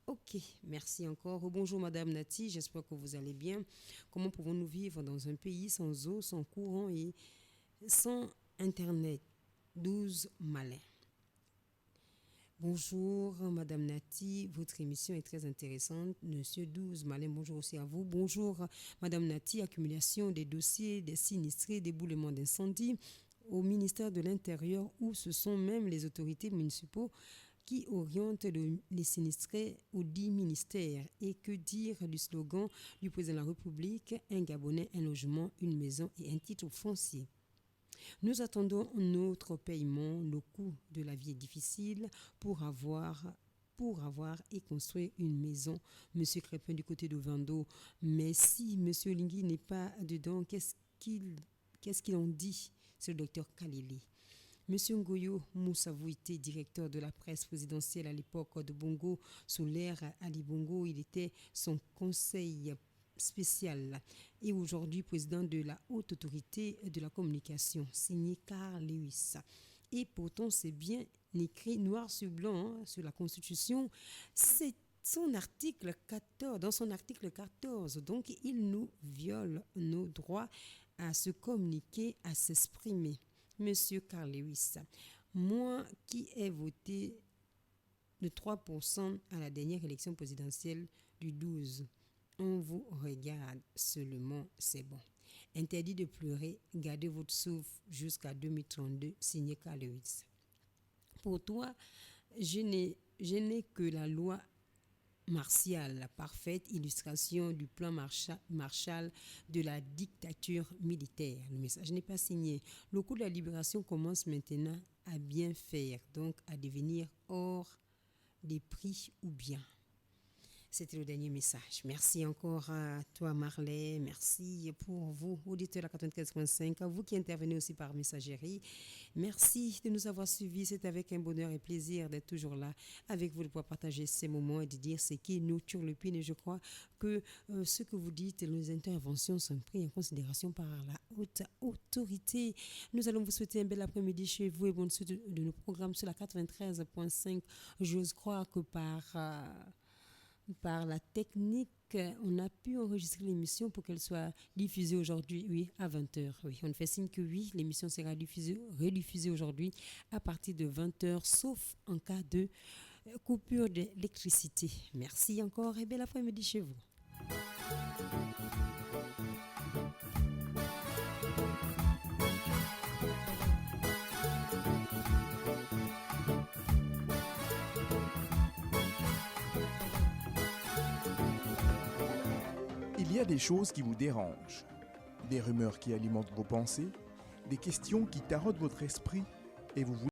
Ok, merci encore. Bonjour Madame Nati, j'espère que vous allez bien. Comment pouvons-nous vivre dans un pays sans eau, sans courant et sans Internet? 12 malins. Bonjour Madame Nati, votre émission est très intéressante. Monsieur 12 malins, bonjour aussi à vous. Bonjour Madame Nati, accumulation des dossiers, des sinistrés, déboulement d'incendie au ministère de l'Intérieur où ce sont même les autorités municipaux qui orientent les sinistrés aux 10 ministères. Et que dire du slogan du président de la République, un Gabonais, un logement, une maison et un titre foncier. Nous attendons notre paiement. Le coût de la vie est difficile pour avoir et construire une maison. Monsieur Crépin du côté de Vando. Mais si Monsieur Lingui n'est pas dedans, qu'est-ce qu'il en dit? C'est le docteur Kalili. Monsieur Ngoyo Moussavouité, directeur de la presse présidentielle à l'époque de Bongo, sous l'ère Ali Bongo, il était son conseil spécial et aujourd'hui président de la haute autorité de la communication, signé Carl Lewis. Et pourtant, c'est bien écrit noir sur blanc sur la Constitution. C'est son article 14, dans son article 14, donc il nous viole nos droits à se communiquer, à s'exprimer. Monsieur Carl Lewis, moi qui ai voté de 3% à la dernière élection présidentielle du 12, on vous regarde seulement, c'est bon. Interdit de pleurer, gardez votre souffle jusqu'à 2032, signé Carl Lewis. Pour toi, je n'ai que la loi martiale, la parfaite illustration du plan Marshall de la dictature militaire. Le message n'est pas signé. Le coup de la libération commence maintenant à bien faire, donc à devenir hors des prix ou bien. C'était le dernier message. Merci encore à toi, Marley. Merci pour vous, auditeurs à 95.5, à vous qui intervenez aussi par messagerie. Merci de nous avoir suivis. C'est avec un bonheur et plaisir d'être toujours là avec vous, de pouvoir partager ces moments et de dire ce qui nous turlupine. Et je crois que ce que vous dites, nos interventions sont prises en considération par la haute autorité. Nous allons vous souhaiter un bel après-midi chez vous et bonne suite de nos programmes sur la 93.5. J'ose croire que par la technique, on a pu enregistrer l'émission pour qu'elle soit diffusée aujourd'hui, oui, à 20h. Oui, on fait signe que oui, l'émission sera rediffusée aujourd'hui à partir de 20h, sauf en cas de coupure d'électricité. Merci encore et bel après-midi chez vous. Il y a des choses qui vous dérangent, des rumeurs qui alimentent vos pensées, des questions qui taraudent votre esprit et vous voulez